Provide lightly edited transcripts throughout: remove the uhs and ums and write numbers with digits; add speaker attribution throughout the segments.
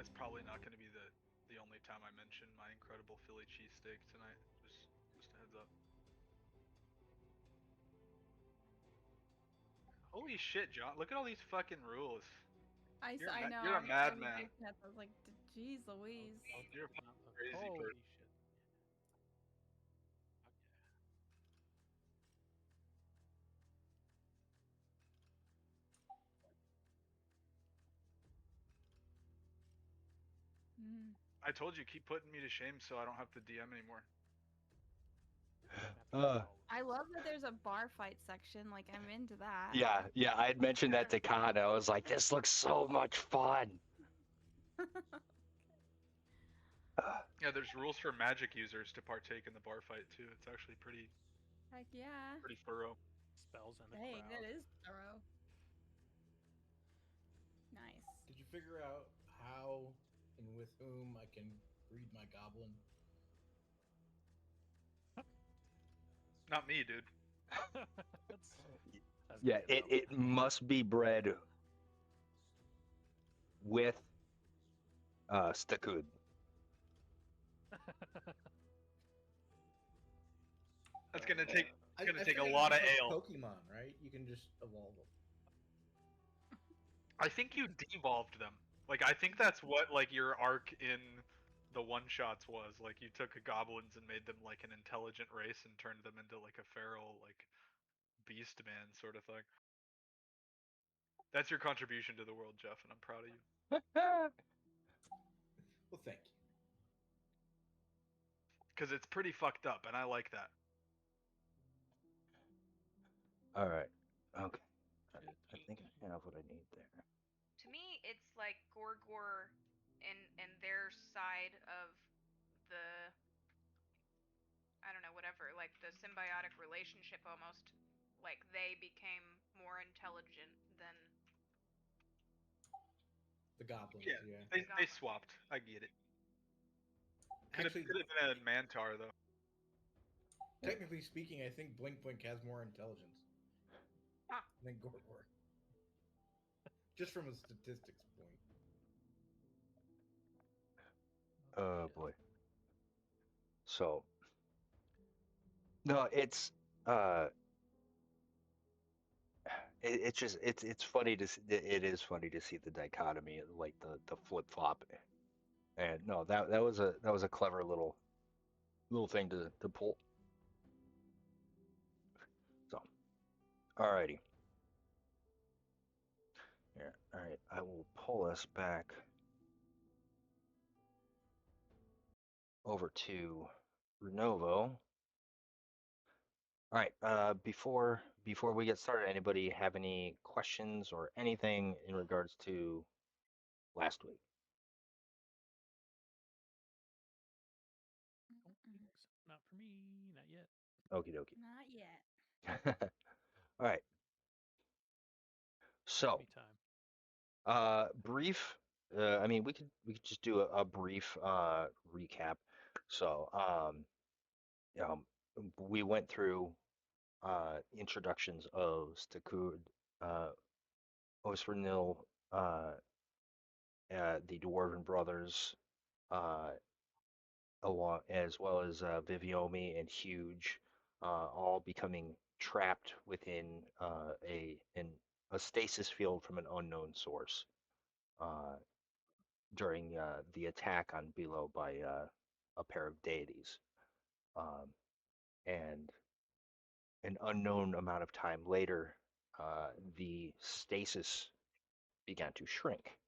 Speaker 1: it's probably not going to be the only time I mention my incredible Philly cheesesteak tonight. Just a heads up. Holy shit, John! Look at all these fucking rules.
Speaker 2: I know.
Speaker 1: You're a
Speaker 2: I was
Speaker 1: madman.
Speaker 2: looking at. I was like, "Jeez, Louise."
Speaker 1: You're a
Speaker 3: Not look.
Speaker 1: crazy person.
Speaker 3: Holy shit.
Speaker 2: Mm.
Speaker 1: I told you, keep putting me to shame so I don't have to DM anymore.
Speaker 2: I love that there's a bar fight section. Like, I'm into that.
Speaker 4: Yeah, I had mentioned that to Khan. I was like, this looks so much fun.
Speaker 1: Yeah, there's rules for magic users to partake in the bar fight too. It's actually
Speaker 2: Heck yeah.
Speaker 1: pretty thorough.
Speaker 3: Spells in the
Speaker 2: Dang,
Speaker 3: crowd.
Speaker 2: that is thorough. Nice.
Speaker 5: Did you figure out how and with whom I can breed my goblin?
Speaker 1: Not me, dude.
Speaker 3: That's
Speaker 4: Yeah,
Speaker 3: good, though.
Speaker 4: it must be bred with Stakud.
Speaker 1: That's gonna take
Speaker 5: I
Speaker 1: take a
Speaker 5: figured
Speaker 1: lot of
Speaker 5: it's like
Speaker 1: ale.
Speaker 5: Pokemon, right? You can just evolve them.
Speaker 1: I think you devolved them. Like I think that's what like your arc in the one shots was. Like you took goblins and made them like an intelligent race and turned them into like a feral like beast man sort of thing. That's your contribution to the world, Jeff, and I'm proud of you.
Speaker 5: Well, thank you.
Speaker 1: Because it's pretty fucked up, and I like that.
Speaker 4: All right. Okay. I think I have what I need there.
Speaker 6: To me, it's like Gorgor and their side of the, I don't know, whatever, like the symbiotic relationship almost. Like they became more intelligent than.
Speaker 5: The goblins,
Speaker 1: Yeah,
Speaker 5: yeah.
Speaker 1: they swapped. I get it. Could have
Speaker 5: Actually,
Speaker 1: been a Mantar though.
Speaker 5: technically speaking, I think Blink Blink has more intelligence
Speaker 6: Huh.
Speaker 5: than Gorgor. Just from a statistics point.
Speaker 4: Oh boy. So no, it's it's just it's funny to it is funny to see the dichotomy, like the flip flop. And no, that was a clever little thing to pull. So, alrighty. Yeah, all right. I will pull us back over to Renovo. All right. Before we get started, anybody have any questions or anything in regards to last week?
Speaker 3: Not for me, not yet.
Speaker 4: Okie dokie.
Speaker 2: Not yet.
Speaker 4: All right. So,
Speaker 3: Me time.
Speaker 4: brief. I mean, we could just do a brief recap. So, we went through introductions of Stakud, Osvernil, the Dwarven brothers, uh, along as well as Viviomi and Huge, all becoming trapped within a stasis field from an unknown source uh, during the attack on Bilo by a pair of deities. Um, and an unknown amount of time later, the stasis began to shrink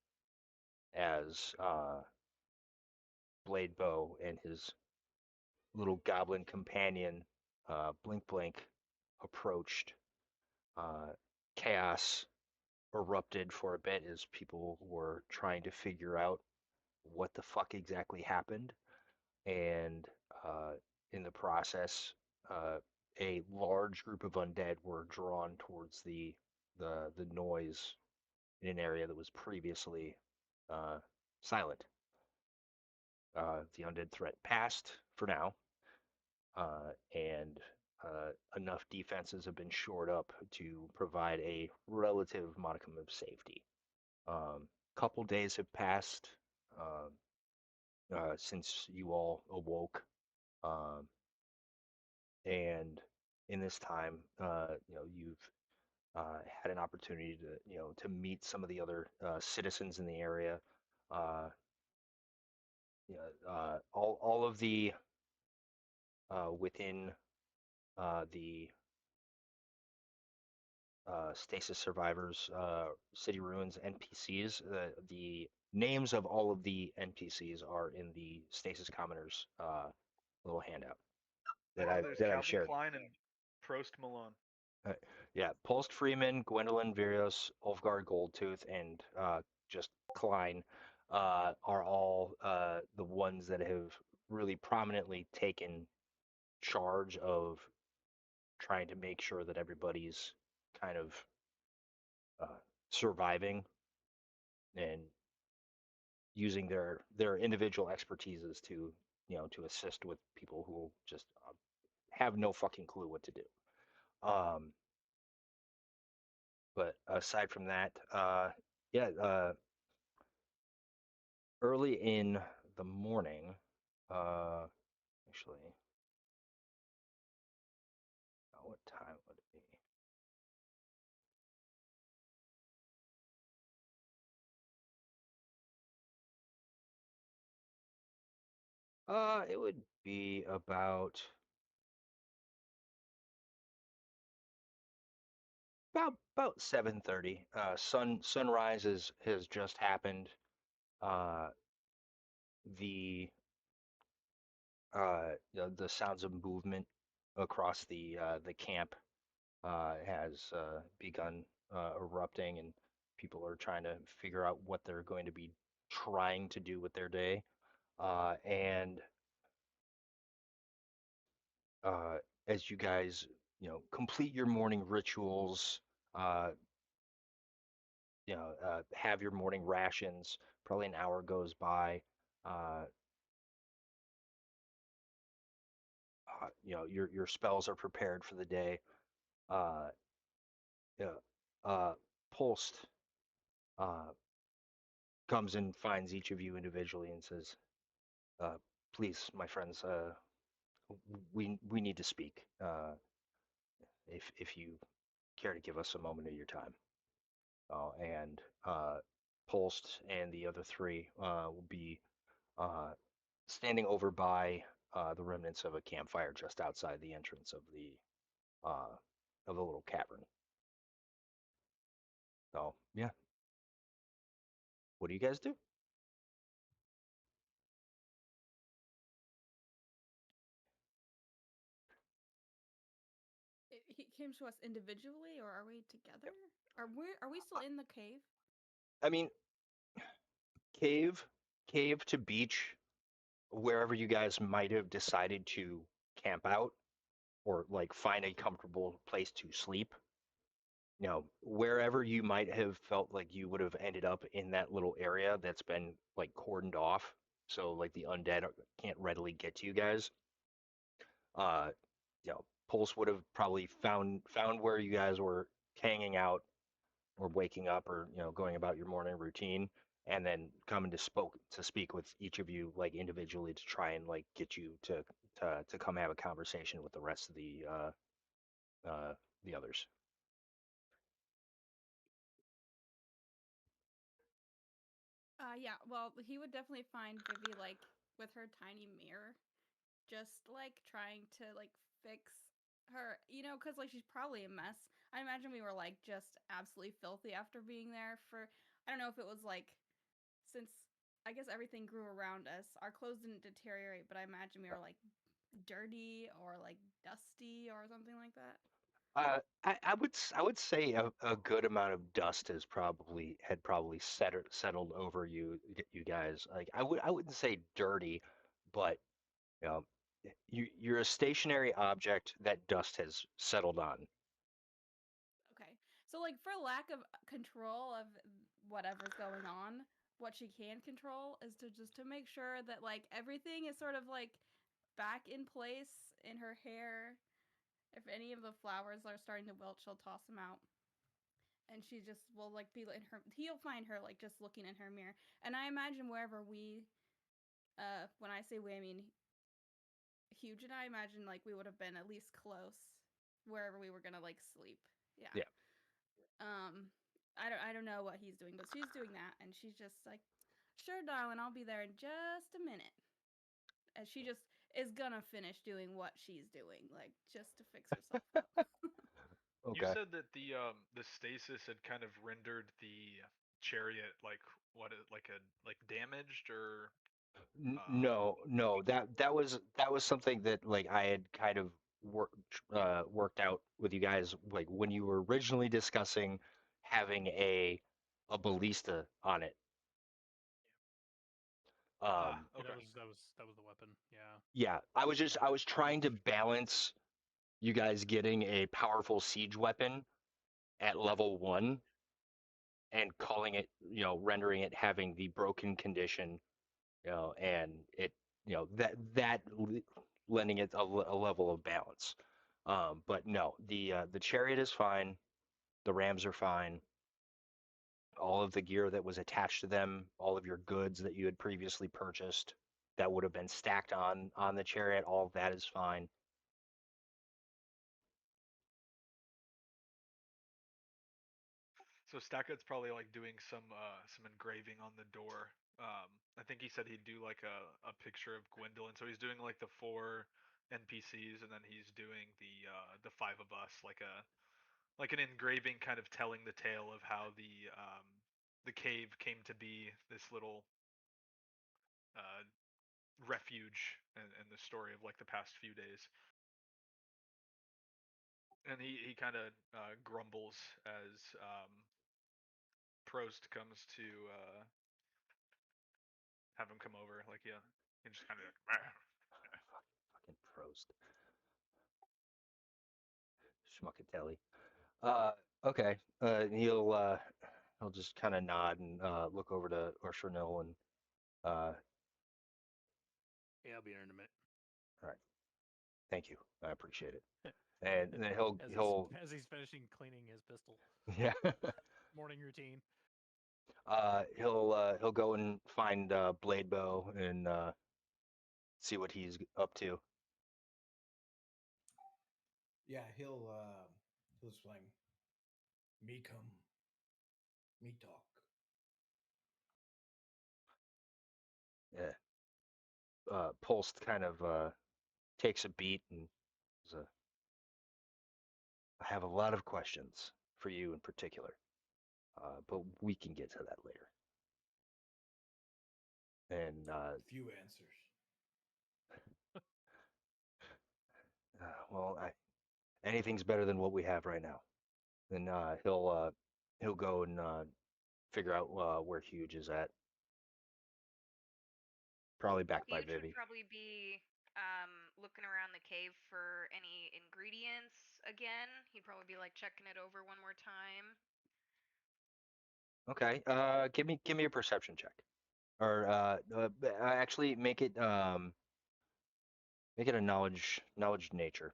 Speaker 4: as Bladebow and his little goblin companion, Blink Blink, approached. Uh, Chaos erupted for a bit as people were trying to figure out what the fuck exactly happened. And in the process, uh, a large group of undead were drawn towards the noise in an area that was previously silent. The undead threat passed for now, and enough defenses have been shored up to provide a relative modicum of safety. Couple days have passed since you all awoke. Um, and in this time, you've had an opportunity to, to meet some of the other citizens in the area. Uh, all of the within the stasis survivors, city ruins, NPCs. The names of all of the NPCs are in the stasis commoners little handout that
Speaker 1: There's
Speaker 4: I've
Speaker 1: Calvin
Speaker 4: shared.
Speaker 1: Klein and Prost Malone.
Speaker 4: Yeah, Pulsed Freeman, Gwendolyn Virios, Ulfgar Goldtooth, and just Klein are all the ones that have really prominently taken charge of trying to make sure that everybody's kind of surviving and using their individual expertises to to assist with people who just have no fucking clue what to do. Um, but aside from that, yeah, early in the morning, actually, what time would it be? It would be about 7:30. Sunrise has just happened. Uh, the the sounds of movement across the camp has begun erupting, and people are trying to figure out what they're going to be trying to do with their day. And uh, as you guys, complete your morning rituals, uh, have your morning rations. Probably an hour goes by. Uh, your spells are prepared for the day. Uh, yeah, Pulsed uh, comes and finds each of you individually and says, "Please, my friends, we need to speak. If you care to give us a moment of your time." And Pulsed and the other three will be uh, standing over by the remnants of a campfire just outside the entrance of the little cavern. So yeah, what do you guys do?
Speaker 2: He came to us individually, or are we together? Are we still in the cave?
Speaker 4: I mean, cave, cave to beach, wherever you guys might have decided to camp out or like find a comfortable place to sleep. Wherever you might have felt like you would have ended up in that little area that's been like cordoned off, so like the undead can't readily get to you guys. Uh, Pulse would have probably found where you guys were hanging out or waking up or going about your morning routine, and then coming to speak with each of you like individually to try and like get you to come have a conversation with the rest of the others.
Speaker 2: Yeah. Well, he would definitely find Vivi like with her tiny mirror, just like trying to like fix her, because like she's probably a mess. I imagine we were like just absolutely filthy after being there for. I don't know if it was like since I guess everything grew around us. Our clothes didn't deteriorate, but I imagine we were like dirty or like dusty or something like that.
Speaker 4: I would say a good amount of dust had probably settled over you guys. Like I wouldn't say dirty, but you know, you're a stationary object that dust has settled on.
Speaker 2: Okay. So like for lack of control of whatever's going on, what she can control is to make sure that like everything is sort of like back in place in her hair. If any of the flowers are starting to wilt, she'll toss them out. and she just will like be in her. He'll find her like just looking in her mirror, and I imagine wherever we, when I say we, I mean Huge and I imagine like we would have been at least close wherever we were gonna like sleep. Yeah.
Speaker 4: Yeah.
Speaker 2: I don't know what he's doing, but she's doing that, and she's just like, "Sure, darling, I'll be there in just a minute." And she just is gonna finish doing what she's doing, like just to fix herself up.
Speaker 1: You
Speaker 4: Okay.
Speaker 1: said that the stasis had kind of rendered the chariot like like damaged or
Speaker 4: No, that was something that like I had kind of worked out with you guys like when you were originally discussing having a ballista on it.
Speaker 1: ah
Speaker 3: Yeah,
Speaker 1: okay.
Speaker 3: that was the weapon. Yeah.
Speaker 4: Yeah, I was trying to balance you guys getting a powerful siege weapon at level 1 and calling it, rendering it having the broken condition, and it, lending it a level of balance. But no, the chariot is fine. The rams are fine. All of the gear that was attached to them, all of your goods that you had previously purchased that would have been stacked on the chariot, all of that is fine.
Speaker 1: So Stackett's probably like doing some engraving on the door. I think he said he'd do like a picture of Gwendolyn. So he's doing like the 4 NPCs, and then he's doing the 5 of us, like an engraving, kind of telling the tale of how the cave came to be this little uh, refuge, and the story of like the past few days. And he kind of grumbles as Prost comes to have him come over. Like, yeah, he just kind of
Speaker 4: Fucking Prost. Schmuckatelli. Okay. He'll just kind of nod and look over to Orshernil and uh,
Speaker 3: Yeah, I'll be here in a minute.
Speaker 4: all right, thank you, I appreciate it. And then
Speaker 3: as
Speaker 4: he'll
Speaker 3: as he's finishing cleaning his pistol.
Speaker 4: yeah,
Speaker 3: Morning routine.
Speaker 4: he'll go and find Blade Bow and see what he's up to.
Speaker 5: Yeah, he'll explain. Me come, me talk.
Speaker 4: Yeah. Pulse kind of takes a beat and says, I have a lot of questions for you in particular, but we can get to that later. And
Speaker 5: Few answers.
Speaker 4: well, anything's better than what we have right now. Then he'll go and figure out where Huge is at. Probably back by
Speaker 6: Huge would
Speaker 4: Vivi.
Speaker 6: probably be looking around the cave for any ingredients again. He'd probably be like checking it over one more time.
Speaker 4: Okay. Give me a perception check, or actually make it a knowledge nature.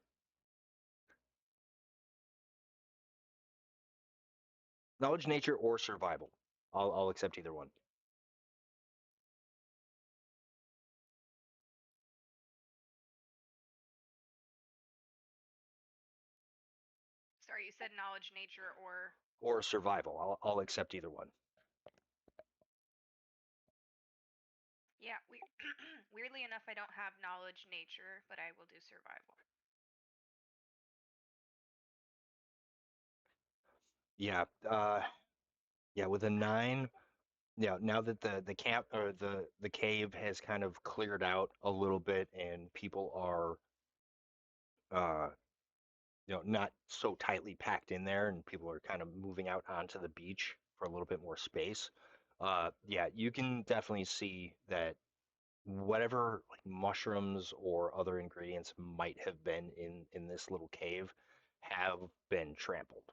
Speaker 4: Knowledge nature or survival. I'll accept either one.
Speaker 6: Sorry, you said knowledge, nature, or
Speaker 4: Or survival. I'll accept either one.
Speaker 6: yeah. Weirdly enough, I don't have knowledge, nature, but I will do survival.
Speaker 4: Yeah. Yeah. With a 9. Yeah. Now that the camp or the cave has kind of cleared out a little bit and people are uh not so tightly packed in there, and people are kind of moving out onto the beach for a little bit more space. Yeah, you can definitely see that whatever like mushrooms or other ingredients might have been in this little cave have been trampled.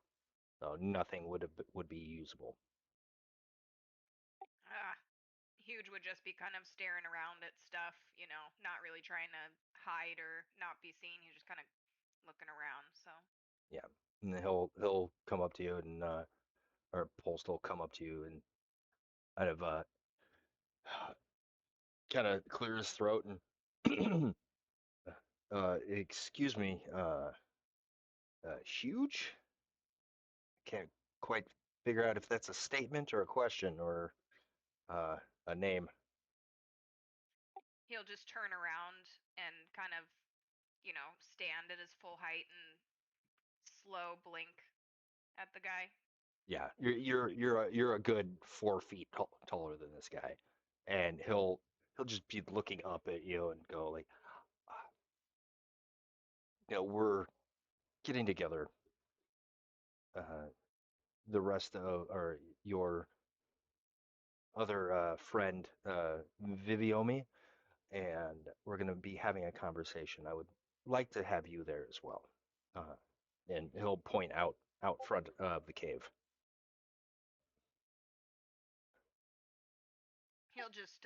Speaker 4: So nothing would be usable.
Speaker 6: Ah, Huge would just be kind of staring around at stuff, not really trying to hide or not be seen. He's just kind of looking around. So
Speaker 4: Yeah, and then he'll come up to you and or Pulse will come up to you and kind of kind of clear his throat and excuse me, huge? Can't quite figure out if that's a statement or a question or a name.
Speaker 6: He'll just turn around and kind of, stand at his full height and slow blink at the guy.
Speaker 4: Yeah, you're a good 4 feet taller than this guy, and he'll just be looking up at you and go like, "Ah, we're getting together. Uh, the rest of or your other friend Viviomi, and we're going to be having a conversation. I would like to have you there as well." Uh, and he'll point out front of the cave.
Speaker 6: He'll just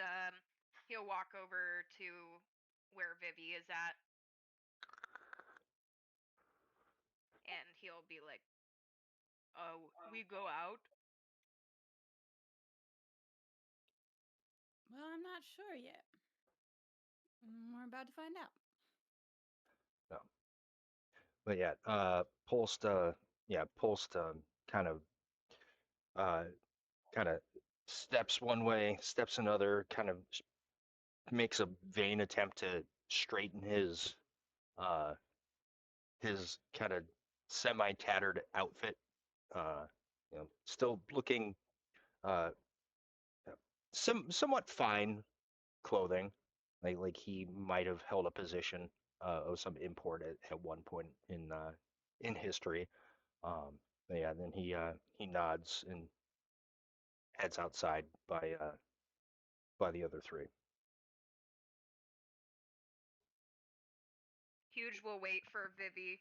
Speaker 6: he'll walk over to where Vivi is at, and he'll be like, "Oh, we go out."
Speaker 2: Well, I'm not sure yet. We're about to find out.
Speaker 4: No. But yeah, Pulsed, Pulsed, kind of, uh, kind of steps one way, steps another, kind of makes a vain attempt to straighten uh, his kind of semi-tattered outfit. Still looking, uh, somewhat fine clothing, like he might have held a position of some import at one point in history. But yeah, then he nods and heads outside by the other three.
Speaker 6: Huge will wait for Vivi.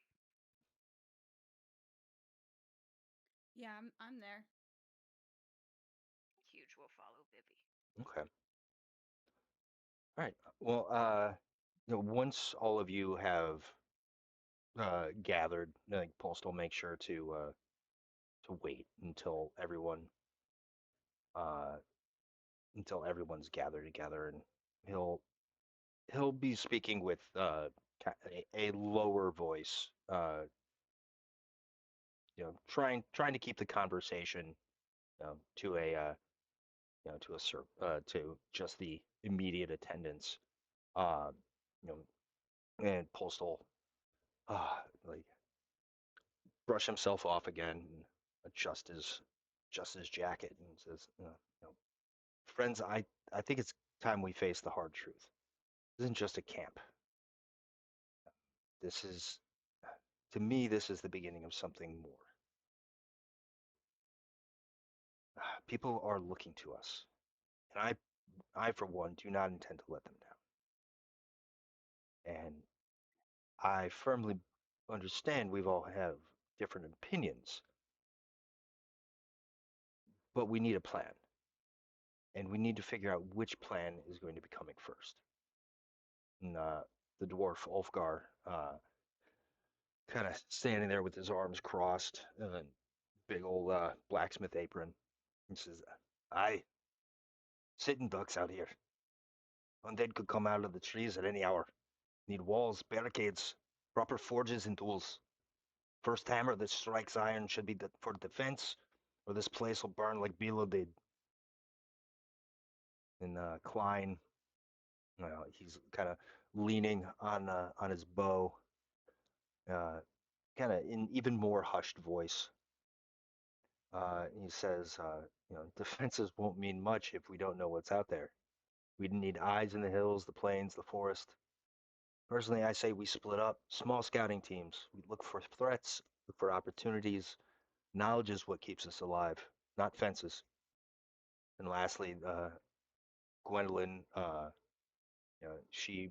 Speaker 2: Yeah, I'm there.
Speaker 6: Huge will follow Vivi.
Speaker 4: Okay. All right. Well, once all of you have gathered, I think Pulse will make sure to wait uh, until everyone's gathered together, and he'll he'll be speaking with a lower voice, trying to keep the conversation to to just the immediate attendance. Uh, you know, and Postal like brush himself off again and adjust his jacket and says, friends, I think it's time we face the hard truth. This isn't just a camp. This is, to me, this is the beginning of something more. People are looking to us, and I for one, do not intend to let them down. And I firmly understand we've all have different opinions, but we need a plan, and we need to figure out which plan is going to be coming first. And the dwarf Ulfgar, kind of standing there with his arms crossed and big old blacksmith apron. He says, "Aye, sitting ducks out here. Undead could come out of the trees at any hour. Need walls, barricades, proper forges and tools. First hammer that strikes iron should be for defense, or this place will burn like Bilo did." And Klein, he's kind of leaning on his bow, uh, kind of in even more hushed voice. He says, defenses won't mean much if we don't know what's out there. We need eyes in the hills, the plains, the forest. Personally, I say we split up, small scouting teams. We look for threats, look for opportunities. Knowledge is what keeps us alive, not fences. And lastly, Gwendolyn, she,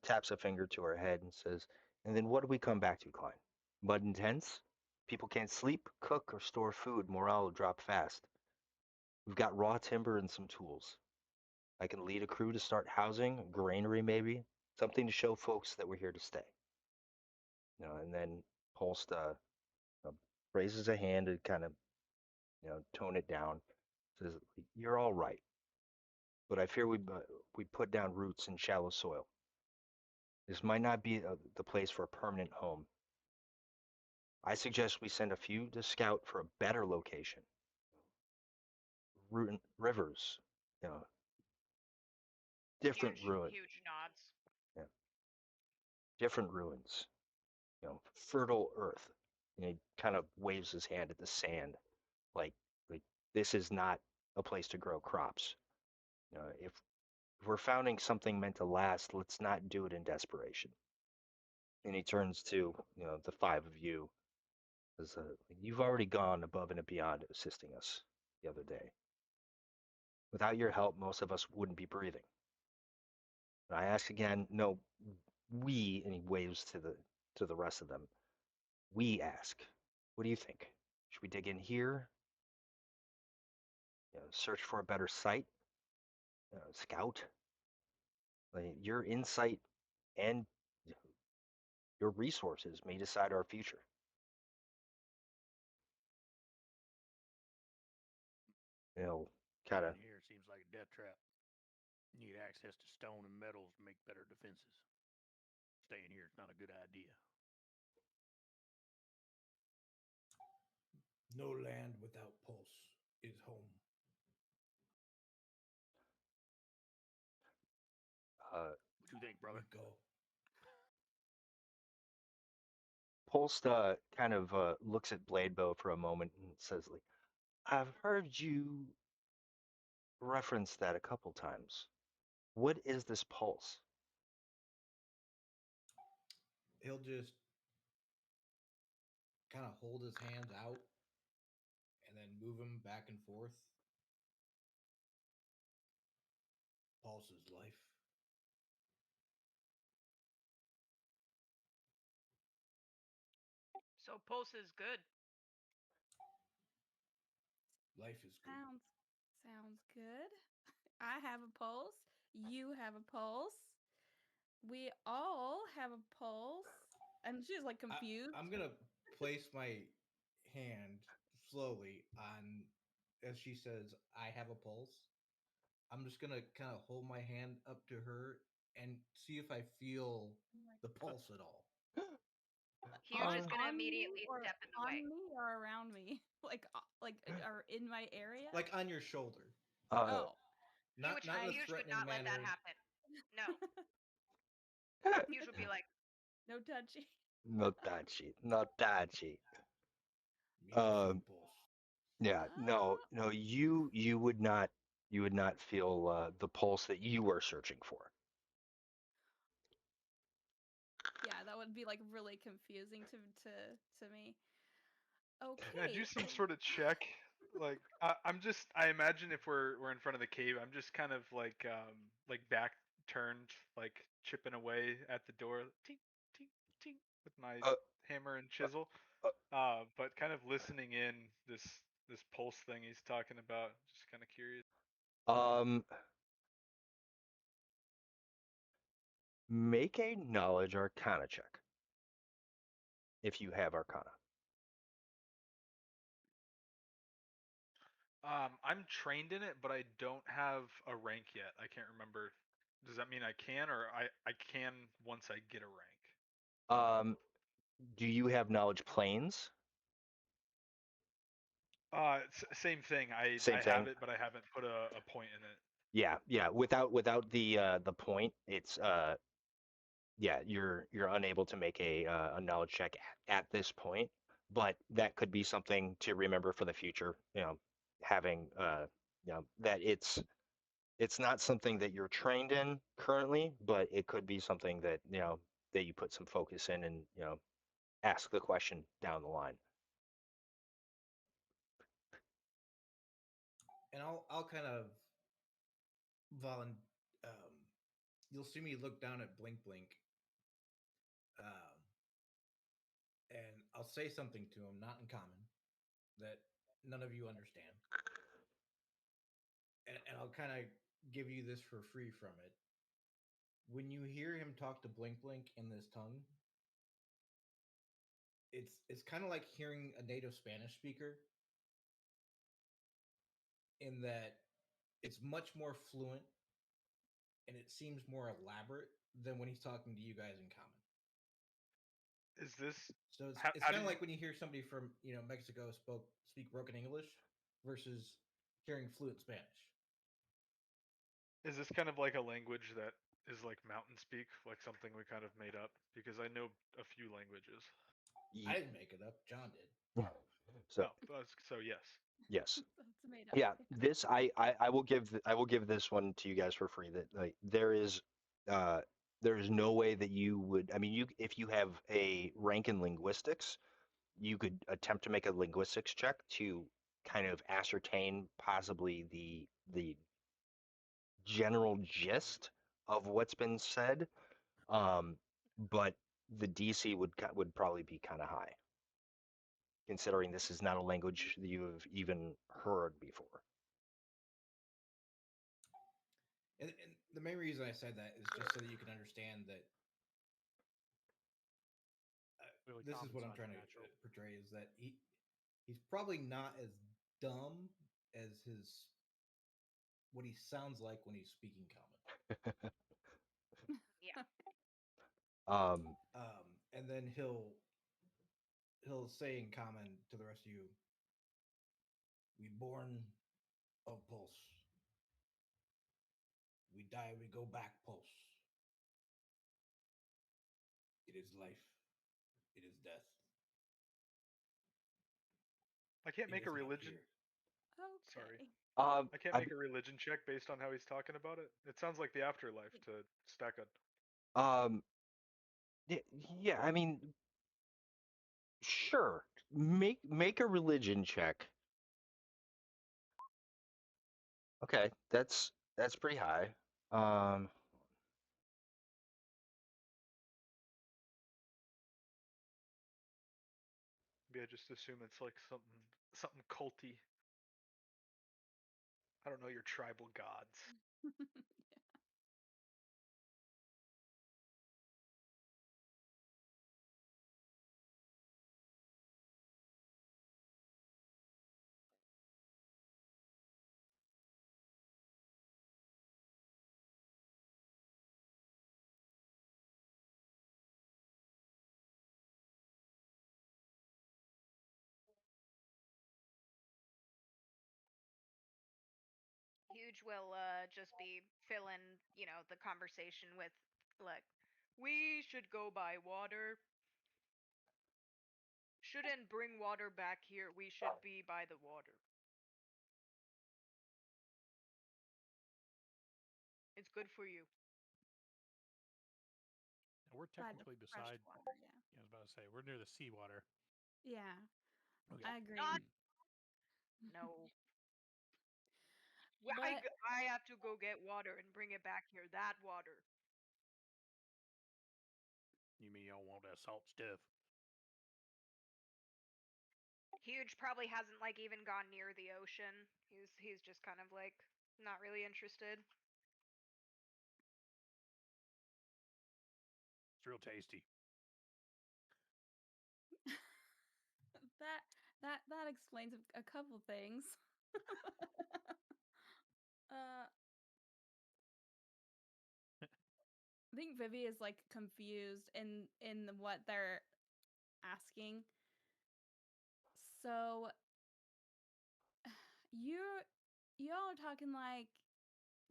Speaker 4: taps a finger to her head and says, "And then what do we come back to, Klein? Mud and tents? People can't sleep, cook, or store food. Morale will drop fast. We've got raw timber and some tools. I can lead a crew to start housing, a granary maybe, something to show folks that we're here to stay." And then Holst raises a hand and kind of tone it down. Says, "You're all right, but I fear we put down roots in shallow soil. This might not be the place for a permanent home. I suggest we send a few to scout for a better location. Rivers, you know, different ruin,
Speaker 6: Huge nods.
Speaker 4: yeah, different ruins, fertile earth." He kind of waves his hand at the sand, like like this is not a place to grow crops. If we're founding something meant to last, let's not do it in desperation. And he turns to the five of you. Says, "You've already gone above and beyond assisting us the other day. Without your help, most of us wouldn't be breathing. And I ask again, no, we," and he waves to the rest of them. We ask, what do you think? Should we dig in here? Search for a better site? Scout? Your insight and your resources may decide our future. Kind of.
Speaker 3: Staying here seems like a death trap. Need access to stone and metals to make better defenses. Staying here is not a good idea.
Speaker 5: No land without pulse is home.
Speaker 3: What you think, brother?
Speaker 5: We go.
Speaker 4: Pulse kind of looks at Bladebow for a moment and says, like, "I've heard you reference that a couple times. What is this pulse?"
Speaker 5: He'll just kind of hold his hands out and then move them back and forth. Pulse is life.
Speaker 6: So pulse is good.
Speaker 5: Life is good.
Speaker 2: Sounds good. I have a pulse. You have a pulse. We all have a pulse. And she's like confused.
Speaker 5: I'm gonna place my hand slowly on, as she says, "I have a pulse." I'm just gonna kind of hold my hand up to her and see if I feel the pulse at all.
Speaker 6: Huge is gonna
Speaker 2: On me
Speaker 6: immediately
Speaker 2: or
Speaker 6: step in the
Speaker 2: on
Speaker 6: way.
Speaker 2: me or around me? Like or in my area?
Speaker 5: Like on your shoulder.
Speaker 2: Oh.
Speaker 5: Not in a
Speaker 6: Huge would
Speaker 5: threatening
Speaker 6: not let that
Speaker 5: manner.
Speaker 6: happen. No. Huge would be like,
Speaker 2: No touchy.
Speaker 4: Not that cheap. Not that cheap.
Speaker 5: Me to feel pulse.
Speaker 4: Yeah, no, you would not feel the pulse that you were searching for.
Speaker 2: Yeah, that would be like really confusing to me. Okay.
Speaker 1: Yeah, do some sort of check. Like I imagine if we're in front of the cave, I'm just kind of like back turned, like chipping away at the door, tink tink tink with my
Speaker 4: Uh,
Speaker 1: hammer and
Speaker 4: uh,
Speaker 1: chisel. But kind of listening in this pulse thing he's talking about. Just kind of curious.
Speaker 4: um, make a knowledge arcana check if you have arcana.
Speaker 1: I'm trained in it, but I don't have a rank yet. I can't remember. Does that mean I can, or I can once I get a rank?
Speaker 4: Do you have knowledge planes?
Speaker 1: Same thing.
Speaker 4: Same
Speaker 1: I have
Speaker 4: thing.
Speaker 1: it, but I haven't put a point in it.
Speaker 4: Yeah. Without the point, it's yeah, you're unable to make a knowledge check at this point, but that could be something to remember for the future. Having that it's not something that you're trained in currently, but it could be something that that you put some focus in and ask the question down the line.
Speaker 5: And I'll kind of um you'll see me look down at Blink Blink. And I'll say something to him, not in common, that none of you understand. And I'll kind of give you this for free from it. When you hear him talk to Blink Blink in this tongue, it's kind of like hearing a native Spanish speaker, in that it's much more fluent and it seems more elaborate than when he's talking to you guys in common.
Speaker 1: Is this
Speaker 5: So it's,
Speaker 1: how,
Speaker 5: it's
Speaker 1: how
Speaker 5: kind
Speaker 1: do
Speaker 5: of
Speaker 1: you
Speaker 5: like when you hear somebody from Mexico speak broken English versus hearing fluent Spanish.
Speaker 1: is this kind of like a language that is like mountain speak, like something we kind of made up? Because I know a few languages.
Speaker 5: I didn't make it up. John did.
Speaker 4: So
Speaker 1: So yes.
Speaker 4: yes,
Speaker 2: That's made up.
Speaker 4: yeah. This I will give this one to you guys for free. That like uh there is no way that you would. I mean, you if you have a rank in linguistics, you could attempt to make a linguistics check to kind of ascertain possibly the general gist of what's been said. But the DC would probably be kind of high, considering this is not a language that you have even heard before.
Speaker 5: And the main reason I said that is just so that you can understand that
Speaker 3: Really
Speaker 5: this is what I'm
Speaker 3: common
Speaker 5: trying to
Speaker 3: sounds natural.
Speaker 5: portray is that he's probably not as dumb as what he sounds like when he's speaking common.
Speaker 6: Yeah.
Speaker 5: And then he'll say in common to the rest of you, "We born of pulse. We die, we go back pulse. It is life. It is death.
Speaker 1: I can't
Speaker 5: It
Speaker 1: make
Speaker 5: is
Speaker 1: a
Speaker 5: not
Speaker 1: religion.
Speaker 5: here."
Speaker 1: Sorry.
Speaker 2: Okay.
Speaker 1: I can't
Speaker 4: I,
Speaker 1: make a religion check based on how he's talking about it. It sounds like the afterlife to stack a.
Speaker 4: um, yeah. I mean, sure. Make a religion check. Okay, that's pretty high. Um,
Speaker 1: Maybe I just assume it's like something culty. I don't know your tribal gods.
Speaker 6: Huge will just be filling, the conversation with like, we should go buy water. Shouldn't bring water back here. We should be by the water. It's good for you.
Speaker 3: Now, we're
Speaker 2: By the
Speaker 3: technically
Speaker 2: fresh
Speaker 3: beside.
Speaker 2: water, yeah.
Speaker 3: I was about to say we're near the seawater.
Speaker 2: Yeah,
Speaker 3: Okay.
Speaker 2: I agree.
Speaker 6: Not no.
Speaker 2: But
Speaker 6: I have to go get water and bring it back here. That water.
Speaker 3: You mean y'all want that salt stuff?
Speaker 6: Huge probably hasn't like even gone near the ocean. He's just kind of like not really interested.
Speaker 3: It's real tasty.
Speaker 2: that explains a couple things. uh, I think Vivi is like confused in what they're asking. So y'all are talking like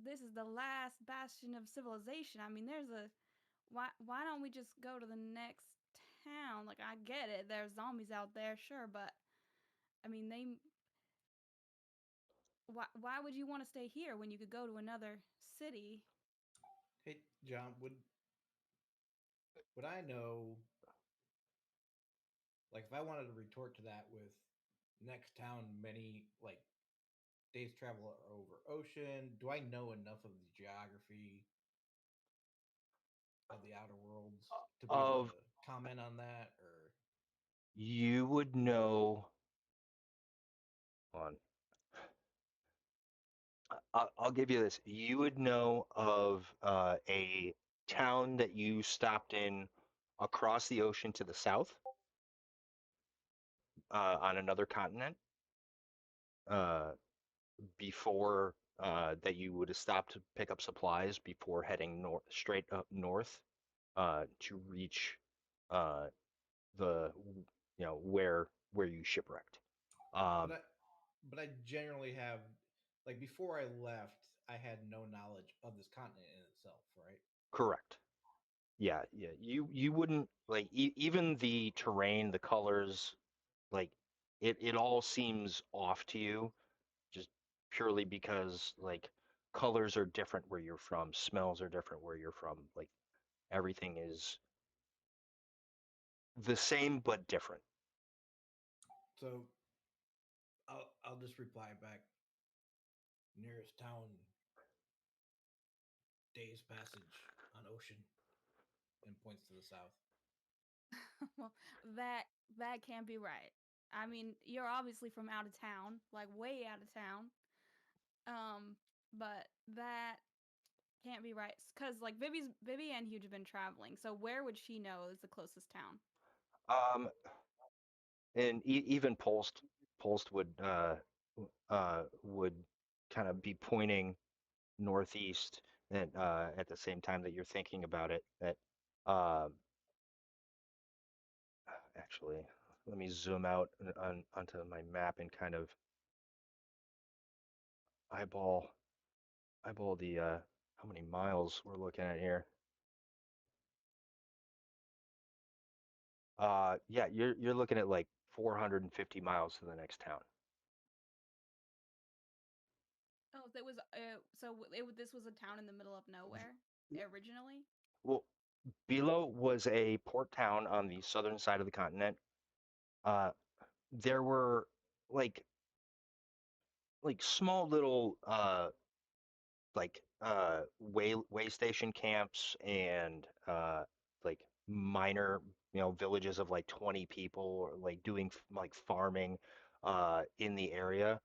Speaker 2: this is the last bastion of civilization. I mean, there's a why don't we just go to the next town? Like I get it, there's zombies out there, sure, but I mean why would you want to stay here when you could go to another city?
Speaker 5: Hey, John, would I know, like, if I wanted to retort to that with next town many, like, days travel over ocean, do I know enough of the geography of the outer worlds to be able
Speaker 4: of
Speaker 5: to comment on that? Or
Speaker 4: you would know. Hold on. I'll give you this. You would know of a town that you stopped in across the ocean to the south on another continent. before that you would have stopped to pick up supplies before heading straight up north to reach uh, the where you shipwrecked.
Speaker 5: But
Speaker 4: Um,
Speaker 5: I generally have, like, before I left, I had no knowledge of this continent in itself, right?
Speaker 4: Correct. Yeah, yeah. You wouldn't like even the terrain, the colors, like it all seems off to you just purely because like colors are different where you're from, smells are different where you're from. Like everything is the same but different.
Speaker 5: So I'll just reply back. Nearest town, day's passage on ocean, and points to the south.
Speaker 2: Well, that that can't be right. I mean, you're obviously from out of town, like way out of town. Um, but that can't be right because like Vivi and Huge have been traveling. So where would she know is the closest town?
Speaker 4: Um, and even Polst would kind of be pointing northeast and at the same time that you're thinking about it. That um, actually, let me zoom out onto my map and kind of eyeball the how many miles we're looking at here. Yeah, you're looking at like 450 miles to the next town.
Speaker 2: Oh, that was this was a town in the middle of nowhere originally.
Speaker 4: Well, Bilo was a port town on the southern side of the continent. Uh, there were like small little way station camps and like minor villages of like 20 people or like doing like farming in the area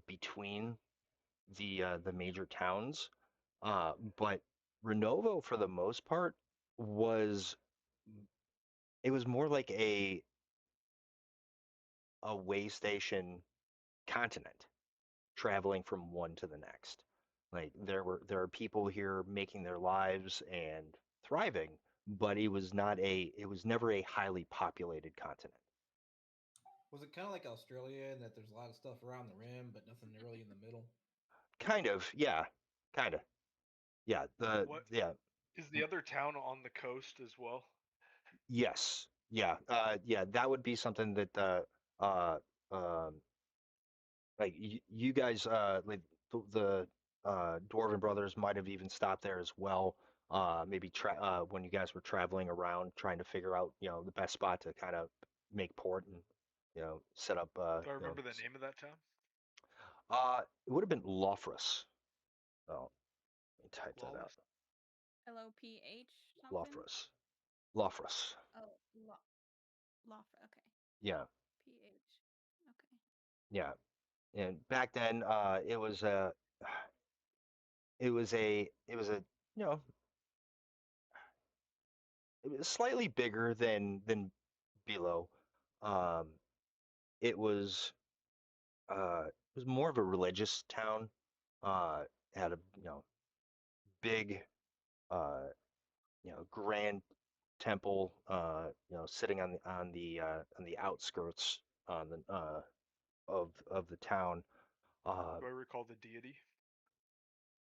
Speaker 4: between the major towns. But Renovo, for the most part, was it was more like a way station continent, traveling from one to the next. Like there are people here making their lives and thriving, but it was never a highly populated continent.
Speaker 5: Was it kind of like Australia in that there's a lot of stuff around the rim, but nothing really in the middle?
Speaker 4: Kind of, yeah, kind of, yeah.
Speaker 1: What
Speaker 4: Yeah,
Speaker 1: is the other town on the coast as well?
Speaker 4: yes, yeah, yeah. That would be something that uh, um, like you guys like the Dwarven brothers might have even stopped there as well. Maybe when you guys were traveling around trying to figure out the best spot to kind of make port and set up
Speaker 1: Do I remember the name of that town?
Speaker 4: it would have been Lofrus. Oh, let me type that out.
Speaker 1: Lawless.
Speaker 2: LOPH something.
Speaker 4: Lofrus. Lofrus.
Speaker 2: Oh, Lofra. Okay.
Speaker 4: Yeah,
Speaker 2: PH. Okay.
Speaker 4: yeah. And back then it was a you know it was slightly bigger than Below. Um, it was it was more of a religious town. Had a big uh, grand temple sitting on the outskirts of the town. Uh,
Speaker 1: Do I recall the deity?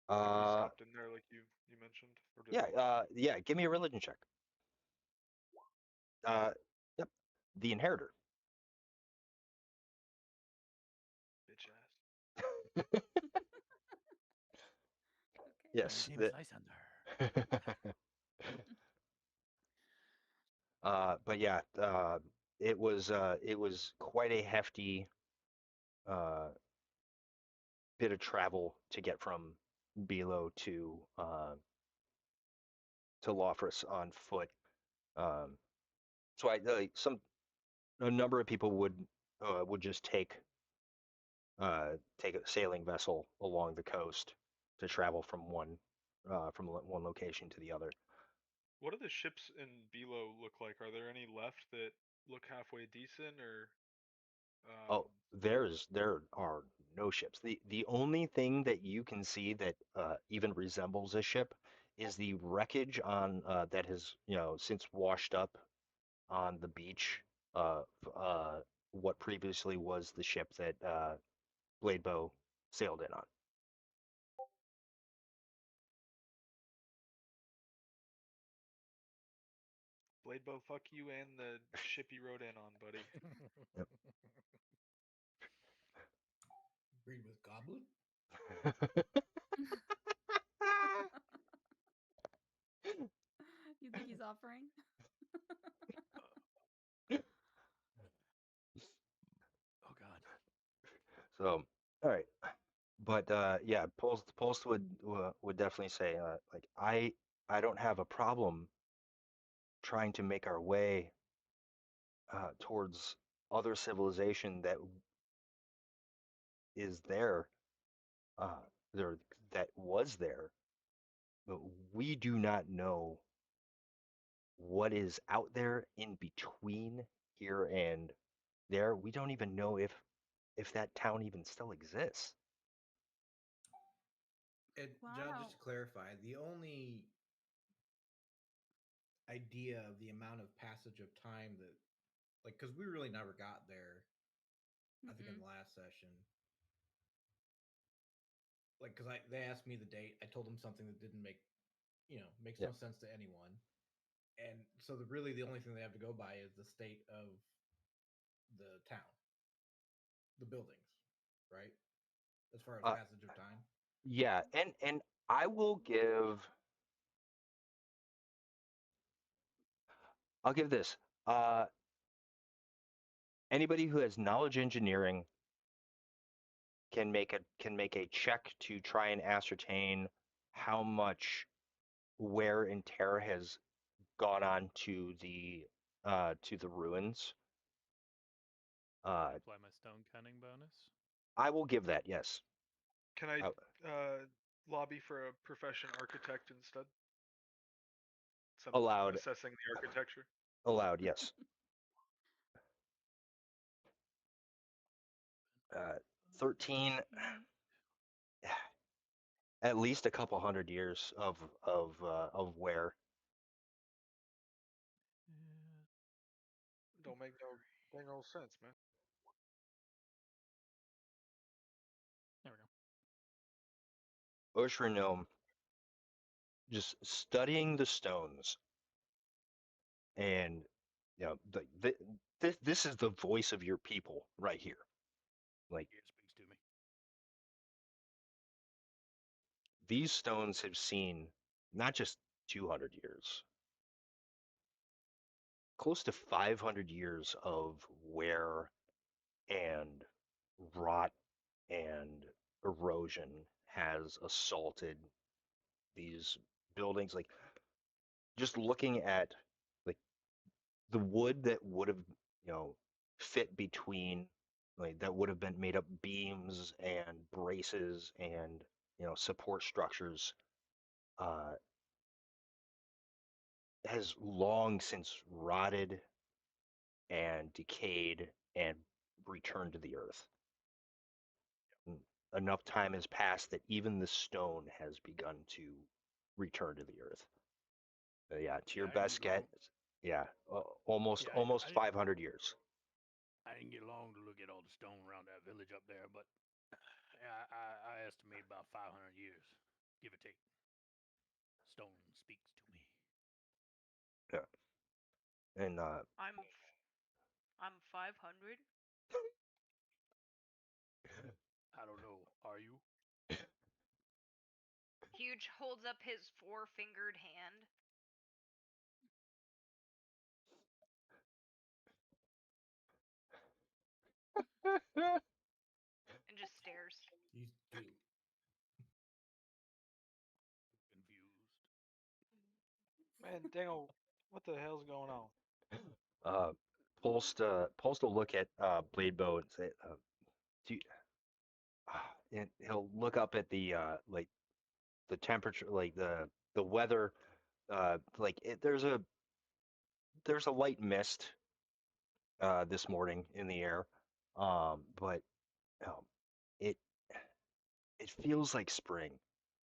Speaker 1: Like we
Speaker 4: uh,
Speaker 1: stopped in there, like you mentioned, or did
Speaker 4: yeah,
Speaker 1: I?
Speaker 4: yeah. Give me a religion check. Uh, yep, the inheritor.
Speaker 1: Bitch ass.
Speaker 2: Okay.
Speaker 4: Yes.
Speaker 3: My name is Lysander.
Speaker 4: But yeah, it was quite a hefty uh, bit of travel to get from Bilo to Lofrus on foot. Um, so a number of people would just take a sailing vessel along the coast to travel from one location to the other.
Speaker 1: What do the ships in Bilo look like? Are there any left that look halfway decent, or
Speaker 4: Oh, there are no ships. The only thing that you can see that even resembles a ship is the wreckage on that has since washed up on the beach of what previously was the ship that Bladebow sailed in on.
Speaker 1: Bladebow, fuck you and the ship you rode in on, buddy.
Speaker 4: Yep.
Speaker 5: Breed with goblin?
Speaker 2: You think he's offering?
Speaker 3: Oh God.
Speaker 4: So, all right, but yeah, Post would definitely say like I don't have a problem trying to make our way towards other civilization that is there, uh, there that was there, but we do not know what is out there in between here and there. We don't even know if that town even still exists.
Speaker 5: And John, just to
Speaker 2: Wow.
Speaker 5: clarify, the only idea of the amount of passage of time that, like, because we really never got there, I think in
Speaker 2: Mm-mm.
Speaker 5: the last session. Like, because they asked me the date, I told them something that didn't makes
Speaker 4: Yeah.
Speaker 5: no sense to anyone, and so really the only thing they have to go by is the state of the town, the buildings, right? As far as
Speaker 4: Uh,
Speaker 5: passage of time.
Speaker 4: yeah, and I will give. I'll give this. Anybody who has knowledge engineering can make a check to try and ascertain how much wear and tear has gone on to the ruins.
Speaker 7: Apply my stone cunning bonus.
Speaker 4: I will give that, yes.
Speaker 1: Can I
Speaker 4: Uh,
Speaker 1: lobby for a profession architect instead?
Speaker 4: allowed,
Speaker 1: Assessing the architecture.
Speaker 4: allowed, yes. 13, at least a couple hundred years of wear.
Speaker 7: Yeah.
Speaker 1: Don't make no dang old sense, man.
Speaker 7: There we go.
Speaker 4: Oshrinome, just studying the stones, and this is the voice of your people right here. Like,
Speaker 3: Yeah, it speaks to me.
Speaker 4: these stones have seen not just 200 years, close to 500 years of wear and rot and erosion has assaulted these buildings. Like, just looking at like the wood that would have fit between, like, that would have been made up beams and braces and support structures, uh, has long since rotted and decayed and returned to the earth. Enough time has passed that even the stone has begun to return to the earth. Yeah, to your
Speaker 3: Yeah, I didn't
Speaker 4: best
Speaker 3: get
Speaker 4: get,
Speaker 3: long.
Speaker 4: yeah, almost
Speaker 3: Yeah,
Speaker 4: almost 500 years.
Speaker 3: I didn't get long to look at all the stone around that village up there, but yeah, I estimate about 500 years, give or take. Stone speaks to me.
Speaker 4: Yeah, and
Speaker 6: I'm 500.
Speaker 3: I don't know. Are you?
Speaker 6: Huge holds up his four-fingered hand. And just stares.
Speaker 5: He's two.
Speaker 3: Confused.
Speaker 1: Man, dang old, what the hell's going on?
Speaker 4: uh, Pulse will look at Bladebow and say, do you, and he'll look up at the like the temperature, like the weather, there's a light mist this morning in the air, but um, it it feels like spring.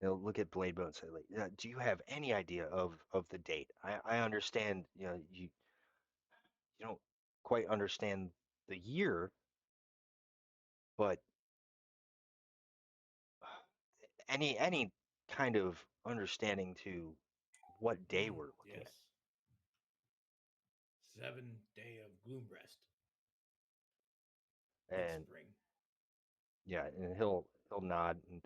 Speaker 4: Look at Bladebone and say, like, do you have any idea of the date? I understand, you don't quite understand the year, but any kind of understanding to what day we're looking
Speaker 5: Yes. 7th day of Gloomrest.
Speaker 4: at.
Speaker 5: It's
Speaker 4: And
Speaker 5: spring.
Speaker 4: yeah, and he'll nod, and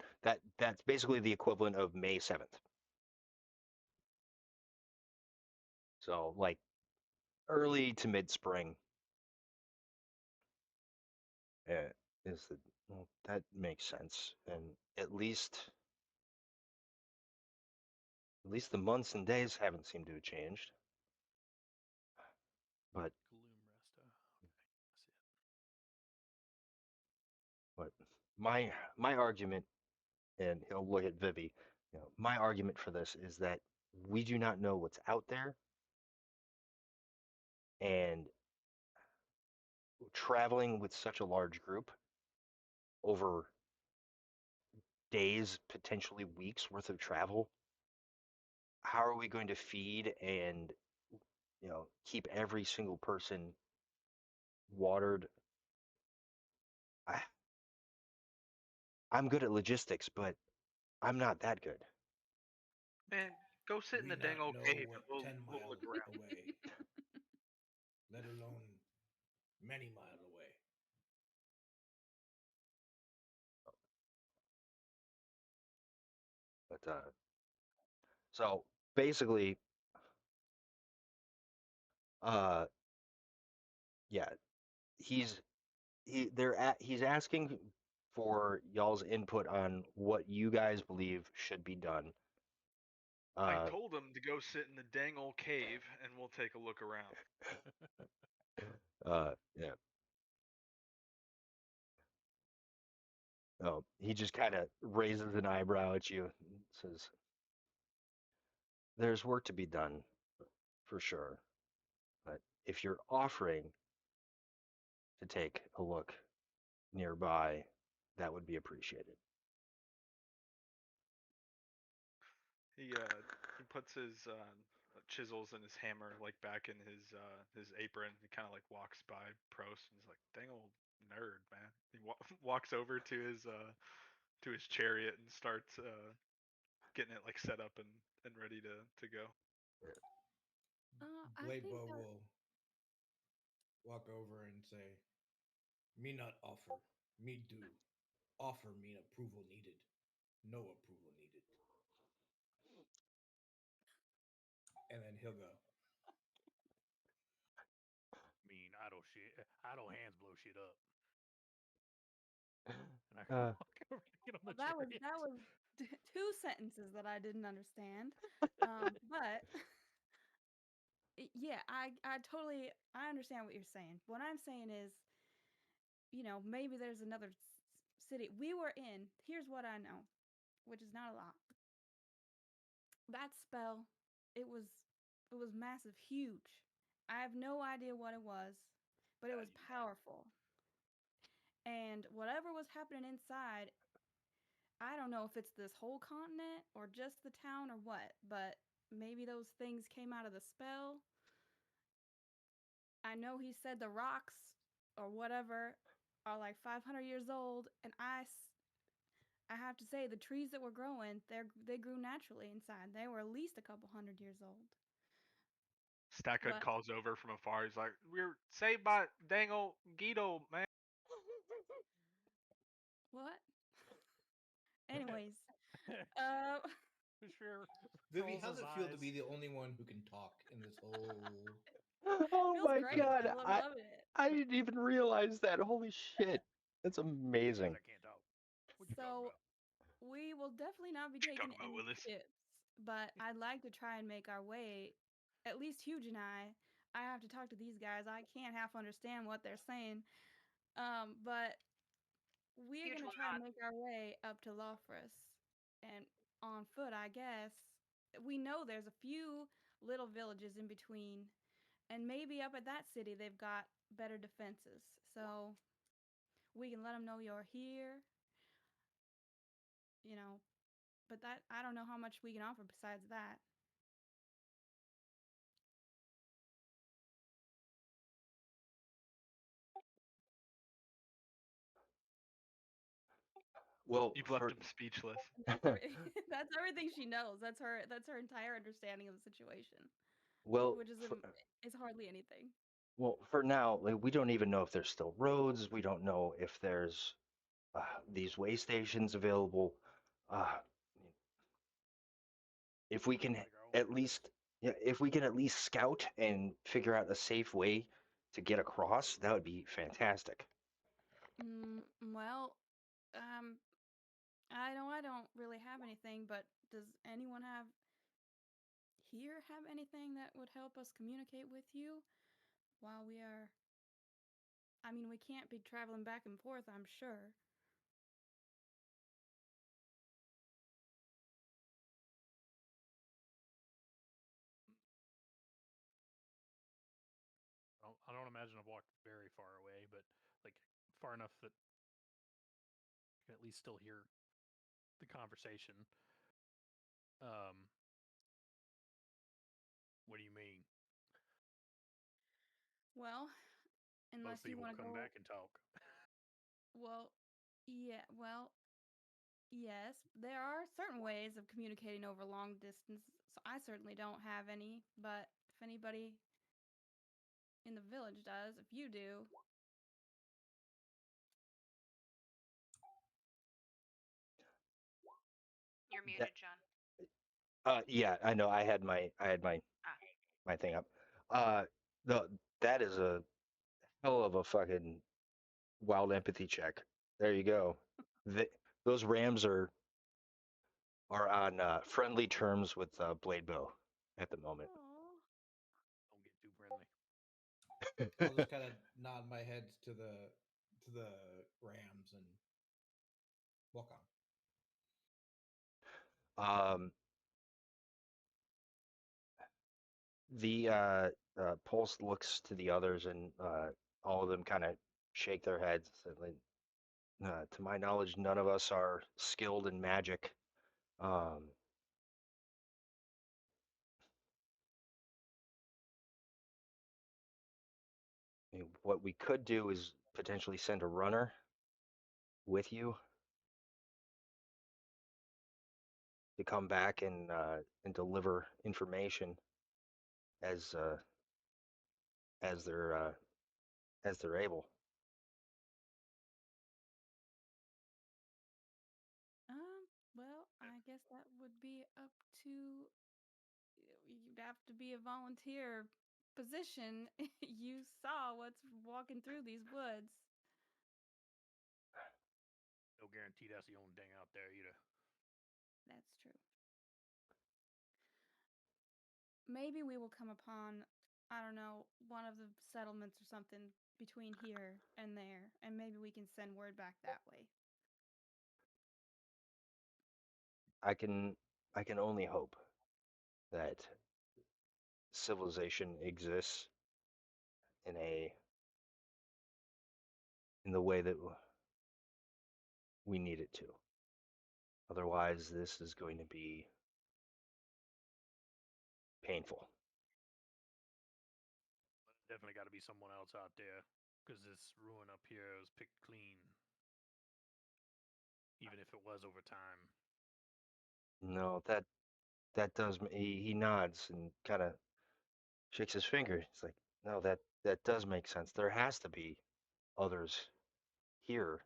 Speaker 4: that's basically the equivalent of May 7th. So like early to mid spring uh, is the well, that makes sense, and at least the months and days haven't seemed to have changed. But
Speaker 3: Gloom Resta. Okay, I see it.
Speaker 4: but my argument, and he'll look at Vivi. My argument for this is that we do not know what's out there, and traveling with such a large group over days, potentially weeks worth of travel, how are we going to feed and keep every single person watered? I, I'm good at logistics, but I'm not that good.
Speaker 1: Man, go sit in
Speaker 5: We
Speaker 1: the dang
Speaker 5: not
Speaker 1: old
Speaker 5: know
Speaker 1: cave and
Speaker 5: what
Speaker 1: we'll
Speaker 5: 10
Speaker 1: we'll
Speaker 5: mile
Speaker 1: look around.
Speaker 5: away, let alone many mile away.
Speaker 4: But so basically, uh, yeah, he's he's asking for y'all's input on what you guys believe should be done.
Speaker 1: I
Speaker 4: Uh,
Speaker 1: told him to go sit in the dang old cave and we'll take a look around.
Speaker 4: yeah. Oh, he just kind of raises an eyebrow at you and says, "There's work to be done, for sure. But if you're offering to take a look nearby, that would be appreciated."
Speaker 1: He puts his chisels and his hammer like back in his apron. He kind of like walks by Pros and he's like, "Dang old nerd, man." He walks over to his chariot and starts getting it like set up and ready to go.
Speaker 2: I
Speaker 5: Blade
Speaker 2: think
Speaker 5: Bow
Speaker 2: that
Speaker 5: will walk over and say, "Me not offer, me do. Offer mean approval needed. No approval needed." And then he'll go.
Speaker 3: Mean idle hands blow shit up. And I
Speaker 4: Uh,
Speaker 3: walk over to get on the
Speaker 2: well, that was
Speaker 3: chariot.
Speaker 2: two sentences that I didn't understand. But yeah, I totally I understand what you're saying. What I'm saying is, maybe there's another city we were in. Here's what I know, which is not a lot. That spell, it was it was massive, huge. I have no idea what it was, but it
Speaker 3: How
Speaker 2: was
Speaker 3: do you know?
Speaker 2: powerful. And whatever was happening inside, I don't know if it's this whole continent or just the town or what, but maybe those things came out of the spell. I know he said the rocks or whatever are like 500 years old, and I have to say the trees that were growing, they grew naturally inside. They were at least a couple hundred years old.
Speaker 1: Stackhood
Speaker 2: But
Speaker 1: calls over from afar. He's like, "We're saved by dang old Guido, man."
Speaker 2: what? Anyways, uh
Speaker 3: Sure.
Speaker 5: Vivi,
Speaker 3: Rolls
Speaker 5: how's
Speaker 3: his
Speaker 5: it feel to
Speaker 3: eyes.
Speaker 5: be the only one who can talk in this whole?
Speaker 4: oh
Speaker 2: feels
Speaker 4: my
Speaker 2: great
Speaker 4: god,
Speaker 2: still. I'm loving it.
Speaker 4: I didn't even realize that. Holy shit, that's
Speaker 3: He says
Speaker 4: amazing.
Speaker 3: I can't talk. What you talking
Speaker 2: So
Speaker 3: about?
Speaker 2: we will definitely not be
Speaker 1: What you
Speaker 2: taking
Speaker 1: talking about,
Speaker 2: any
Speaker 1: Willis?
Speaker 2: tips, but I'd like to try and make our way. At least Huge and I have to talk to these guys. I can't half understand what they're saying. But we're
Speaker 6: Huge
Speaker 2: gonna
Speaker 6: will
Speaker 2: try and
Speaker 6: nod.
Speaker 2: make our way up to Lofrus, and on foot, I guess. We know there's a few little villages in between, and maybe up at that city they've got better defenses. So we can let them know you're here. you know, but that I don't know how much we can offer besides that.
Speaker 4: Well,
Speaker 1: You've left
Speaker 4: for
Speaker 1: him speechless.
Speaker 2: And that's everything she knows. That's her entire understanding of the situation,
Speaker 4: well,
Speaker 2: which is
Speaker 4: for,
Speaker 2: is hardly anything.
Speaker 4: well, for now, like, we don't even know if there's still roads. We don't know if there's these way stations available. Uh, if we can
Speaker 3: Make our own
Speaker 4: at
Speaker 3: breakfast.
Speaker 4: least, yeah, if we can at least scout and figure out a safe way to get across, that would be fantastic.
Speaker 2: Well, um, I don't really have anything, but does anyone have anything that would help us communicate with you while we are? I mean, we can't be traveling back and forth, I'm sure.
Speaker 3: I don't imagine I've walked very far away, but like far enough that you can at least still hear the conversation. Um, what do you mean?
Speaker 2: Well, unless
Speaker 3: Most
Speaker 2: you
Speaker 3: people
Speaker 2: want to
Speaker 3: come
Speaker 2: go.
Speaker 3: back and talk.
Speaker 2: Well, yeah. Well, yes, there are certain ways of communicating over long distance. So I certainly don't have any, but if anybody in the village does, if you do,
Speaker 6: You're
Speaker 4: That,
Speaker 6: muted, John.
Speaker 4: yeah, I know. I had my
Speaker 6: Ah,
Speaker 4: my thing up. Uh, the that is a hell of a fucking wild empathy check. There you go. The, those Rams are on friendly terms with Blade Bow at the moment.
Speaker 2: oh,
Speaker 3: Don't get too friendly.
Speaker 5: I'll just kind of nod my head to the Rams and walk on.
Speaker 4: um, the Pulse looks to the others, and all of them kind of shake their heads. And, like, to my knowledge, none of us are skilled in magic. Um, what we could do is potentially send a runner with you to come back and deliver information as as they're uh, as they're able.
Speaker 2: well, I guess that would be up to you'd have to be a volunteer position. You saw what's walking through these woods.
Speaker 3: No guarantee that's the only thing out there either.
Speaker 2: That's true. Maybe we will come upon, I don't know, one of the settlements or something between here and there, and maybe we can send word back that way.
Speaker 4: I can I can only hope that civilization exists in a in the way that we need it to. Otherwise, this is going to be painful.
Speaker 3: Definitely got to be someone else out there because this ruin up here was picked clean, even if it was over time.
Speaker 4: No, that does. He nods and kind of shakes his finger. It's like, no, that does make sense. There has to be others here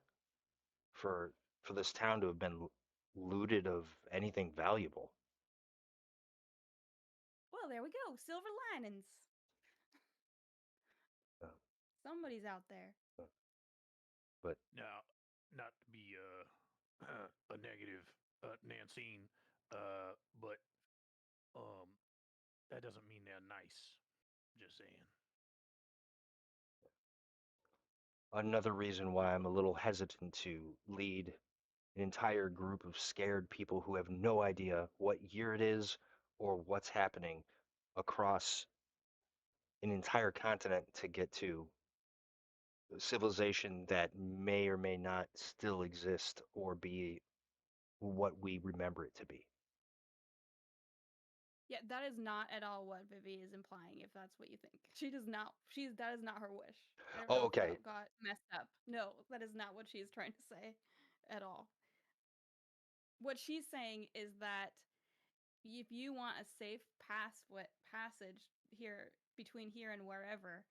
Speaker 4: for this town to have been looted of anything valuable.
Speaker 2: Well, there we go. Silver linings.
Speaker 4: Uh,
Speaker 2: Somebody's out there.
Speaker 4: but
Speaker 3: Now, not to be a negative Nancine, but um, that doesn't mean they're nice. Just saying.
Speaker 4: another reason why I'm a little hesitant to lead an entire group of scared people who have no idea what year it is or what's happening across an entire continent to get to civilization that may or may not still exist or be what we remember it to be.
Speaker 2: Yeah, that is not at all what Vivi is implying. If that's what you think, she does not. That is not her wish. I don't
Speaker 4: Oh,
Speaker 2: know
Speaker 4: okay.
Speaker 2: if that got messed up. No, that is not what she is trying to say, at all. What she's saying is that if you want a safe passage here between here and wherever,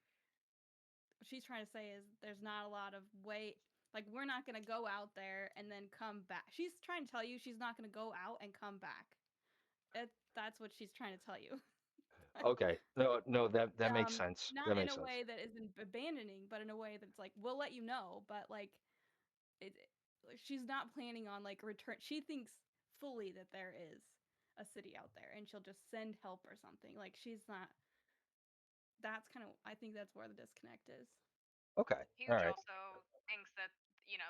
Speaker 2: what she's trying to say is there's not a lot of way. Like, we're not going to go out there and then come back. She's trying to tell you she's not going to go out and come back. That's what she's trying to tell you.
Speaker 4: Okay. No, that makes sense.
Speaker 2: Not
Speaker 4: That
Speaker 2: in
Speaker 4: makes
Speaker 2: a
Speaker 4: sense.
Speaker 2: way that isn't abandoning, but in a way that's like, we'll let you know, but like, she's not planning on like return. She thinks fully that there is a city out there, and she'll just send help or something. Like, she's not. That's kind of. I think that's where the disconnect is.
Speaker 4: Okay. All
Speaker 6: Huge
Speaker 4: right.
Speaker 6: also thinks that,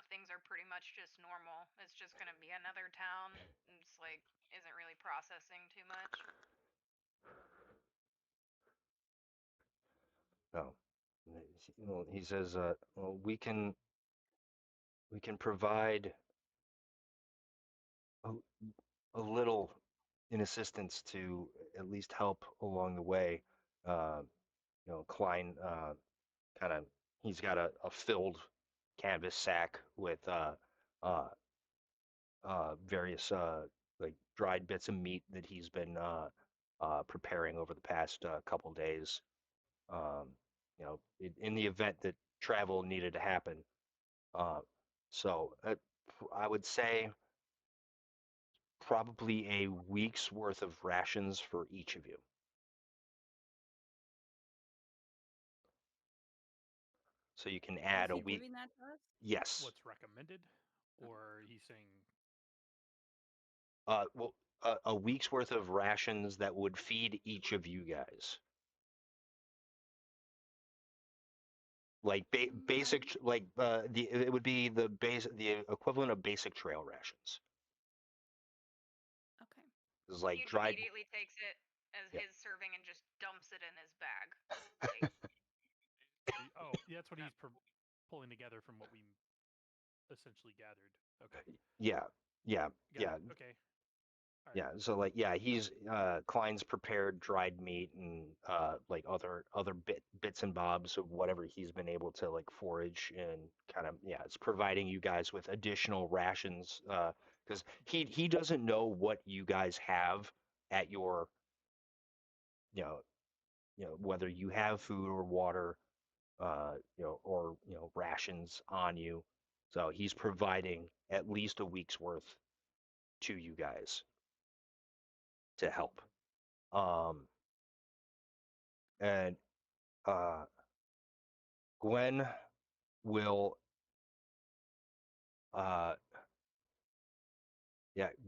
Speaker 6: things are pretty much just normal. It's just going to be another town. And it's like, isn't really processing too much.
Speaker 4: No. He says, well, we can provide a, a little in assistance to at least help along the way. Uh, Klein kind of he's got a filled canvas sack with uh, various like dried bits of meat that he's been preparing over the past couple days. Um, in the event that travel needed to happen. Uh, so I would say probably a week's worth of rations for each of you. So you can
Speaker 2: Is
Speaker 4: add a
Speaker 2: he
Speaker 4: week.
Speaker 2: giving that to us?
Speaker 4: Yes.
Speaker 3: What's recommended, or he's saying
Speaker 4: Well, a week's worth of rations that would feed each of you guys. Like basic, like it would be the equivalent of basic trail rations.
Speaker 2: Okay.
Speaker 4: It's like
Speaker 6: Huge
Speaker 4: dried.
Speaker 6: immediately takes it as
Speaker 4: Yeah.
Speaker 6: his serving and just dumps it in his bag. Like,
Speaker 3: oh, yeah, that's what
Speaker 6: no.
Speaker 3: he's pulling together from what we essentially gathered. Okay,
Speaker 4: Yeah, yeah,
Speaker 3: got
Speaker 4: yeah.
Speaker 3: it. Okay, all right.
Speaker 4: Yeah, so like he's Klein's prepared dried meat and like other bits and bobs of whatever he's been able to like forage and kind of it's providing you guys with additional rations because he doesn't know what you guys have at your whether you have food or water or rations on you. So he's providing at least a week's worth to you guys to help. And Gwen will, uh,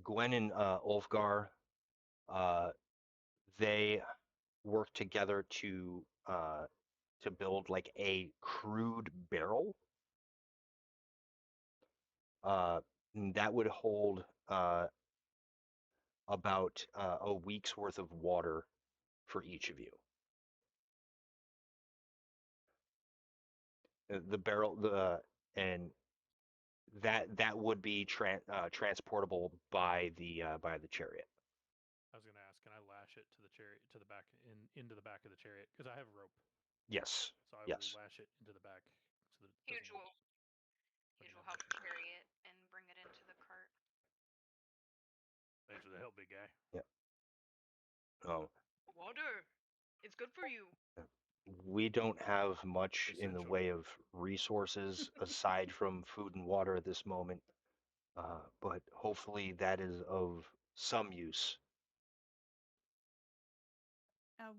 Speaker 4: Gwen and Ulfgar, uh, they work together to build like a crude barrel. That would hold about a week's worth of water for each of you. The barrel, and that would be transportable by the chariot.
Speaker 3: I was gonna ask, can I lash it to the chariot, to the back, into the back of the chariot? Because I have a rope,
Speaker 4: Yes.
Speaker 3: so I will
Speaker 4: Yes.
Speaker 3: lash it into the back so that it
Speaker 6: Huge
Speaker 3: doesn't.
Speaker 6: will help the chariot and bring it into the cart.
Speaker 3: Thanks for the help, big guy.
Speaker 4: Yeah. Oh,
Speaker 6: Water. It's good for you.
Speaker 4: we don't have much in the
Speaker 3: Essential.
Speaker 4: way of resources aside from food and water at this moment, but hopefully that is of some use.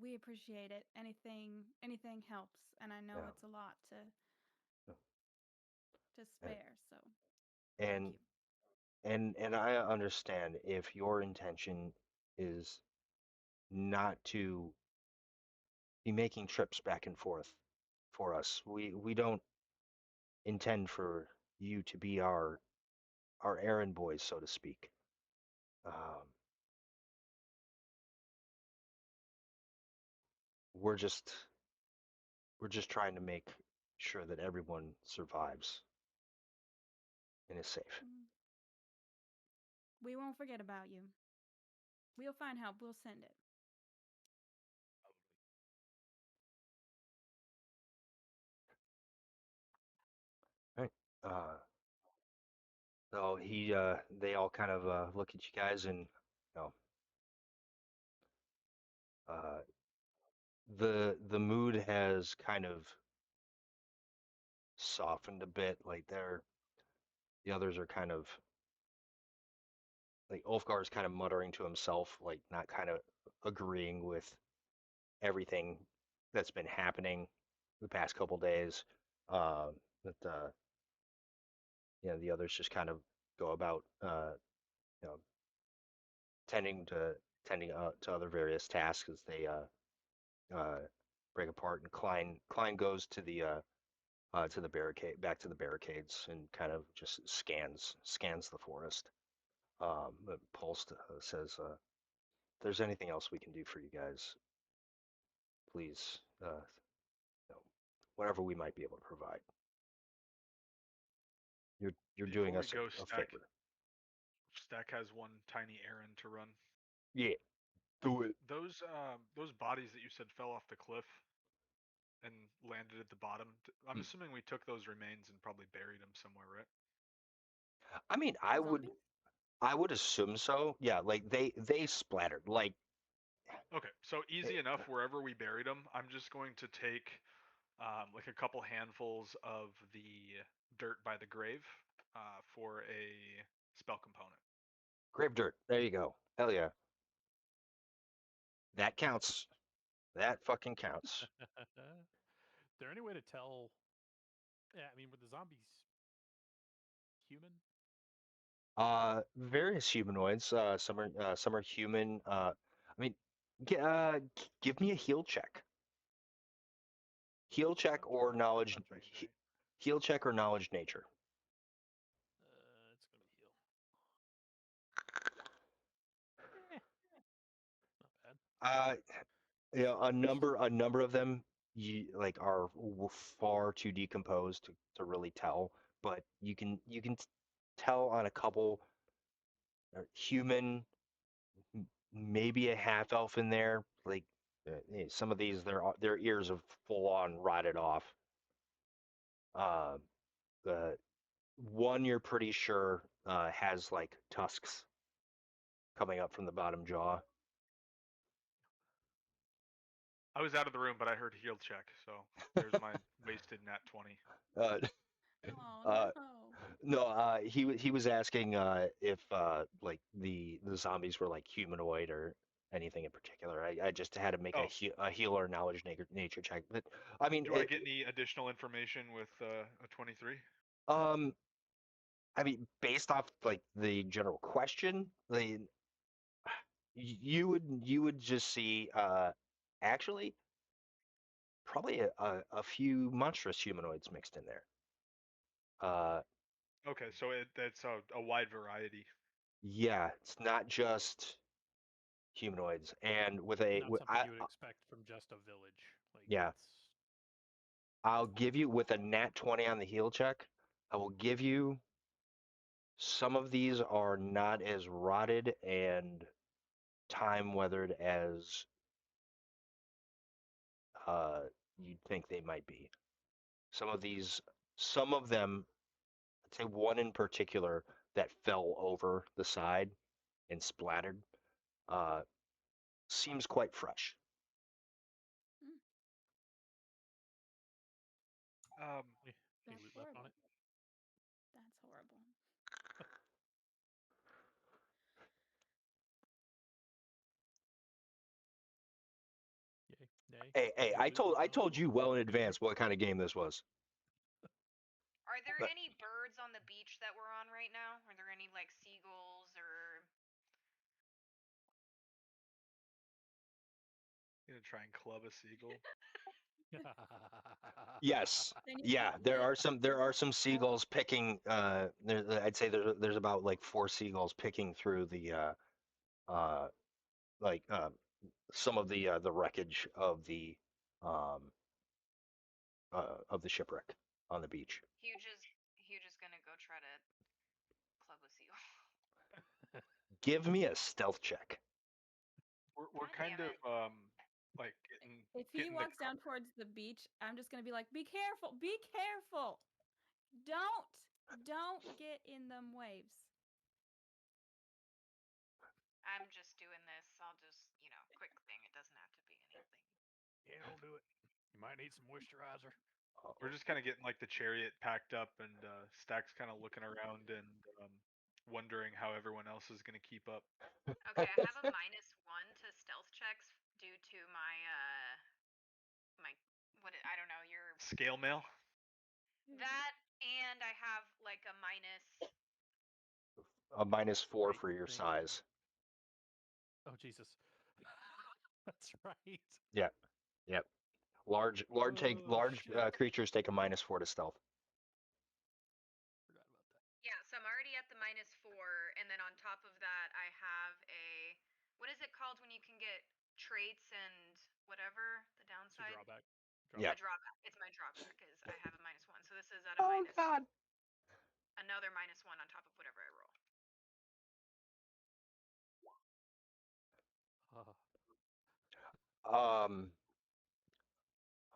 Speaker 2: We appreciate it. Anything helps, and I know
Speaker 4: Yeah.
Speaker 2: it's a lot to
Speaker 4: And
Speaker 2: spare. So thank
Speaker 4: and
Speaker 2: you.
Speaker 4: and I understand if your intention is not to be making trips back and forth for us. We don't intend for you to be our errand boys, so to speak. Um, we're just trying to make sure that everyone survives and is safe.
Speaker 2: We won't forget about you. We'll find help. We'll send it.
Speaker 4: Right. So they all kind of look at you guys, and know, uh, the mood has kind of softened a bit. Like the others are kind of like Ulfgar is kind of muttering to himself, like not kind of agreeing with everything that's been happening the past couple days. But the others just kind of go about you know tending to other various tasks as they uh, break apart. And Klein goes to the barricade, back to the barricades, and kind of just scans the forest. But Pulse says, "If there's anything else we can do for you guys, please, you know, whatever we might be able to provide. You're doing
Speaker 1: Before we
Speaker 4: us
Speaker 1: go,
Speaker 4: a favor."
Speaker 1: Stack has one tiny errand to run.
Speaker 4: Yeah, do it.
Speaker 1: Those bodies that you said fell off the cliff and landed at the bottom. I'm assuming we took those remains and probably buried them somewhere, right?
Speaker 4: I mean,
Speaker 2: The zombies?
Speaker 4: I would assume so. Yeah, like they splattered. Like,
Speaker 1: Okay, so
Speaker 4: eh,
Speaker 1: easy enough. Wherever we buried them, I'm just going to take like a couple handfuls of the dirt by the grave for a spell component.
Speaker 4: grave dirt. There you go. Hell yeah, that counts. That fucking counts.
Speaker 3: Is there any way to tell? Yeah, I mean, were the zombies human?
Speaker 4: Various humanoids. Some are human. I mean, give me a heal check. Heal check
Speaker 1: That's
Speaker 4: or knowledge.
Speaker 1: that's right, Jay.
Speaker 4: Heal check or knowledge nature.
Speaker 3: It's gonna be heal. Not bad.
Speaker 4: A number of them are far too decomposed to really tell, but you can tell on a couple human, maybe a half elf in there. Like some of these, their ears have full on rotted off. Uh, the one you're pretty sure has like tusks coming up from the bottom jaw.
Speaker 1: I was out of the room, but I heard heal check, so there's my wasted nat 20.
Speaker 4: Uh,
Speaker 2: Oh
Speaker 4: uh,
Speaker 2: no.
Speaker 4: No, he was asking if like the zombies were like humanoid or anything in particular. I just had to make
Speaker 1: Oh,
Speaker 4: a healer knowledge nature check. But I mean,
Speaker 1: do I get any additional information with a 23?
Speaker 4: um, based off like the general question, you would just see actually probably a few monstrous humanoids mixed in there.
Speaker 1: Okay, so that's a wide variety.
Speaker 4: Yeah, it's not just humanoids, and with a
Speaker 3: Not
Speaker 4: with,
Speaker 3: something you would expect from just a village. Like
Speaker 4: yeah.
Speaker 3: it's
Speaker 4: I'll give you with a nat 20 on the heal check. I will give you some of these are not as rotted and time weathered as you'd think they might be. Some of them, I'd say one in particular that fell over the side and splattered, uh, seems quite fresh.
Speaker 2: Mm,
Speaker 1: Um,
Speaker 3: any
Speaker 2: that's
Speaker 3: loot left on
Speaker 2: horrible.
Speaker 3: it.
Speaker 2: That's horrible.
Speaker 3: Yay, nay.
Speaker 4: Hey,
Speaker 3: Any loot left
Speaker 4: I
Speaker 3: on it?
Speaker 4: told you well in advance what kind of game this was.
Speaker 6: Are there
Speaker 4: But
Speaker 6: any birds on the beach that we're on right now? Are there any like seagulls or
Speaker 1: gonna try and club a seagull.
Speaker 4: yes,
Speaker 2: Then you
Speaker 4: yeah,
Speaker 2: have
Speaker 4: there are some seagulls picking. I'd say there's about like four seagulls picking through uh, like some of the wreckage um of the shipwreck on the beach.
Speaker 6: Huge is gonna go try to club a seagull.
Speaker 4: give me a stealth check.
Speaker 1: We're
Speaker 6: God
Speaker 1: kind
Speaker 6: damn
Speaker 1: of
Speaker 6: it.
Speaker 1: like
Speaker 2: If he
Speaker 1: getting the
Speaker 2: walks down towards the beach, I'm just gonna be like, "Be careful! Be careful! Don't get in them waves."
Speaker 6: I'm just doing this. I'll just, quick thing. It doesn't have to be anything.
Speaker 3: Yeah, don't do it. You might need some moisturizer.
Speaker 1: We're just kind of getting like the chariot packed up, and Stack's kind of looking around and wondering how everyone else is gonna keep up.
Speaker 6: Okay, I have a -1 to stealth checks due to my I don't know, your
Speaker 1: Scale mail.
Speaker 6: that, and I have like a minus.
Speaker 4: A -4
Speaker 3: Right
Speaker 4: for your
Speaker 3: thing.
Speaker 4: size.
Speaker 3: Oh Jesus. That's right.
Speaker 4: Yeah. Yep. Large
Speaker 3: shit.
Speaker 4: creatures take a -4 to stealth.
Speaker 3: Forgot about that.
Speaker 6: Yeah, so I'm already at the -4, and then on top of that, I have a. What is it called when you can get traits and whatever? The
Speaker 3: It's your
Speaker 6: downside?
Speaker 3: drawback.
Speaker 4: Yeah.
Speaker 6: My drawback. It's my drawback is I have a -1. So this is at a
Speaker 4: Oh God.
Speaker 6: another -1 on top of whatever I roll.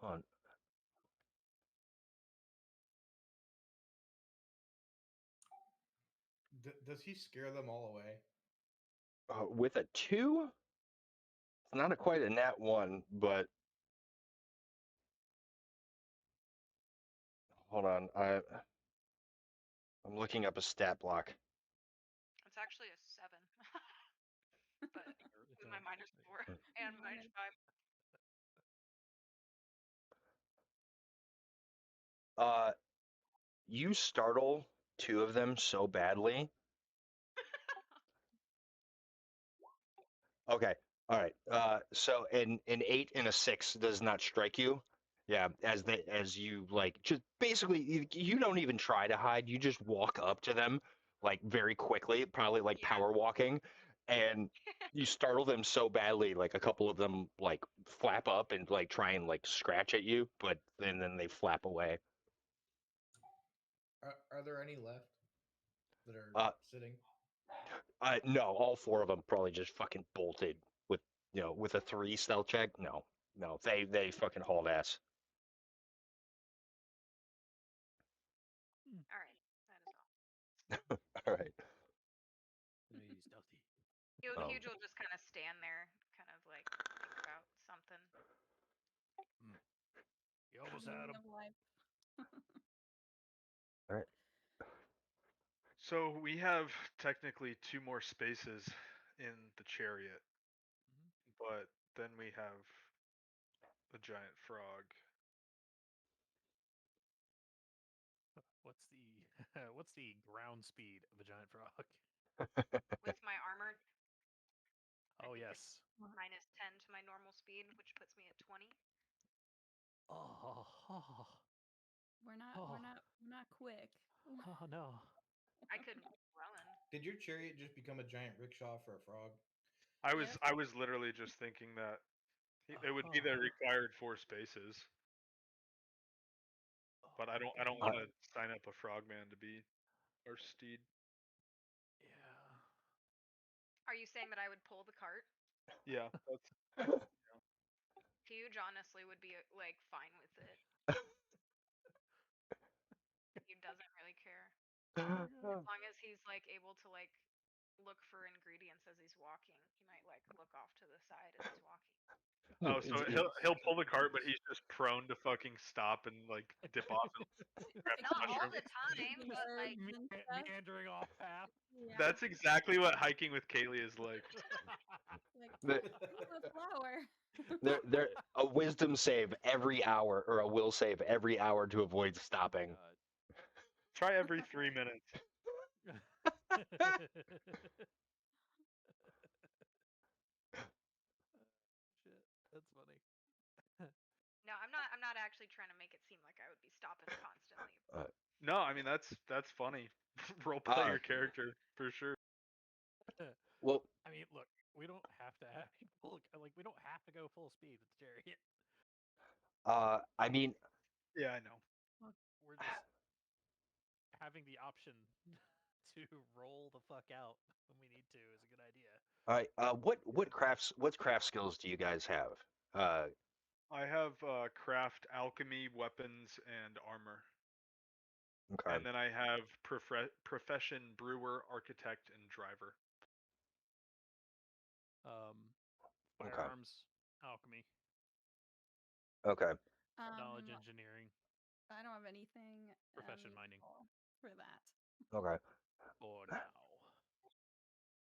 Speaker 4: Hold on.
Speaker 5: Does he scare them all away?
Speaker 4: With a 2, it's not quite a nat 1, but hold on. I'm looking up a stat block.
Speaker 6: It's actually a 7. But with my -4
Speaker 4: Hmm.
Speaker 6: and -5.
Speaker 4: You startle 2 of them so badly. Okay. All right. So an 8 and a 6 does not strike you. Yeah, as you like just basically you don't even try to hide. You just walk up to them like very quickly, probably like
Speaker 6: Yeah.
Speaker 4: power walking, and you startle them so badly. Like a couple of them like flap up and like try and like scratch at you, but then they flap away.
Speaker 5: Are there any left that are
Speaker 4: Uh,
Speaker 5: sitting?
Speaker 4: No, all 4 of them probably just fucking bolted with with a 3 stealth check. No, they fucking hauled ass.
Speaker 6: All right. That is all.
Speaker 4: All right.
Speaker 3: Hey, stealthy.
Speaker 6: Huge will just kind of stand there, kind of like think about something.
Speaker 3: You almost
Speaker 2: Meaning
Speaker 3: had him.
Speaker 2: of life.
Speaker 4: All right.
Speaker 1: So we have technically 2 more spaces in the chariot, but then we have the giant frog.
Speaker 3: What's the ground speed of a giant frog?
Speaker 6: With my armor,
Speaker 3: Oh
Speaker 6: think
Speaker 3: yes.
Speaker 6: -10 to my normal speed, which puts me at 20.
Speaker 3: Oh,
Speaker 2: We're not quick.
Speaker 3: oh no.
Speaker 6: I couldn't run.
Speaker 5: Did your chariot just become a giant rickshaw for a frog?
Speaker 1: I was
Speaker 2: Yep.
Speaker 1: I was literally just thinking that it would be the required 4 spaces, but I don't want to sign up a frogman to be our steed.
Speaker 3: Yeah.
Speaker 6: Are you saying that I would pull the cart?
Speaker 1: Yeah, that's
Speaker 6: Huge honestly would be like fine with it. He doesn't really care. As long as he's like able to like look for ingredients as he's walking. He might like look off to the side as he's walking.
Speaker 1: Oh, so he'll pull the cart, but he's just prone to fucking stop and like dip off and grab
Speaker 6: Not all
Speaker 1: mushrooms.
Speaker 6: the time,
Speaker 2: Eating
Speaker 6: but
Speaker 2: herbs
Speaker 6: like
Speaker 2: and stuff.
Speaker 3: Meandering off path.
Speaker 2: Yeah.
Speaker 1: That's exactly what hiking with Kaylee is like.
Speaker 2: Like,
Speaker 4: The-
Speaker 2: ooh, a flower.
Speaker 4: there a wisdom save every hour or a will save every hour to avoid stopping.
Speaker 1: Try every 3 minutes.
Speaker 3: Shit, that's funny.
Speaker 6: no, I'm not actually trying to make it seem like I would be stopping constantly.
Speaker 1: No, I mean that's funny. Roleplay your character for sure.
Speaker 4: Well,
Speaker 3: I mean, look, we don't have to have full, like we don't have to go full speed with the chariot.
Speaker 4: I mean,
Speaker 1: Yeah, I know.
Speaker 3: We're just having the option to roll the fuck out when we need to is a good idea.
Speaker 4: All right. What craft skills do you guys have?
Speaker 1: I have craft, alchemy, weapons, and armor.
Speaker 4: Okay.
Speaker 1: And then I have profession, brewer, architect, and driver.
Speaker 4: Okay.
Speaker 3: Firearms, alchemy,
Speaker 4: Okay.
Speaker 3: knowledge
Speaker 2: Um,
Speaker 3: engineering,
Speaker 2: I don't have anything
Speaker 3: profession mining.
Speaker 2: for that.
Speaker 4: Okay.
Speaker 3: For now.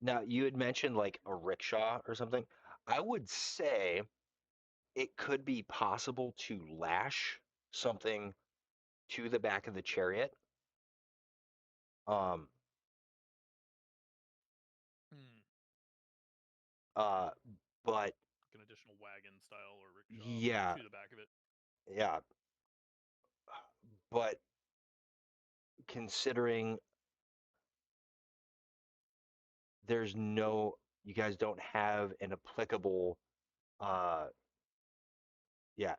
Speaker 4: Now you had mentioned like a rickshaw or something. I would say it could be possible to lash something to the back of the chariot. Um. But
Speaker 3: Like an additional wagon style or rickshaw
Speaker 4: yeah,
Speaker 3: to the back of it.
Speaker 4: yeah. But considering you guys don't have an applicable, yeah,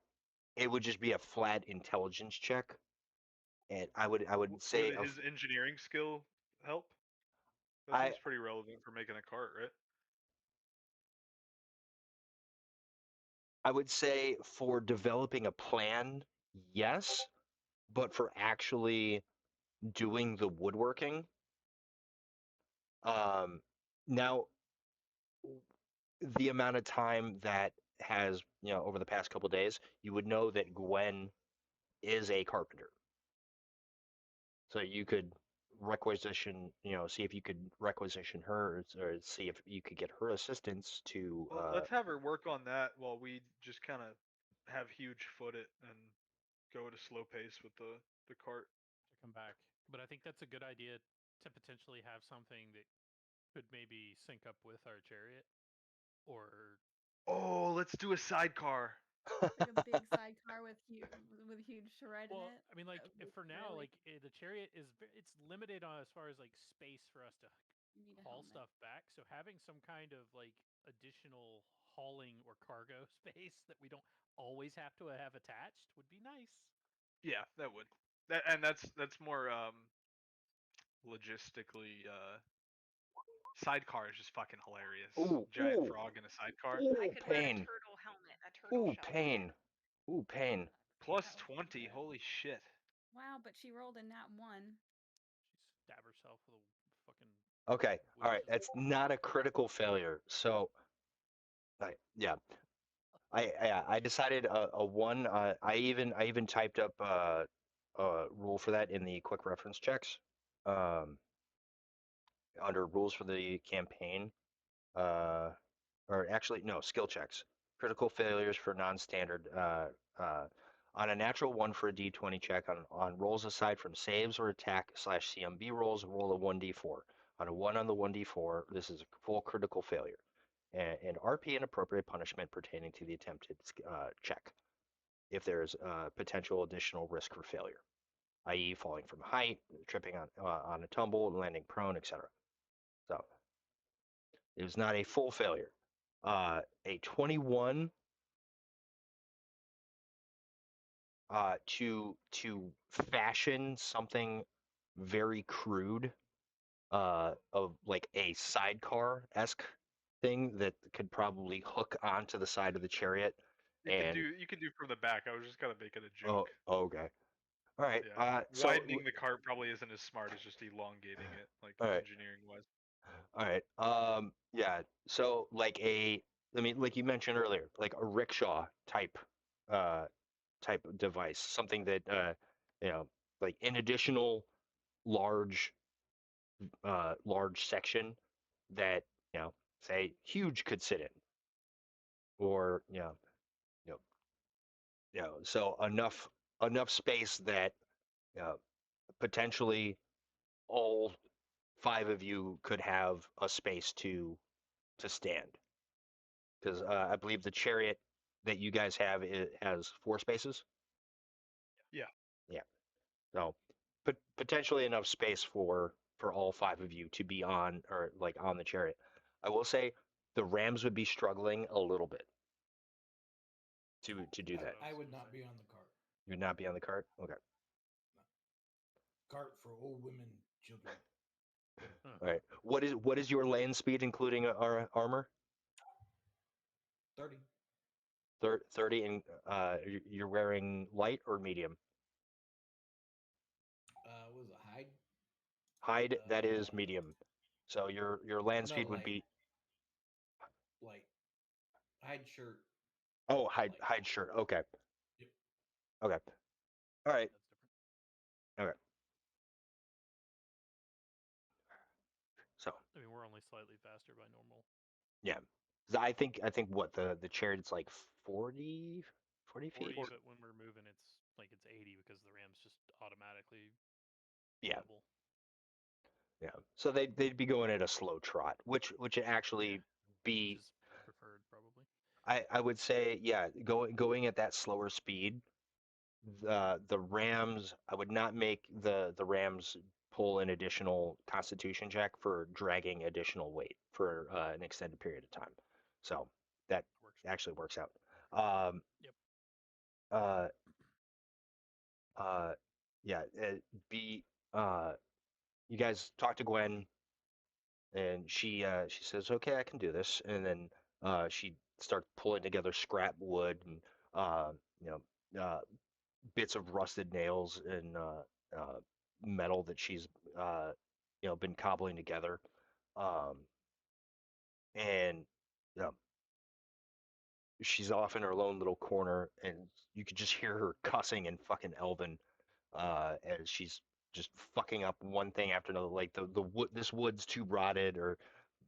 Speaker 4: it would just be a flat intelligence check, and I would say
Speaker 1: Would his engineering skill help? That
Speaker 4: I
Speaker 1: seems pretty relevant for making a cart, right?
Speaker 4: I would say for developing a plan, yes, but for actually doing the woodworking, now the amount of time that has over the past couple days, you would know that Gwen is a carpenter. So you could requisition, see if you could requisition her or see if you could get her assistance to.
Speaker 1: Well, let's have her work on that while we just kind of have huge foot it and go at a slow pace with the cart.
Speaker 3: To come back. But I think that's a good idea to potentially have something that could maybe sync up with our chariot, or
Speaker 1: Oh, let's do a sidecar.
Speaker 2: Like a big sidecar with huge shred in it.
Speaker 3: I mean, like
Speaker 2: That would be
Speaker 3: for now,
Speaker 2: really
Speaker 3: like the chariot it's limited on as far as like space for us to
Speaker 2: You need a
Speaker 3: haul
Speaker 2: helmet.
Speaker 3: stuff back. So having some kind of like additional hauling or cargo space that we don't always have to have attached would be nice.
Speaker 1: Yeah, that would. That's more logistically. Sidecar is just fucking hilarious.
Speaker 4: Ooh,
Speaker 1: Giant
Speaker 4: ooh,
Speaker 1: frog in a sidecar.
Speaker 6: I
Speaker 4: ooh,
Speaker 6: could wear a
Speaker 4: pain,
Speaker 6: turtle helmet, a turtle
Speaker 4: ooh,
Speaker 6: shell
Speaker 4: pain,
Speaker 6: helmet.
Speaker 4: ooh, pain.
Speaker 1: Plus
Speaker 2: That would be
Speaker 1: 20.
Speaker 2: good.
Speaker 1: Holy shit.
Speaker 2: Wow, but she rolled a nat 1.
Speaker 3: She stab herself with a fucking
Speaker 4: Okay, all
Speaker 3: wood
Speaker 4: right, that's not a critical failure. So, yeah, I decided a one. I even typed up a rule for that in the quick reference checks. Um, under rules for the campaign, uh, or actually no, skill checks. Critical failures for non-standard. On a natural one for a D20 check, on rolls aside from saves or attack / CMB rolls, roll a 1d4. On a 1 on the 1d4, this is a full critical failure. And RP and appropriate punishment pertaining to the attempted check if there is potential additional risk for failure, i.e., falling from height, tripping on a tumble, landing prone, etc. So it was not a full failure. A 21 to fashion something very crude of like a sidecar esque thing that could probably hook onto the side of the chariot. And
Speaker 1: You can do from the back. I was just kind of making a
Speaker 4: oh,
Speaker 1: joke.
Speaker 4: okay, all right.
Speaker 1: Yeah.
Speaker 4: So
Speaker 1: Widening the cart probably isn't as smart as just elongating it, like
Speaker 4: all right,
Speaker 1: engineering wise.
Speaker 4: all right. Yeah. So like you mentioned earlier, like a rickshaw uh, type of device, something that you know, like an additional large large section that say huge could sit in, or you know, so enough space that potentially all five of you could have a space to stand, because I believe the chariot that you guys have has 4 spaces.
Speaker 1: Yeah.
Speaker 4: Yeah. So, potentially enough space for all five of you to be on, or like on the chariot. I will say the Rams would be struggling a little bit to do
Speaker 3: That's what
Speaker 4: that.
Speaker 3: I
Speaker 5: I
Speaker 3: was
Speaker 5: would
Speaker 3: gonna
Speaker 5: not
Speaker 3: say.
Speaker 5: be on the cart.
Speaker 4: You would not be on the cart. Okay.
Speaker 5: Cart for old women, children.
Speaker 4: All right. What is your land speed, including our armor?
Speaker 5: 30.
Speaker 4: 30, and you're wearing light or medium?
Speaker 5: Was a hide?
Speaker 4: Hide, that is
Speaker 5: Uh,
Speaker 4: medium. So your land
Speaker 5: no,
Speaker 4: speed would be
Speaker 5: like hide shirt.
Speaker 4: oh
Speaker 5: Light.
Speaker 4: hide shirt. Okay.
Speaker 5: Yep.
Speaker 4: Okay. All right.
Speaker 3: That's different.
Speaker 4: Okay. So
Speaker 7: I mean, we're only slightly faster by normal.
Speaker 4: yeah. 'Cause I think what the chariot's like 40 feet.
Speaker 7: 40, but when we're moving, it's 80 because the ram's just automatically
Speaker 4: Yeah.
Speaker 7: double.
Speaker 4: Yeah. So they'd be going at a slow trot, which would actually be
Speaker 7: Which is preferred, probably.
Speaker 4: I would say yeah, going at that slower speed. The Rams, I would not make the Rams pull an additional Constitution check for dragging additional weight for an extended period of time. So that
Speaker 7: Works.
Speaker 4: actually works out. Um,
Speaker 7: Yep.
Speaker 4: uh, yeah. Be you guys talk to Gwen, and she says, "Okay, I can do this," and then she starts pulling together scrap wood and uh, you know bits of rusted nails and metal that she's uh, been cobbling together, um, and you know, she's off in her lone little corner, and you could just hear her cussing in fucking Elven as she's just fucking up one thing after another. Like the wood, this wood's too rotted, or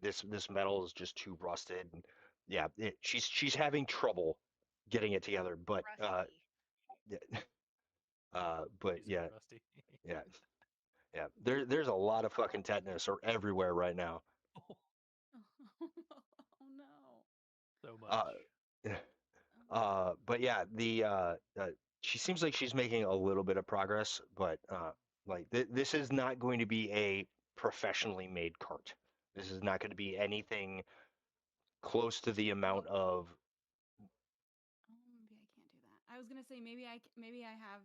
Speaker 4: this metal is just too rusted. And yeah, she's having trouble getting it together, but
Speaker 6: Rusty.
Speaker 4: yeah,
Speaker 7: She said
Speaker 4: yeah,
Speaker 7: rusty.
Speaker 4: yeah. Yeah, there's a lot of fucking tetanus or everywhere right now.
Speaker 2: Oh no.
Speaker 7: So much.
Speaker 4: Uh, but yeah, she seems like she's making a little bit of progress, but like this is not going to be a professionally made cart. This is not going to be anything close to the amount of.
Speaker 2: Oh, maybe I can't do that. I was gonna say maybe I have.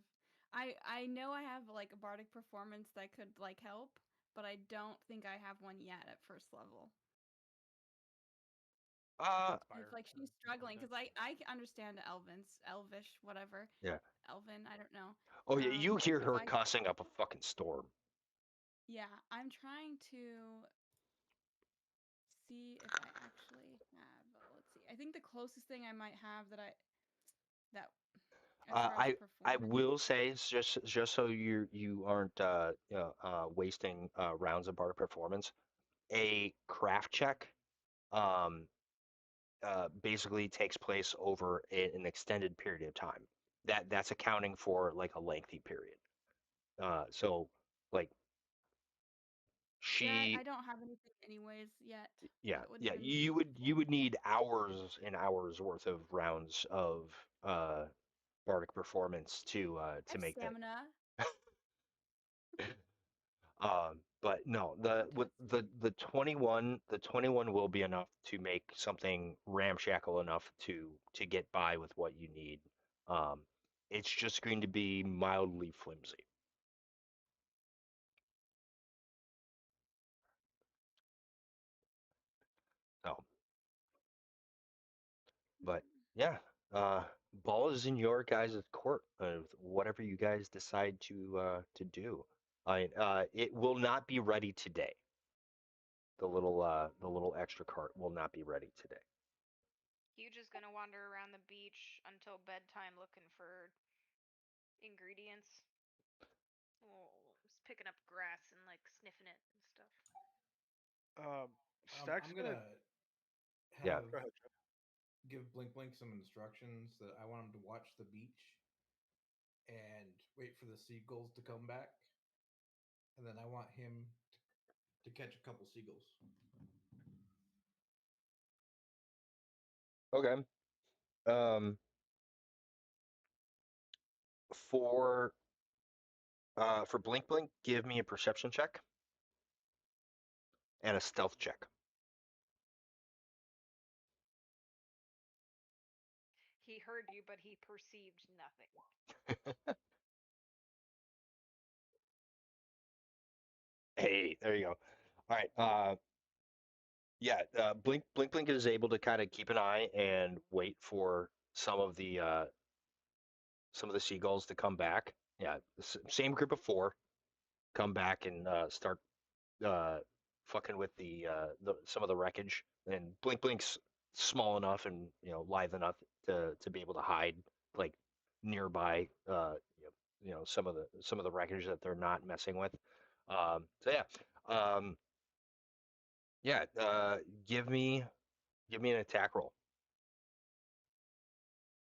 Speaker 2: I know I have like a bardic performance that could like help, but I don't think I have one yet at first level. If
Speaker 7: Inspire.
Speaker 2: like she's
Speaker 7: or
Speaker 2: struggling,
Speaker 7: something
Speaker 2: because I understand Elvish, whatever,
Speaker 4: Yeah.
Speaker 2: Elven. I don't know.
Speaker 4: Oh yeah, you hear
Speaker 2: If
Speaker 4: her
Speaker 2: I
Speaker 4: cussing up a fucking storm.
Speaker 2: Yeah, I'm trying to see if I actually have. Let's see. I think the closest thing I might have that as far as
Speaker 4: I
Speaker 2: performance.
Speaker 4: will say it's just so you aren't wasting rounds of bar performance. A craft check um, basically takes place over an extended period of time. That's accounting for like a lengthy period. So like
Speaker 2: Yeah,
Speaker 4: she,
Speaker 2: I don't have anything anyways yet
Speaker 4: yeah,
Speaker 2: that would
Speaker 4: yeah,
Speaker 2: even
Speaker 4: you would need hours and hours worth of rounds of uh, bardic performance
Speaker 2: I
Speaker 4: to
Speaker 2: have
Speaker 4: make that.
Speaker 2: stamina.
Speaker 4: But no,
Speaker 2: I can do
Speaker 4: with
Speaker 2: it soon.
Speaker 4: the 21 will be enough to make something ramshackle enough to get by with what you need. Um, it's just going to be mildly flimsy. So, but
Speaker 2: Hmm.
Speaker 4: yeah, uh, ball is in your guys' court of whatever you guys decide to do. It will not be ready today. The little extra cart will not be ready today.
Speaker 6: Huge is gonna wander around the beach until bedtime looking for ingredients. Well, just picking up grass and like sniffing it and stuff.
Speaker 1: Stack's
Speaker 5: I'm
Speaker 1: gonna.
Speaker 5: gonna
Speaker 4: Yeah.
Speaker 5: have
Speaker 1: Go ahead, Jeff.
Speaker 5: give Blink Blink some instructions that I want him to watch the beach and wait for the seagulls to come back, and then I want him to catch a couple seagulls.
Speaker 4: Okay. Um, for Blink Blink, give me a perception check and a stealth check.
Speaker 6: He heard you, but he perceived nothing.
Speaker 4: Hey, there you All right. Yeah. Blink is able to kind of keep an eye and wait for some of the seagulls to come back. Yeah. Same group of four come back and start uh, fucking with the some of the wreckage. And Blink's small enough and lithe enough to be able to hide like nearby some of the wreckage that they're not messing with. So yeah, um, yeah. Give me an attack roll.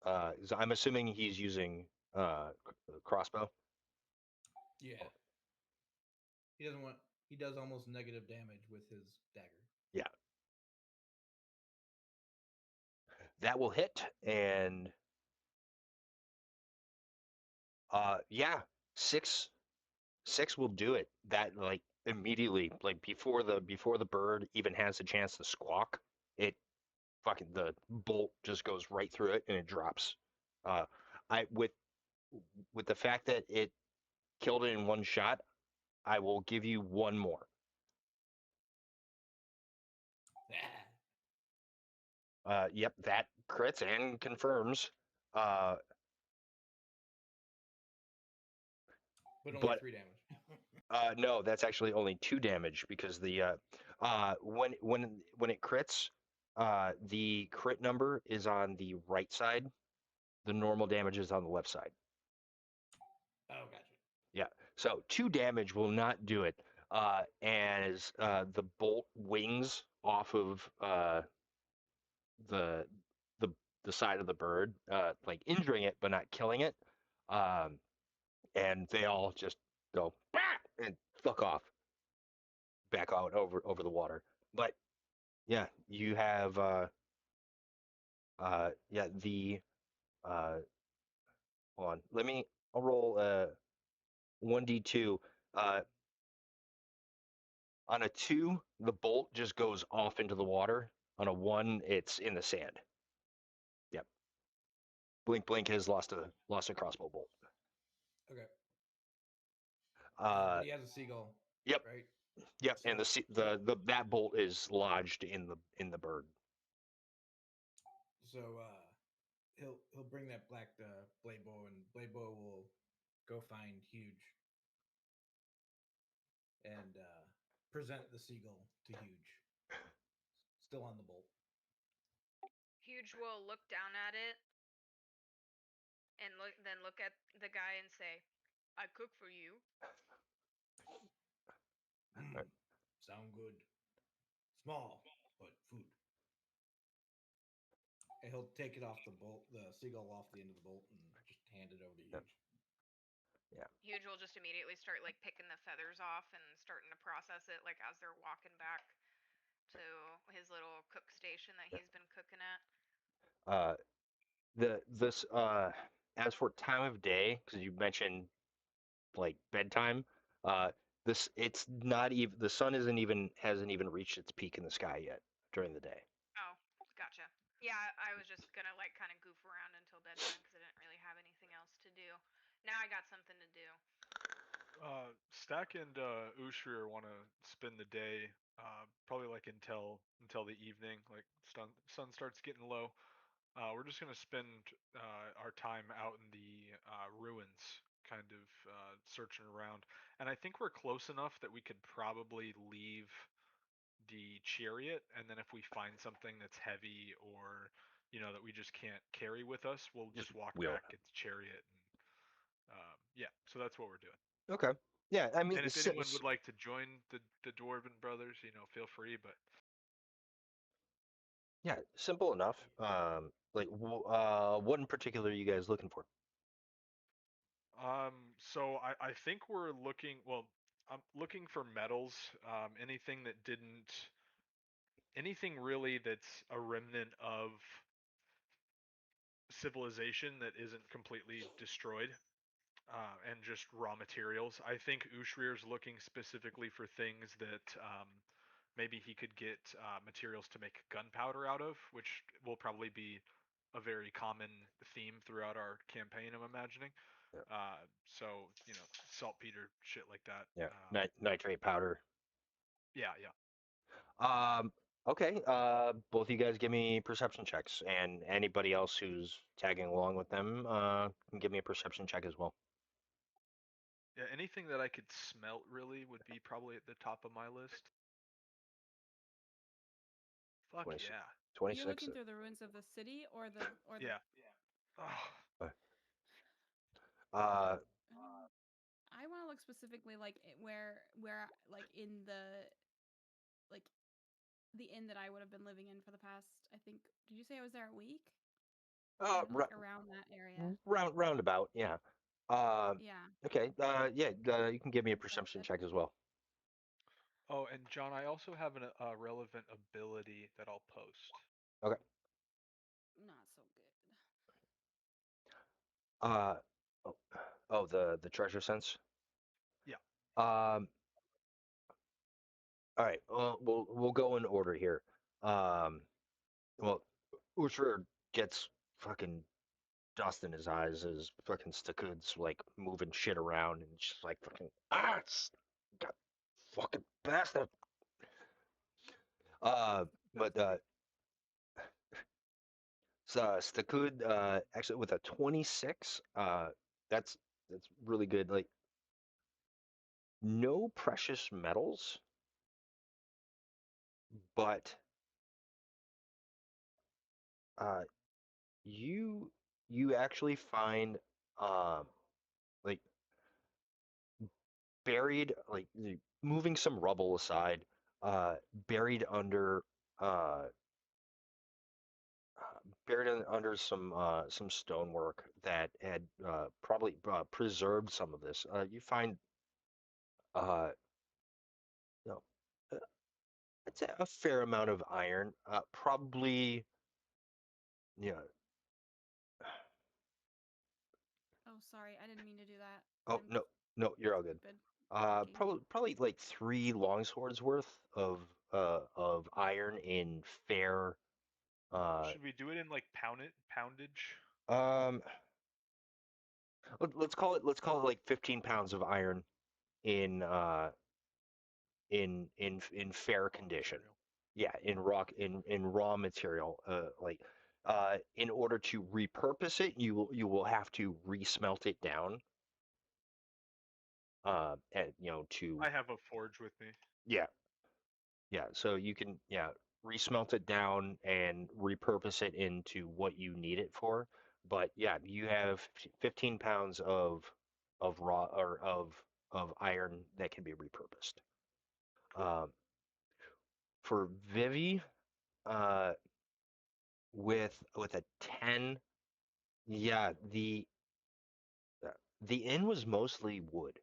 Speaker 4: So I'm assuming he's using crossbow.
Speaker 5: Yeah. He doesn't want. He does almost negative damage with his dagger.
Speaker 4: Yeah, that will hit, and yeah, six will do it. That like immediately, like before the bird even has a chance to squawk, it fucking the bolt just goes right through it and it drops. Uh, I with the fact that it killed it in one shot, I will give you one more. Yep, that crits and confirms. Uh,
Speaker 5: But only
Speaker 4: but
Speaker 5: 3 damage.
Speaker 4: no, that's actually only 2 damage because when it crits, the crit number is on the right side. The normal damage is on the left side.
Speaker 5: Oh, gotcha.
Speaker 4: Yeah. So 2 damage will not do it. As the bolt wings off of the the the side of the bird, like injuring it but not killing it. Um, and they all just go "Bah!" and fuck off back out over the water. But yeah, you have yeah the uh hold on. I'll roll 1d2. Uh, on a 2, the bolt just goes off into the water. On a 1, it's in the sand. Yep. Blink has lost a crossbow bolt.
Speaker 5: Okay.
Speaker 4: Uh,
Speaker 5: But he has a seagull.
Speaker 4: yep,
Speaker 5: Right.
Speaker 4: yep.
Speaker 5: So
Speaker 4: And the that bolt is lodged in the bird.
Speaker 5: so he'll bring that black blade bow, and blade bow will go find Huge and present the seagull to Huge. Still on the bolt.
Speaker 6: Huge will look down at it and look at the guy and say, "I cook for you."
Speaker 5: Mm, sound good. Small, but food. And he'll take it off the bolt, the seagull off the end of the bolt, and just hand it over to
Speaker 4: Yep.
Speaker 5: Huge.
Speaker 4: Yeah.
Speaker 6: Huge will just immediately start like picking the feathers off and starting to process it like as they're walking back to his little cook station that he's been cooking at.
Speaker 4: Uh, this as for time of day, because you mentioned like bedtime, uh, this it's not even the sun hasn't even reached its peak in the sky yet during the day.
Speaker 6: Oh, gotcha. Yeah, I was just gonna like kind of goof around until bedtime because I didn't really have anything else to do. Now I got something to do.
Speaker 1: Stack and Ushrir want to spend the day, probably like until the evening, like sun starts getting low. We're just gonna spend our time out in the ruins, kind of searching around. And I think we're close enough that we could probably leave the chariot, and then if we find something that's heavy or that we just can't carry with us, we'll
Speaker 4: Just
Speaker 1: just walk
Speaker 4: wheel
Speaker 1: back at the chariot. And yeah, so that's what we're doing.
Speaker 4: it. Okay. Yeah, I mean,
Speaker 1: And if anyone would like to join the Dwarven Brothers, feel free. But
Speaker 4: yeah, simple enough. Like, what in particular are you guys looking for?
Speaker 1: so I think we're looking. Well, I'm looking for metals. Anything that didn't, anything really that's a remnant of civilization that isn't completely destroyed. And just raw materials. I think Ushrir's looking specifically for things that maybe he could get materials to make gunpowder out of, which will probably be a very common theme throughout our campaign, I'm imagining.
Speaker 4: Yeah,
Speaker 1: So, saltpeter, shit like that.
Speaker 4: yeah. Nitrate powder.
Speaker 1: Yeah, yeah.
Speaker 4: Okay. Both of you guys give me perception checks, and anybody else who's tagging along with them can give me a perception check as well.
Speaker 1: Yeah, anything that I could smelt really would be probably at the top of my list. Fuck
Speaker 4: 26.
Speaker 1: yeah.
Speaker 4: 26.
Speaker 2: You're looking through the ruins of the city or the
Speaker 1: Yeah. Oh,
Speaker 4: Uh,
Speaker 2: I want to look specifically like where like in the like the inn that I would have been living in for the past. I think. Did you say I was there a week? Like around that area.
Speaker 4: roundabout, yeah.
Speaker 2: Yeah.
Speaker 4: Okay. Yeah. You can give me a perception check as well.
Speaker 1: oh, and John, I also have a relevant ability that I'll post.
Speaker 4: Okay.
Speaker 2: Not so good.
Speaker 4: Uh, oh, the treasure sense.
Speaker 1: Yeah.
Speaker 4: All right. We'll go in order here. Well, Ushra gets fucking dust in his eyes as fucking Stakud's like moving shit around and just like fucking it's God, fucking bastard. Uh, but Stakud actually with a 26, that's really good. Like no precious metals, but uh, you you actually find um like buried like moving some rubble aside, buried under uh under some stonework that had probably preserved some of this. You find uh you know uh, it's a fair amount of iron, probably yeah.
Speaker 2: Oh, sorry. I didn't mean to do that.
Speaker 4: Oh
Speaker 2: I'm
Speaker 4: no, you're all good.
Speaker 2: stupid. Fucking.
Speaker 4: Probably like 3 longswords worth of iron in fair
Speaker 1: Should we do it in like poundage?
Speaker 4: um let's call it like 15 pounds of iron in in fair
Speaker 7: Raw
Speaker 4: condition.
Speaker 7: material.
Speaker 4: Yeah, in raw material. In order to repurpose it, you will have to resmelt it down. And to
Speaker 1: I have a forge with me.
Speaker 4: yeah, yeah. So you can resmelt it down and repurpose it into what you need it for. But yeah, you have 15 pounds of raw or of iron that can be repurposed. Um, for Vivi, uh, with a 10, yeah, the inn was mostly wood.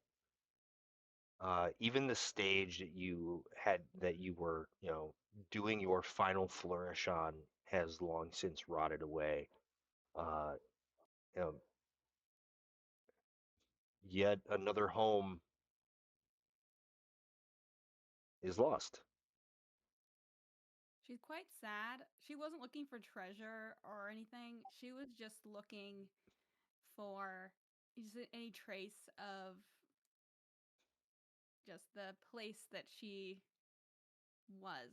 Speaker 4: Even the stage that you were doing your final flourish on has long since rotted away. uh you know, Yet another home is lost.
Speaker 2: She's quite sad. She wasn't looking for treasure or anything. She was just looking for any trace of just the place that she was.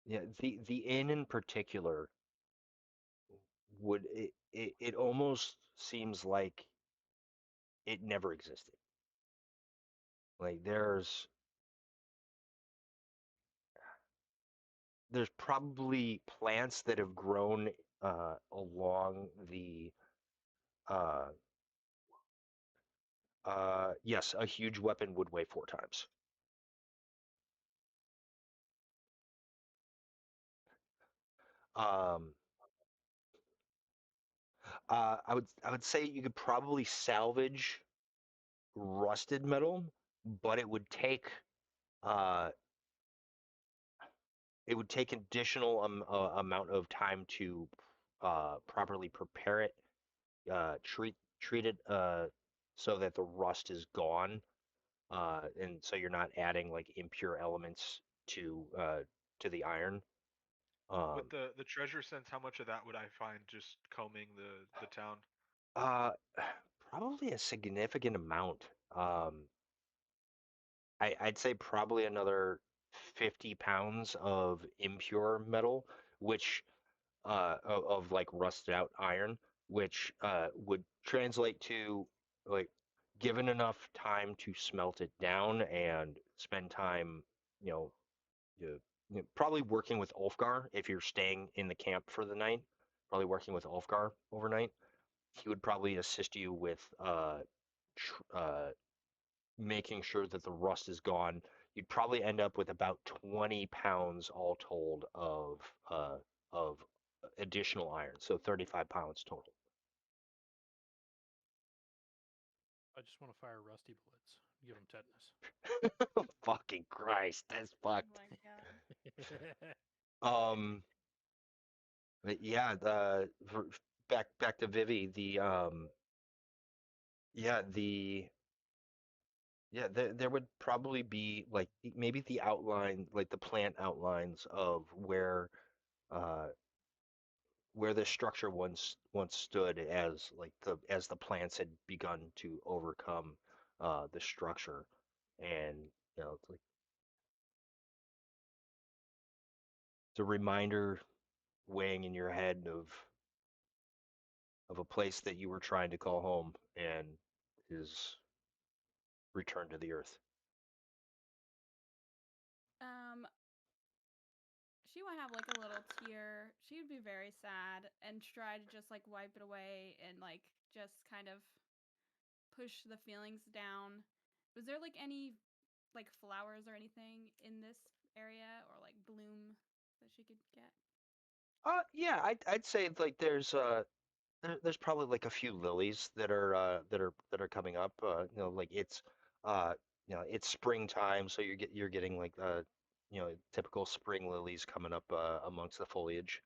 Speaker 4: Yeah, the inn in particular it almost seems like it never existed. Like there's probably plants that have grown along the uh yes, a huge weapon would weigh 4 times. um I would say you could probably salvage rusted metal, but uh it would take additional amount of time to properly prepare it, treat it so that the rust is gone, and so you're not adding like impure elements to the iron. Um,
Speaker 1: With the treasure sense, how much of that would I find just combing the town?
Speaker 4: uh, Probably a significant amount. Um, I'd say probably another 50 pounds of impure metal, which of like rusted out iron, which would translate to like given enough time to smelt it down and spend time, you know, probably working with Ulfgar if you're staying in the camp for the night, probably working with Ulfgar overnight. He would probably assist you with making sure that the rust is gone. You'd probably end up with about 20 pounds all told of additional iron, so 35 pounds total.
Speaker 7: I just want to fire rusty bullets. Give them tetanus.
Speaker 4: Fucking Christ, that's
Speaker 2: Oh
Speaker 4: fucked.
Speaker 2: my god.
Speaker 4: Um, but yeah, back to Vivi. Yeah, there would probably be like maybe the outline, like the plant outlines of uh where the structure once stood as like the plants had begun to overcome the structure, and it's like it's a reminder weighing in your head of a place that you were trying to call home and is returned to the earth.
Speaker 2: Um, she would have like a little tear. She would be very sad and try to just like wipe it away and like just kind of push the feelings down. Was there like any like flowers or anything in this area or like bloom that she could get?
Speaker 4: Yeah, I'd say like there's probably like a few lilies that are coming up. Like uh, it's springtime, so you're getting like typical spring lilies coming up amongst the foliage.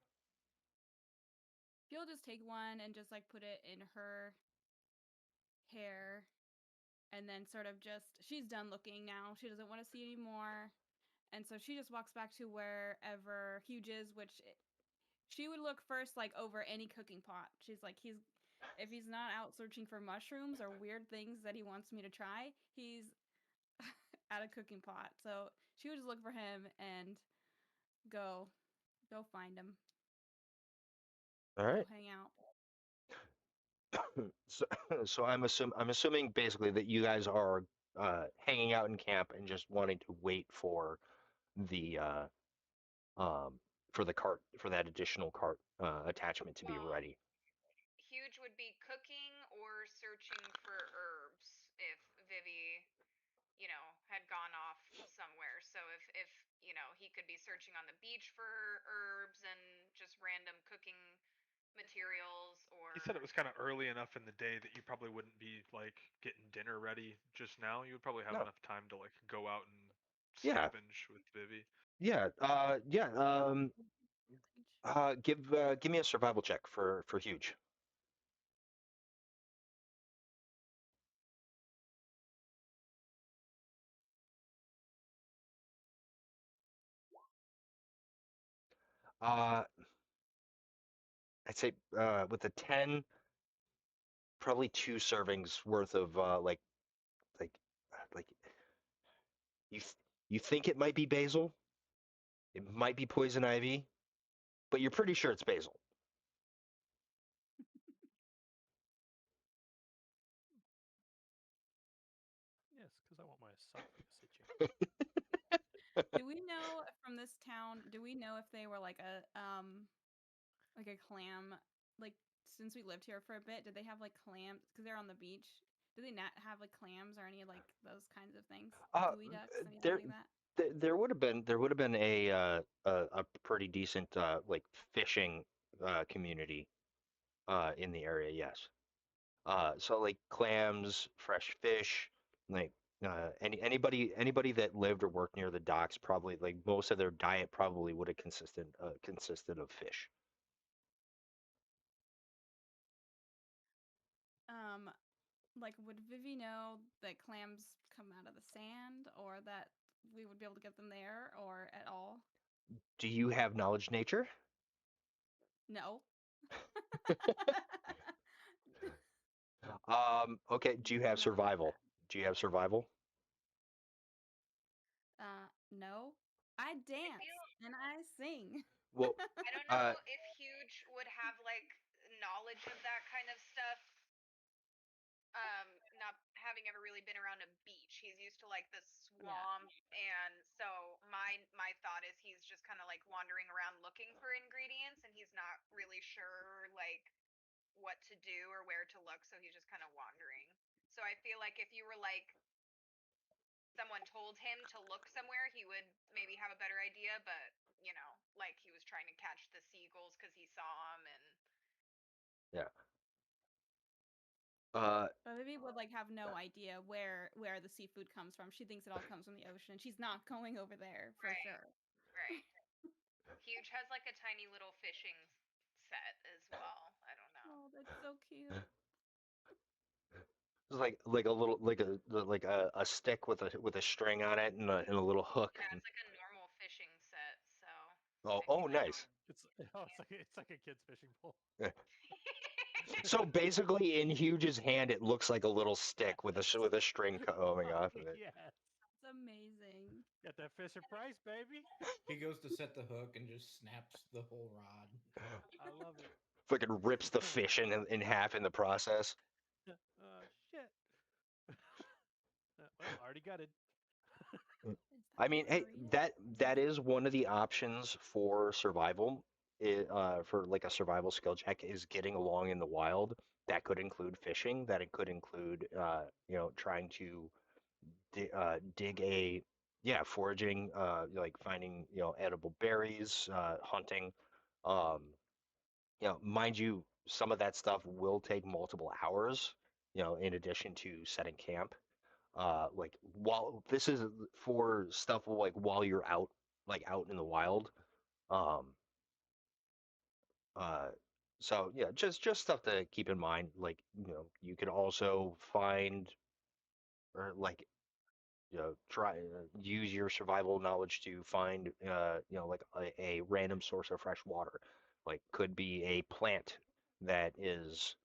Speaker 2: She'll just take one and just like put it in her hair and then sort of just she's done looking now. She doesn't want to see anymore. And so she just walks back to wherever Huge is, she would look first like over any cooking pot. She's like, if he's not out searching for mushrooms or weird things that he wants me to try, he's at a cooking pot. So she would just look for him and go find him.
Speaker 4: All
Speaker 2: Go
Speaker 4: right.
Speaker 2: hang out.
Speaker 4: So, so I'm assuming basically that you guys are hanging out in camp and just wanting to wait the um, for the cart for that additional cart attachment to be
Speaker 6: Well,
Speaker 4: ready.
Speaker 6: Huge would be cooking or searching for herbs if Vivi, had gone off somewhere. So if he could be searching on the beach for herbs and just random cooking materials or
Speaker 1: He said it was kind of early enough in the day that you probably wouldn't be like getting dinner ready just now. You would probably have
Speaker 4: No.
Speaker 1: enough time to like go out and
Speaker 4: Yeah.
Speaker 1: scavenge with Vivi.
Speaker 4: Yeah. Yeah. Give me a survival check for huge. Uh, I'd say with a 10, probably two servings worth of like like you think it might be basil, it might be poison ivy, but you're pretty sure it's basil.
Speaker 7: Yes, because I want my esophagus itching.
Speaker 2: Do we know from this town? Do we know if they were like a clam? Like since we lived here for a bit, did they have like clams? Because they're on the beach. Do they not have like clams or any like those kinds of things?
Speaker 4: Uh,
Speaker 2: Gooey ducks, anything
Speaker 4: there
Speaker 2: like that?
Speaker 4: there would have been a pretty decent like fishing community in the area. Yes. So like clams, fresh fish, like anybody that lived or worked near the docks probably like most of their diet probably would have consisted of fish.
Speaker 2: Um, like would Vivi know that clams come out of the sand, or that we would be able to get them there, or at all?
Speaker 4: Do you have knowledge nature?
Speaker 2: No.
Speaker 4: Okay. Do you have
Speaker 2: No, not
Speaker 4: survival?
Speaker 2: that.
Speaker 4: Do you have survival?
Speaker 2: No, I dance
Speaker 6: feel
Speaker 2: and I sing.
Speaker 4: Well,
Speaker 6: I don't know if Huge would have like knowledge of that kind of stuff. Not having ever really been around a beach. He's used to like the swamp, and so my thought is he's just kind of like wandering around looking for ingredients, and he's not really sure like what to do or where to look, so he's just kind of wandering. So I feel like if you were like someone told him to look somewhere, he would maybe have a better idea, but you know, like he was trying to catch the seagulls because he saw them, and
Speaker 4: yeah.
Speaker 2: But Vivi would like have no idea where the seafood comes from. She thinks it all comes from the ocean. She's not going over there for
Speaker 6: right,
Speaker 2: sure.
Speaker 6: right. Huge has like a tiny little fishing set as well. I don't know.
Speaker 2: Oh, that's so cute.
Speaker 4: It's like a little like a stick with a string on it and a little hook.
Speaker 6: Yeah, it's like a normal fishing set, so
Speaker 4: Oh,
Speaker 6: I
Speaker 4: oh,
Speaker 6: feel like
Speaker 4: nice.
Speaker 7: It's like a kid's fishing pole.
Speaker 4: So basically, in Huge's hand, it looks like a little stick with a string coming off of it.
Speaker 7: Yes.
Speaker 2: That's amazing.
Speaker 7: Got that Fisher Price, baby.
Speaker 5: He goes to set the hook and just snaps the whole rod.
Speaker 7: I love it.
Speaker 4: Fucking rips the fish in half in the process.
Speaker 7: Shit. Well, already got it.
Speaker 2: Is
Speaker 4: I
Speaker 2: that
Speaker 4: mean, hey,
Speaker 2: Korean?
Speaker 4: that is one of the options for survival. For like a survival skill check is getting along in the wild. That could include fishing. That it could include, trying to dig foraging, like finding, edible berries, hunting. Um, mind you, some of that stuff will take multiple hours. In addition to setting camp. Like while this is for stuff like while you're out, like out in the wild. Um, uh, so yeah, just stuff to keep in mind. Like you can also find or like try use your survival knowledge to find like a random source of fresh water. Like could be a plant that is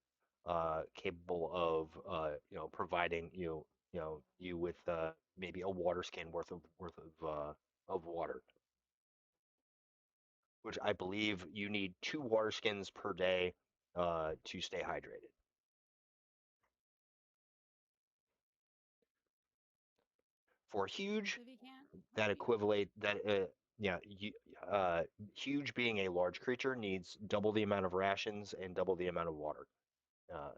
Speaker 4: capable of providing you with maybe a water skin worth of water, which I believe you need 2 water skins per day to stay hydrated. For Huge,
Speaker 2: Vivi can't.
Speaker 4: that
Speaker 2: Repeat.
Speaker 4: equivalent that yeah you, Huge being a large creature needs double the amount of rations and double the amount of water. Uh,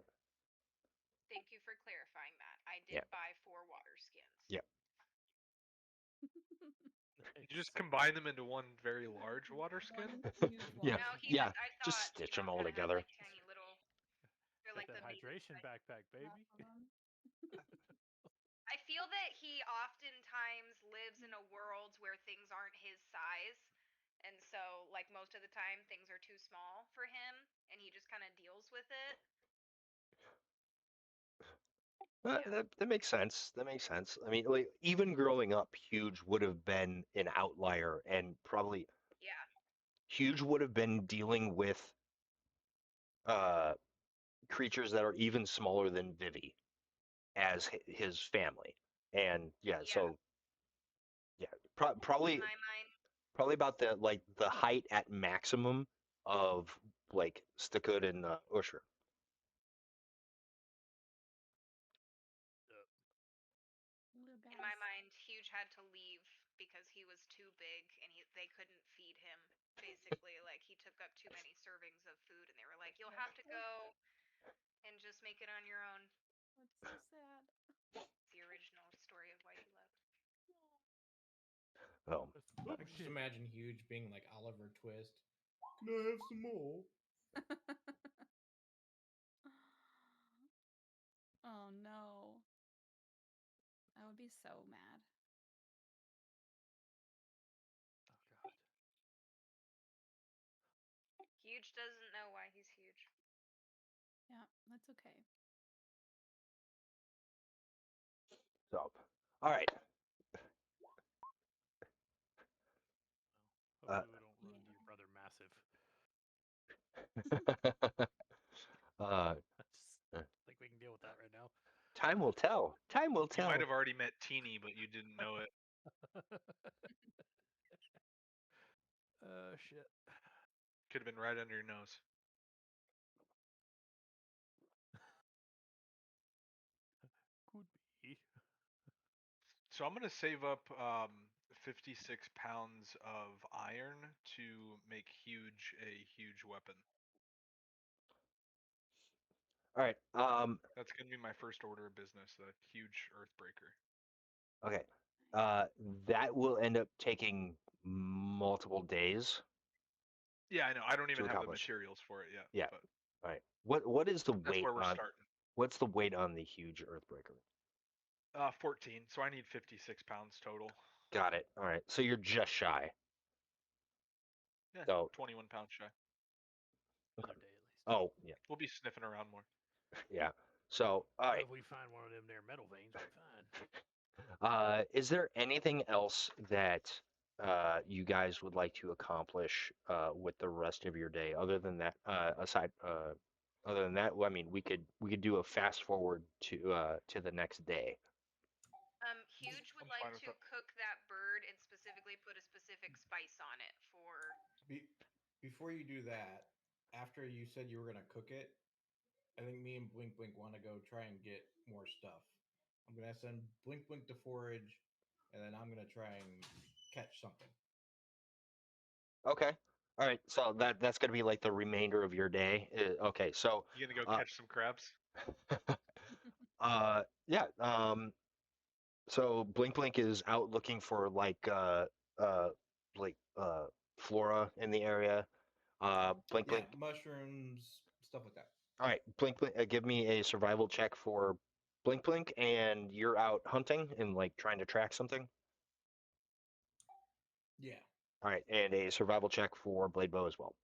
Speaker 6: thank you for clarifying that. I
Speaker 4: yeah,
Speaker 6: did buy 4 water skins.
Speaker 4: yeah.
Speaker 1: You just combine them into one very large water skin.
Speaker 2: One huge
Speaker 4: Yeah,
Speaker 2: water
Speaker 6: No,
Speaker 2: skin.
Speaker 6: I
Speaker 4: just
Speaker 6: thought
Speaker 4: stitch
Speaker 6: you
Speaker 4: them all
Speaker 6: gotta have
Speaker 4: together.
Speaker 6: like tiny little. They're
Speaker 7: Got
Speaker 6: like
Speaker 7: that
Speaker 6: the baby
Speaker 7: hydration
Speaker 6: size.
Speaker 7: backpack, baby.
Speaker 2: Enough of them.
Speaker 6: I feel that he oftentimes lives in a world where things aren't his size. And so, like, most of the time, things are too small for him, and he just kind of deals with it. Yeah.
Speaker 4: That makes sense. That makes sense. I mean, like even growing up, Huge would have been an outlier, and probably
Speaker 6: Yeah.
Speaker 4: Huge would have been dealing with uh, creatures that are even smaller than Vivi as his family. And yeah,
Speaker 6: Yeah.
Speaker 4: so yeah,
Speaker 6: In
Speaker 4: probably
Speaker 6: my mind,
Speaker 4: about the height at maximum of like Stakut and Usher.
Speaker 2: Little
Speaker 6: in my
Speaker 2: guys.
Speaker 6: mind, Huge had to leave because he was too big and they couldn't feed him. Basically, like he took up too many servings of food, and they were like, "You'll have to go and just make it on your own."
Speaker 2: That's so sad.
Speaker 6: It's the original story of why he left.
Speaker 4: Oh,
Speaker 5: I can just imagine Huge being like Oliver Twist. Can I have some more?
Speaker 2: Oh no. I would be so mad.
Speaker 7: Oh God.
Speaker 6: Huge doesn't know why he's huge.
Speaker 2: Yeah, that's okay.
Speaker 4: so all right. Uh,
Speaker 7: Hopefully we don't run into your brother massive.
Speaker 4: uh,
Speaker 7: I just think we can deal with that right now.
Speaker 4: time will tell. Time will
Speaker 1: You might
Speaker 4: tell.
Speaker 1: have already met Teeny, but you didn't know it.
Speaker 3: Shit.
Speaker 1: Could have been right under your nose.
Speaker 3: Could be.
Speaker 1: So I'm gonna save up 56 pounds of iron to make huge a huge weapon.
Speaker 4: All right.
Speaker 1: That's gonna be my first order of business, the huge earthbreaker.
Speaker 4: Okay. That will end up taking multiple days
Speaker 1: Yeah, I know. I don't
Speaker 4: to
Speaker 1: even have the
Speaker 4: accomplish.
Speaker 1: materials for it yet.
Speaker 4: Yeah.
Speaker 1: But
Speaker 4: All right. What is the
Speaker 1: that's
Speaker 4: weight
Speaker 1: where we're
Speaker 4: on?
Speaker 1: starting.
Speaker 4: What's the weight on the huge Earthbreaker?
Speaker 1: 14. So I need 56 pounds total.
Speaker 4: Got it. All right. So you're just shy.
Speaker 1: Yeah,
Speaker 4: So
Speaker 1: 21 pounds shy.
Speaker 3: Another day at least.
Speaker 4: oh yeah,
Speaker 1: We'll be sniffing around more.
Speaker 4: yeah. So all
Speaker 3: Well,
Speaker 4: right.
Speaker 3: if we find one of them there metal veins, we're fine.
Speaker 4: Is there anything else that you guys would like to accomplish with the rest of your day, other than that? Other than that, well, I mean, we could do a fast forward to the next day.
Speaker 6: Huge would
Speaker 1: I'm
Speaker 6: like
Speaker 1: fine with
Speaker 6: to
Speaker 1: that.
Speaker 6: cook that bird and specifically put a specific spice on it for.
Speaker 5: Before you do that, after you said you were gonna cook it, I think me and Blink Blink want to go try and get more stuff. I'm gonna send Blink Blink to forage, and then I'm gonna try and catch something.
Speaker 4: Okay. All right. So that's gonna be like the remainder of your day. Okay. So
Speaker 1: You gonna go
Speaker 4: uh,
Speaker 1: catch some crabs?
Speaker 4: yeah. So Blink Blink is out looking for uh like flora in the area. Blink
Speaker 5: Yeah,
Speaker 4: Blink.
Speaker 5: mushrooms, stuff like that.
Speaker 4: All right, Blink Blink. Give me a survival check for Blink Blink, and you're out hunting and like trying to track something.
Speaker 5: Yeah,
Speaker 4: All right, and a survival check for Blade Bow as well.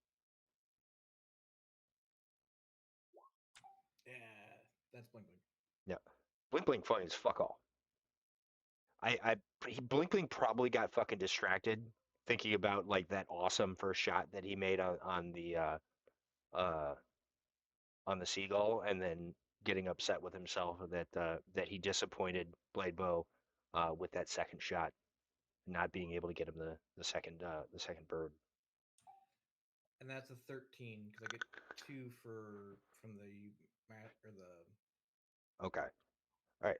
Speaker 5: yeah, that's Blink Blink.
Speaker 4: Yeah, Blink Blink funny as fuck all. Blink Blink probably got fucking distracted thinking about like that awesome first shot that he made uh on the seagull, and then getting upset with himself that he disappointed Blade Bow with that second shot, not being able to get him the second bird.
Speaker 5: And that's a 13 because I get 2 from the or the.
Speaker 4: Okay. All right.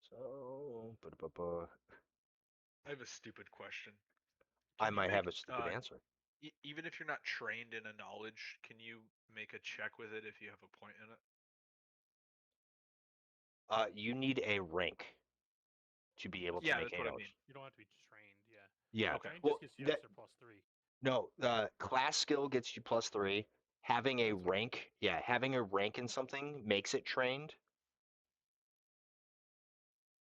Speaker 4: So
Speaker 1: I have a stupid question.
Speaker 4: I
Speaker 1: Can you
Speaker 4: might
Speaker 1: make
Speaker 4: have a stupid answer.
Speaker 1: even if you're not trained in a knowledge, can you make a check with it if you have a point in it?
Speaker 4: You need a rank to be able to
Speaker 1: Yeah,
Speaker 4: make
Speaker 1: that's
Speaker 4: a
Speaker 1: what I
Speaker 4: knowledge.
Speaker 1: mean.
Speaker 3: You don't have to be trained, yeah.
Speaker 4: Yeah.
Speaker 1: Okay.
Speaker 3: Trained
Speaker 4: Well,
Speaker 3: just gets you
Speaker 4: that
Speaker 3: extra +3.
Speaker 4: no. Class skill gets you +3. Having a
Speaker 3: That's fine.
Speaker 4: rank, yeah, having a rank in something makes it trained.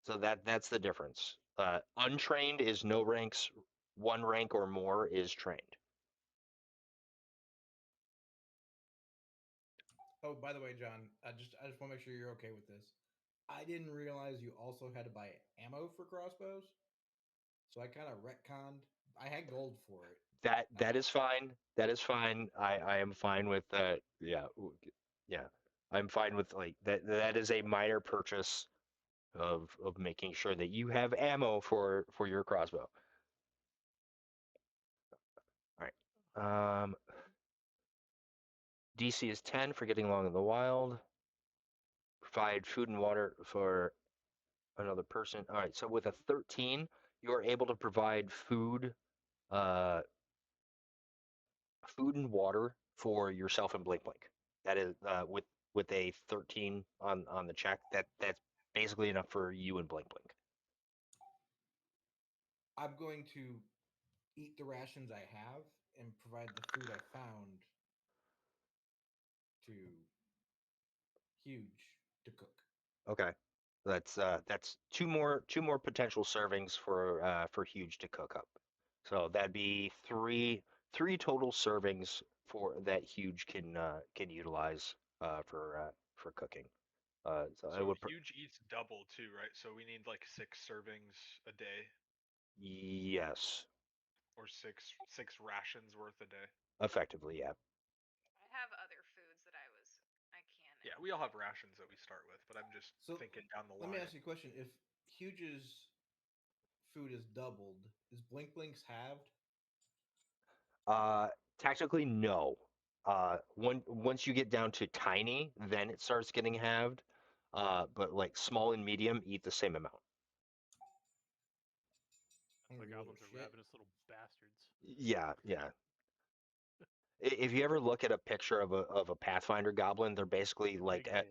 Speaker 4: So that's the difference. Untrained is no ranks. One rank or more is trained.
Speaker 5: Oh, by the way, John, I just want to make sure you're okay with this. I didn't realize you also had to buy ammo for crossbows, so I kind of retconned. I had gold for it.
Speaker 4: That is fine. That is fine. I am fine with that. Yeah, yeah. I'm fine with like that. That is a minor purchase of making sure that you have ammo for your crossbow. All right. DC is 10 for getting along in the wild. Provide food and water for another person. All right. So with a 13, you are able to provide uh, food and water for yourself and Blink Blink. That is with a 13 on the check. That's basically enough for you and Blink Blink.
Speaker 5: I'm going to eat the rations I have and provide the food I found to Huge to cook.
Speaker 4: Okay. That's two more potential servings for Huge to cook up. So that'd be three total servings for that Huge can utilize for cooking. So I
Speaker 1: So
Speaker 4: would
Speaker 1: huge eats double too, right? So we need like 6 servings a day,
Speaker 4: yes,
Speaker 1: or six rations worth a day.
Speaker 4: effectively, yeah.
Speaker 6: have other foods that I can.
Speaker 1: Yeah, we all have rations that we start with, but I'm just
Speaker 5: So
Speaker 1: thinking down the
Speaker 5: let me
Speaker 1: line.
Speaker 5: ask you a question: if Huge's food is doubled, is Blink Blink's halved?
Speaker 4: Technically, no. Once you get down to tiny, then it starts getting halved. But like small and medium eat the same amount.
Speaker 3: The
Speaker 5: Hungry little
Speaker 3: goblins are
Speaker 5: shit.
Speaker 3: ravenous little bastards.
Speaker 4: Yeah, yeah. If you ever look at a picture of a Pathfinder goblin, they're basically like
Speaker 3: Big head.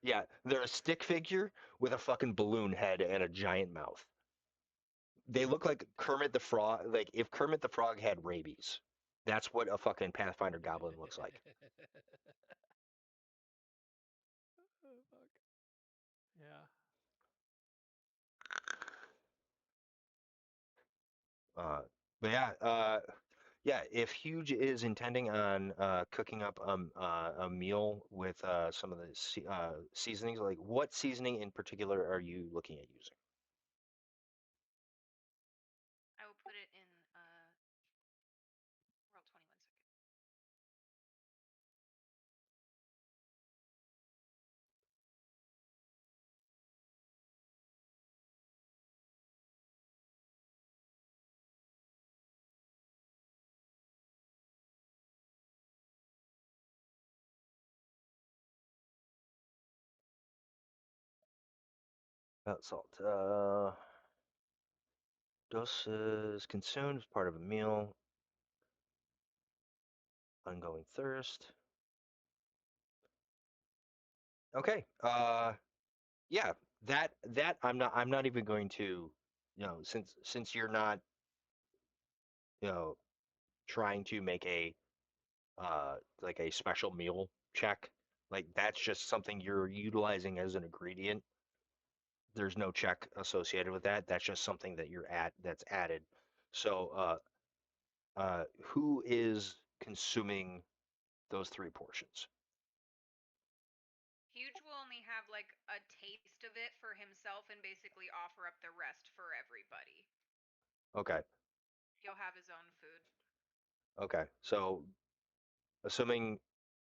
Speaker 4: yeah, they're a stick figure with a fucking balloon head and a giant mouth. They look like Kermit the Frog. Like if Kermit the Frog had rabies, that's what a fucking Pathfinder goblin looks like.
Speaker 3: Oh, fuck. Yeah.
Speaker 4: Uh, but yeah, yeah. If Huge is intending on cooking up a meal with some of the seasonings, like what seasoning in particular are you looking at using?
Speaker 6: I will put it in roll 21 second.
Speaker 4: About salt. Doses consumed as part of a meal. Ongoing thirst. Okay. Yeah. That I'm not even going to, since you're not, you know, trying to make a like a special meal check. Like that's just something you're utilizing as an ingredient. There's no check associated with that. That's just something that that's added. So who is consuming those three portions?
Speaker 6: Huge will only have like a taste of it for himself and basically offer up the rest for everybody.
Speaker 4: Okay.
Speaker 6: He'll have his own food.
Speaker 4: Okay. So assuming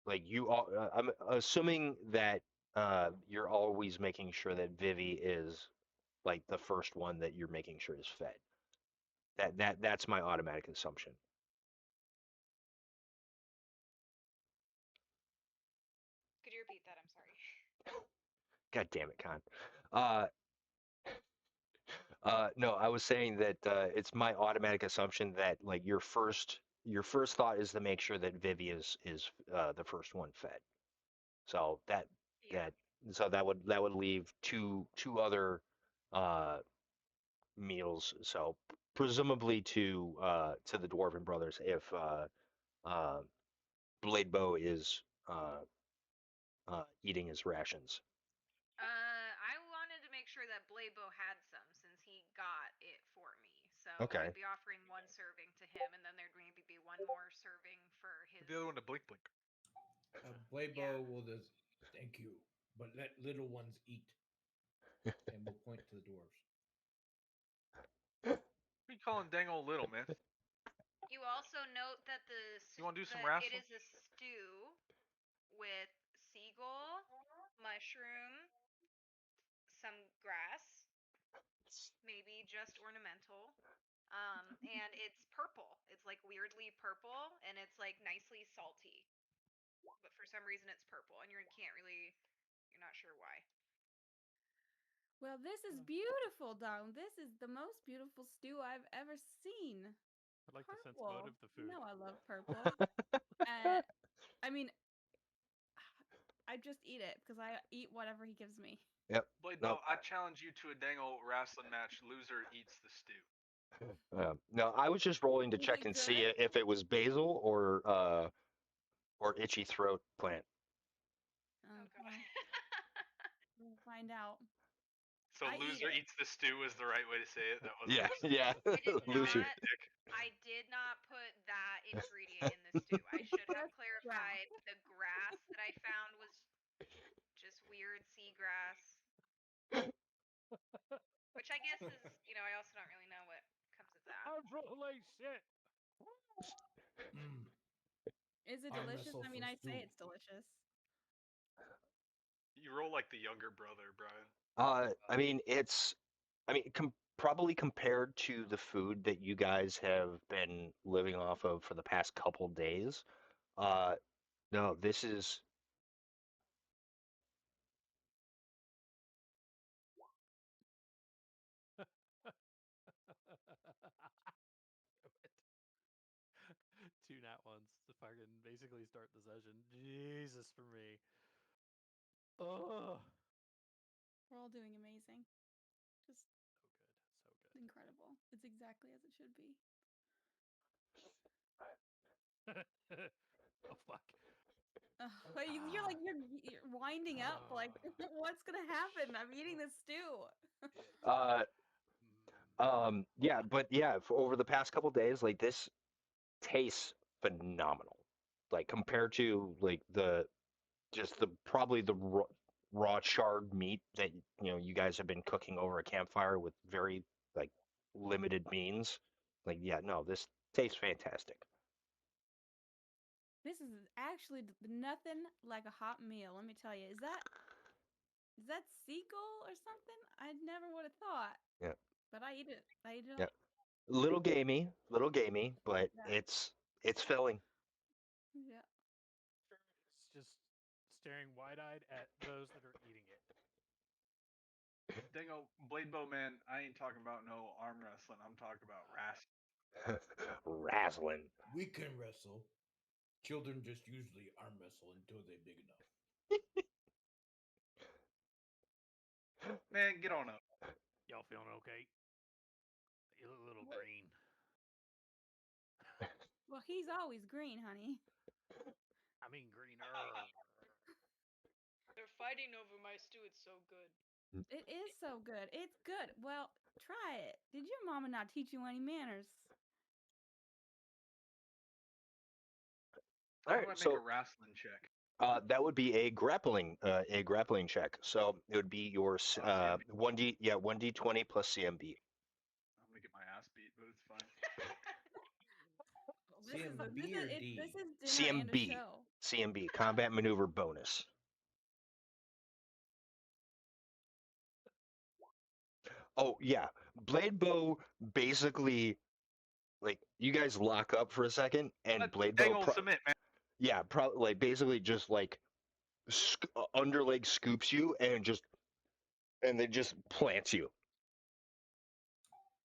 Speaker 4: like you all I'm assuming that you're always making sure that Vivi is like the first one that you're making sure is fed. That's my automatic assumption.
Speaker 6: Could you repeat that? I'm sorry.
Speaker 4: God damn it, Con. Uh, no, I was saying that it's my automatic assumption that like your first thought is to make sure that Vivi is the first one fed. So
Speaker 6: Yeah.
Speaker 4: that that would leave two other uh, meals. So presumably to the Dwarven brothers if uh, Blade Bow is eating his rations.
Speaker 6: I wanted to make sure that Blaybo had some since he got it for me. So
Speaker 4: Okay.
Speaker 6: I'd be offering one serving to him, and then there'd maybe be one more serving for his.
Speaker 1: The other one to Blink Blink.
Speaker 5: Blaybo will just thank you, but let little ones eat, and we'll point to the dwarves.
Speaker 1: What are you calling dang old little, man?
Speaker 6: You also note that
Speaker 1: You want to do some
Speaker 6: it
Speaker 1: wrestling?
Speaker 6: is a stew with seagull, mushroom, some grass, maybe just ornamental. And it's purple. It's like weirdly purple, and it's like nicely salty. But for some reason, it's purple, and you're not sure why.
Speaker 2: Well, this is beautiful, Dom. This is the most beautiful stew I've ever seen.
Speaker 7: I like the sensibility
Speaker 2: Purple.
Speaker 7: of the
Speaker 2: You
Speaker 7: food.
Speaker 2: know I love purple. And I mean, I just eat it because I eat whatever he gives me.
Speaker 4: Yep.
Speaker 1: Blade
Speaker 4: No.
Speaker 1: Bow, I challenge you to a dang old wrestling match. Loser eats the stew.
Speaker 4: No, I was just rolling to
Speaker 2: Is
Speaker 4: check
Speaker 2: it
Speaker 4: and see
Speaker 2: good?
Speaker 4: if it was basil or itchy throat plant.
Speaker 6: Oh god.
Speaker 2: Well, we'll find out.
Speaker 1: So
Speaker 2: I eat
Speaker 1: loser
Speaker 2: it.
Speaker 1: eats the stew is the right way to say it. That wasn't
Speaker 4: Yeah,
Speaker 1: just
Speaker 4: yeah.
Speaker 6: I did
Speaker 1: being
Speaker 4: Loser.
Speaker 1: a
Speaker 6: not.
Speaker 1: dick.
Speaker 6: I did not put that ingredient in the stew. I should have
Speaker 2: Just
Speaker 6: clarified the grass that I found was just weird seagrass, which I guess is, I also don't really know what comes of that.
Speaker 3: I'm rolling like shit.
Speaker 5: Mm.
Speaker 2: Is it
Speaker 5: Arm
Speaker 2: delicious?
Speaker 5: wrestle
Speaker 2: I mean,
Speaker 5: for
Speaker 2: I say
Speaker 5: stew.
Speaker 2: it's delicious.
Speaker 1: You roll like the younger brother, Brian.
Speaker 4: I mean, probably compared to the food that you guys have been living off of for the past couple days. No, this is
Speaker 7: Two nat ones to fucking basically start the session. Jesus for me. Oh,
Speaker 2: We're all doing amazing. Just
Speaker 7: so good,
Speaker 2: incredible. It's exactly as it should be.
Speaker 7: so good. Oh fuck.
Speaker 2: Wait, you're winding up. Like, what's gonna happen? I'm eating this stew.
Speaker 4: uh yeah, but yeah, for over the past couple days, like this tastes phenomenal. Like compared to like the just the probably the raw charred meat that you guys have been cooking over a campfire with very like limited means. Like yeah, no, this tastes fantastic.
Speaker 2: This is actually nothing like a hot meal. Let me tell you. Is that seagull or something? I never would have thought.
Speaker 4: Yeah,
Speaker 2: But I eat it. I eat it
Speaker 4: yeah.
Speaker 2: all.
Speaker 4: Little gamey, but
Speaker 2: Yeah.
Speaker 4: it's filling.
Speaker 2: Yeah.
Speaker 7: It's just staring wide-eyed at those that are eating it.
Speaker 1: Dango, Blade Bow man, I ain't talking about no arm wrestling. I'm talking about
Speaker 4: Razzling.
Speaker 5: We can wrestle. Children just usually arm wrestle until they're big enough.
Speaker 1: Man, get on up.
Speaker 3: Y'all feeling okay? You look a little
Speaker 2: What?
Speaker 3: green.
Speaker 2: Well, he's always green, honey.
Speaker 3: I mean greener.
Speaker 6: They're fighting over my stew. It's so good.
Speaker 2: It is so good. It's good. Well, try it. Did your mama not teach you any manners?
Speaker 4: All
Speaker 1: How
Speaker 4: right,
Speaker 1: do I make a
Speaker 4: so
Speaker 1: wrestling check?
Speaker 4: that would be a grappling check. So it would be your
Speaker 1: CMB.
Speaker 4: 1d20 plus CMB.
Speaker 1: I'm gonna get my ass beat, but it's fine.
Speaker 5: CMB or D?
Speaker 2: This is dinner and a
Speaker 4: CMB.
Speaker 2: show.
Speaker 4: CMB, combat maneuver bonus. Oh yeah, blade bow basically like you guys lock up for a second and blade bow.
Speaker 1: Dang old submit, man.
Speaker 4: Yeah, probably like basically just like underleg scoops you and then just plants you.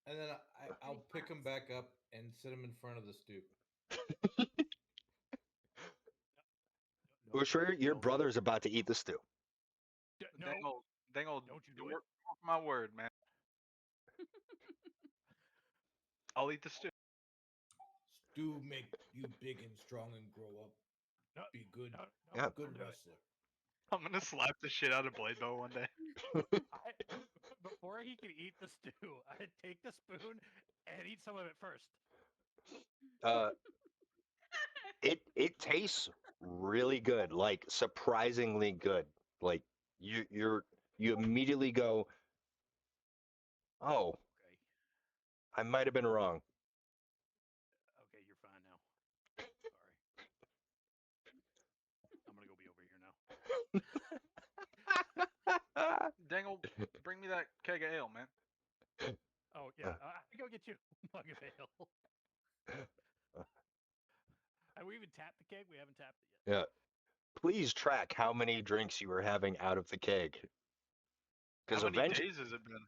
Speaker 5: And then I'll
Speaker 2: Pretty
Speaker 5: pick him
Speaker 2: fast.
Speaker 5: back up and sit him in front of the stew.
Speaker 4: We're sure your
Speaker 3: don't do it.
Speaker 4: brother's about to eat the stew.
Speaker 3: No,
Speaker 1: Dang old.
Speaker 3: don't you do it.
Speaker 1: Work my word, man. I'll eat the stew.
Speaker 5: Stew make you big and strong and grow up.
Speaker 3: No,
Speaker 5: Be good,
Speaker 3: no,
Speaker 4: Yeah.
Speaker 5: good
Speaker 3: don't do it.
Speaker 5: wrestler.
Speaker 1: I'm gonna slap the shit out of Blade Bow one day.
Speaker 3: Before he can eat the stew, I'd take the spoon and eat some of it first.
Speaker 4: Uh, it tastes really good, like surprisingly good. Like you immediately go, oh,
Speaker 3: Okay.
Speaker 4: I might have been wrong.
Speaker 3: Okay, you're fine now. Sorry. I'm gonna go be over here now.
Speaker 1: Dang old, bring me that keg of ale, man.
Speaker 3: Oh yeah, I can go get you a mug of ale. Have we even tapped the keg? We haven't tapped it yet.
Speaker 4: Yeah. Please track how many drinks you are having out of the keg.
Speaker 1: How
Speaker 4: Because
Speaker 1: many
Speaker 4: eventually,
Speaker 1: days has it been?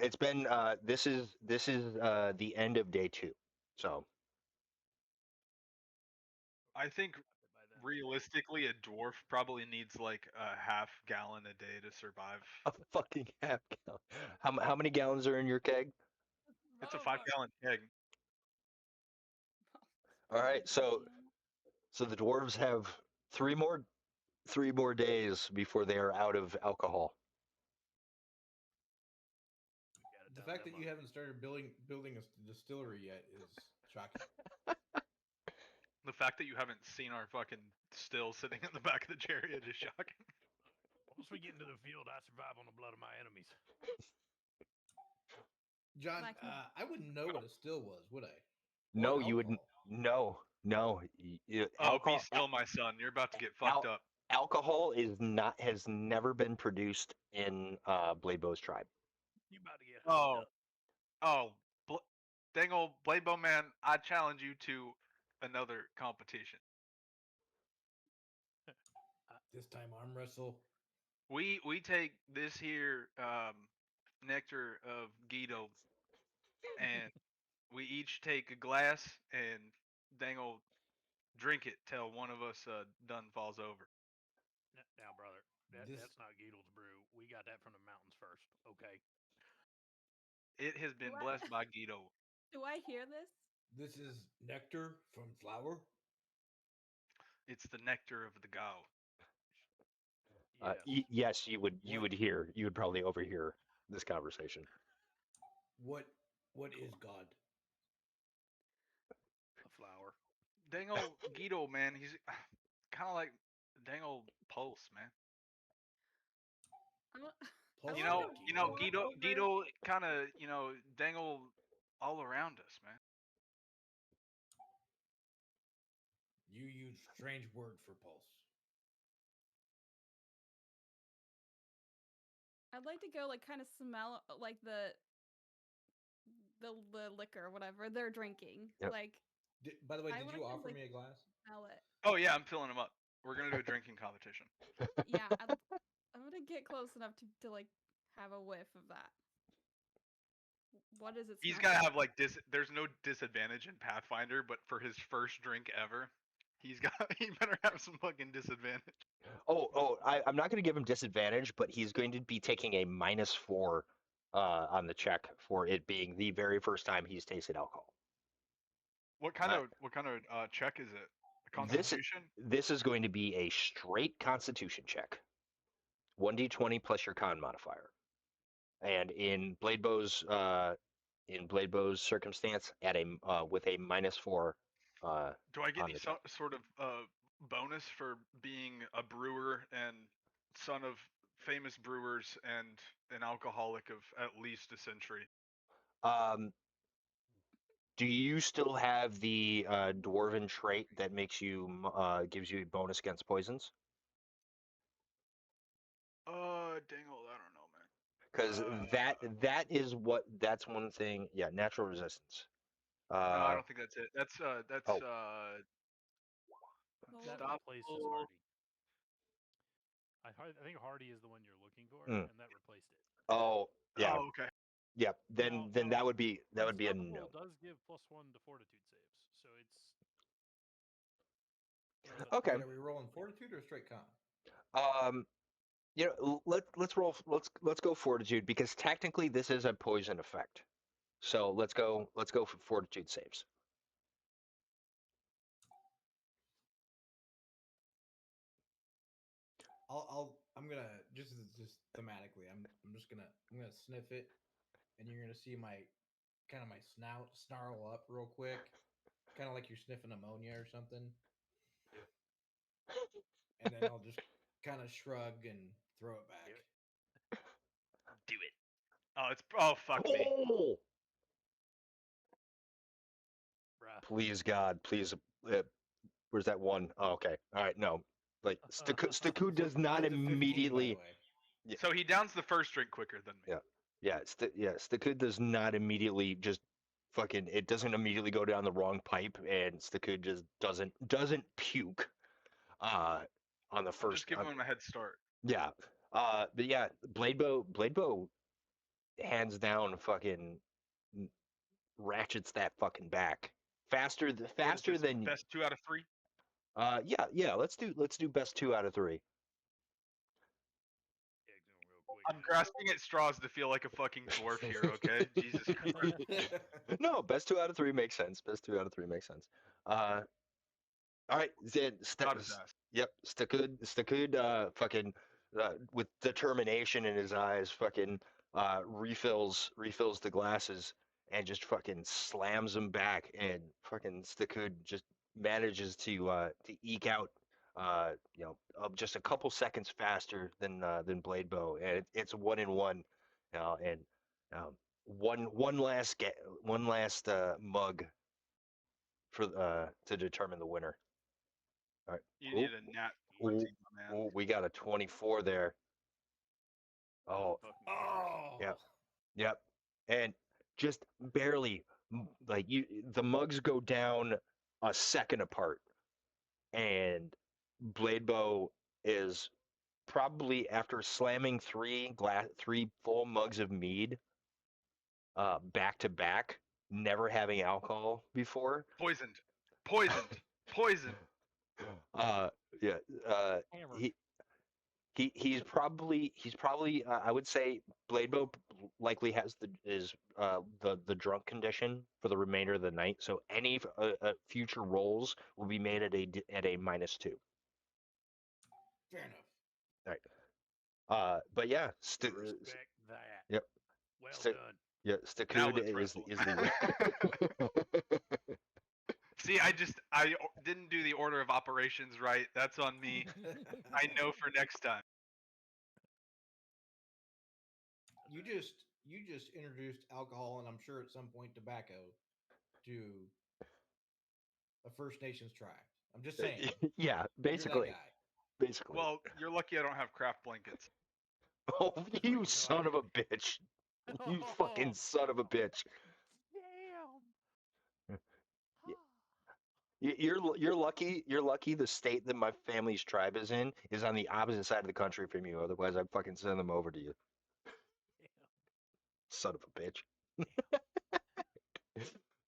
Speaker 4: it's been this is the end of day 2. So
Speaker 1: I think
Speaker 3: Tapped it by then.
Speaker 1: realistically, a dwarf probably needs like a half gallon a day to survive.
Speaker 4: a fucking half gallon. How many gallons are in your keg?
Speaker 1: It's a
Speaker 2: Oh,
Speaker 1: 5-gallon keg.
Speaker 4: All right, so the dwarves have three more days before they are out of alcohol.
Speaker 3: Gotta
Speaker 5: The
Speaker 3: down
Speaker 5: fact
Speaker 3: them
Speaker 5: that you
Speaker 3: up.
Speaker 5: haven't started building a distillery yet is shocking.
Speaker 1: The fact that you haven't seen our fucking still sitting in the back of the chariot is shocking.
Speaker 3: Once we get into the field, I survive on the blood of my enemies.
Speaker 5: John,
Speaker 2: Like he-
Speaker 5: I wouldn't know what a still was, would I?
Speaker 4: No,
Speaker 5: Or
Speaker 4: you wouldn't.
Speaker 5: alcohol.
Speaker 4: No. No,
Speaker 1: Oh, be
Speaker 4: alcohol.
Speaker 1: still, my son. You're about to get fucked up.
Speaker 4: Alcohol has never been produced in Bladebo's tribe.
Speaker 3: You about to get hooked
Speaker 1: Oh,
Speaker 3: up.
Speaker 1: oh, dang old Blade Bow man! I challenge you to another competition.
Speaker 5: This time arm wrestle.
Speaker 1: We take this here nectar of Guido, and we each take a glass and dang old drink it till one of us done falls over.
Speaker 3: Now, brother,
Speaker 5: This
Speaker 3: that's not Geedle's brew. We got that from the mountains first. Okay.
Speaker 1: It has been
Speaker 2: Do I,
Speaker 1: blessed by Guido.
Speaker 2: do I hear this?
Speaker 5: this is nectar from flower.
Speaker 1: It's the nectar of the gow.
Speaker 3: Yes.
Speaker 4: Yes, you would
Speaker 5: What
Speaker 4: probably overhear this conversation.
Speaker 5: what what is God?
Speaker 3: A flower.
Speaker 1: Dang old Guido, man. He's kind of like dang old Pulse, man.
Speaker 2: I'm, a- I
Speaker 5: Pulse
Speaker 1: You
Speaker 2: want
Speaker 1: know,
Speaker 2: to
Speaker 5: like
Speaker 1: you know,
Speaker 2: walk
Speaker 1: Guido,
Speaker 2: over.
Speaker 1: Guido, kind of, dang old all around us, man.
Speaker 5: You use strange word for pulse.
Speaker 2: I'd like to go like kind of smell like the liquor, whatever they're drinking.
Speaker 4: Yep.
Speaker 2: Like
Speaker 5: By the way,
Speaker 2: I
Speaker 5: did
Speaker 2: want
Speaker 5: you
Speaker 2: to
Speaker 5: offer
Speaker 2: like
Speaker 5: me a glass?
Speaker 2: smell it.
Speaker 1: Oh yeah, I'm filling him up. We're gonna do a drinking competition.
Speaker 2: Yeah, I'm gonna get close enough to like have a whiff of that. What does it
Speaker 1: He's
Speaker 2: smell
Speaker 1: gotta
Speaker 2: like?
Speaker 1: have like There's no disadvantage in Pathfinder, but for his first drink ever, he better have some fucking disadvantage.
Speaker 4: I'm not going to give him disadvantage, but he's going to be taking a -4 on the check for it being the very first time he's tasted alcohol.
Speaker 1: What kind of check is it? A
Speaker 4: This
Speaker 1: Constitution?
Speaker 4: this is going to be a straight Constitution check, 1d20 plus your con modifier, and in Bladebow's circumstance, at a with a -4
Speaker 1: Do I get
Speaker 4: on
Speaker 1: any
Speaker 4: the check.
Speaker 1: sort of bonus for being a brewer and son of famous brewers and an alcoholic of at least a century?
Speaker 4: Um, do you still have the dwarven trait that makes you gives you a bonus against poisons?
Speaker 1: Dangle, I don't know, man.
Speaker 4: Because that's one thing. Yeah, natural resistance.
Speaker 1: No, I
Speaker 4: Uh,
Speaker 1: don't think that's it. That's
Speaker 4: oh,
Speaker 3: That
Speaker 2: Hold.
Speaker 3: replaces
Speaker 1: unstoppable.
Speaker 3: Hardy. I think Hardy is the one you're looking for,
Speaker 4: mm.
Speaker 3: and that replaced it.
Speaker 4: Oh, yeah,
Speaker 1: Oh, okay.
Speaker 4: yeah.
Speaker 3: Now,
Speaker 4: Then that would be a
Speaker 3: Unstoppable
Speaker 4: no.
Speaker 3: does give +1 to fortitude saves, so it's a little bit.
Speaker 4: Okay.
Speaker 5: Wait, are we rolling fortitude or straight con?
Speaker 4: Um, let's go fortitude because technically this is a poison effect. So let's go for fortitude saves.
Speaker 5: I'm gonna just thematically. I'm just gonna sniff it, and you're gonna see my kind of my snout snarl up real quick, kind of like you're sniffing ammonia or something, and then I'll just kind of shrug and throw it back.
Speaker 1: Do it. Oh fuck me.
Speaker 4: Oh,
Speaker 3: Bruh.
Speaker 4: please God, please. Where's that one? Oh, okay. All right. No, like Staku
Speaker 5: So
Speaker 4: does not
Speaker 5: 5 to 15, by the
Speaker 4: immediately.
Speaker 5: way.
Speaker 4: Yeah,
Speaker 1: So he downs the first drink quicker than me.
Speaker 4: yeah. Staku does not immediately just fucking. It doesn't immediately go down the wrong pipe, and Staku just doesn't puke. On the
Speaker 1: I'm
Speaker 4: first.
Speaker 1: just giving him a head start.
Speaker 4: Yeah. But yeah, Bladebow, hands down, fucking ratchets that fucking back
Speaker 1: What is
Speaker 4: faster
Speaker 1: this?
Speaker 4: than.
Speaker 1: Best 2 out of 3?
Speaker 4: Yeah. Let's do best 2 out of 3.
Speaker 3: Yeah, real quick.
Speaker 1: I'm grasping at straws to feel like a fucking dwarf here, okay? Jesus Christ.
Speaker 4: No, best 2 out of 3 makes sense. Best 2 out of 3 makes sense. All right, then
Speaker 1: Got his ass.
Speaker 4: yep, Stakud, fucking with determination in his eyes, fucking refills the glasses and just fucking slams them back, and fucking Stakud just manages to eke out just a couple seconds faster than Bladebow, and it's 1-1, and one last mug for to determine the winner. All right.
Speaker 1: You
Speaker 4: Ooh,
Speaker 1: need a nat
Speaker 4: ooh,
Speaker 1: 20, my man.
Speaker 4: ooh, we got a 24 there. Oh,
Speaker 3: Fucking
Speaker 5: Oh.
Speaker 4: yep, yep. And just barely, like the mugs go down a second apart, and Bladebow is probably after slamming three full mugs of mead, back to back, never having alcohol before.
Speaker 1: Poisoned. Poisoned. Poisoned.
Speaker 4: Uh, yeah.
Speaker 7: Hammered.
Speaker 4: He's probably I would say Bladebow likely has the drunk condition for the remainder of the night. So any future rolls will be made at a -2.
Speaker 5: Fair enough.
Speaker 4: All right. But yeah,
Speaker 3: I respect that.
Speaker 4: yep.
Speaker 3: Well
Speaker 4: St-
Speaker 3: done.
Speaker 4: yeah,
Speaker 1: Now
Speaker 4: Stakud
Speaker 1: let's
Speaker 4: is
Speaker 1: wrestle.
Speaker 4: the
Speaker 1: See, I didn't do the order of operations right. That's on me. I know for next time.
Speaker 5: you just introduced alcohol and I'm sure at some point tobacco to a First Nations tribe. I'm just saying.
Speaker 4: yeah,
Speaker 5: You're that
Speaker 4: basically,
Speaker 5: guy.
Speaker 4: basically.
Speaker 1: Well, you're lucky I don't have craft blankets.
Speaker 4: Oh,
Speaker 3: That's
Speaker 4: you
Speaker 3: what
Speaker 4: son of a bitch! You fucking son of a bitch!
Speaker 3: Damn.
Speaker 4: You're lucky. You're lucky. The state that my family's tribe is in is on the opposite side of the country from you. Otherwise, I'd fucking send them over to you, son of a bitch.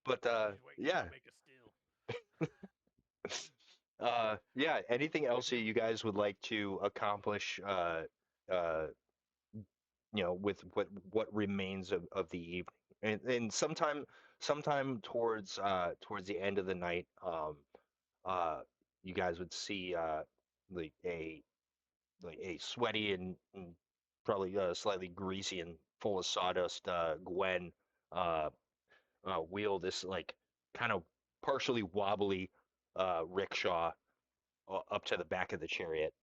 Speaker 4: But
Speaker 3: Just wait till
Speaker 4: yeah,
Speaker 3: I make a still.
Speaker 4: yeah. Anything else that you guys would like to accomplish? Uh, with what remains of the evening, and sometime towards the end of the night, you guys would see like a sweaty and probably slightly greasy and full of sawdust Gwen uh, wheel this like kind of partially wobbly rickshaw up to the back of the chariot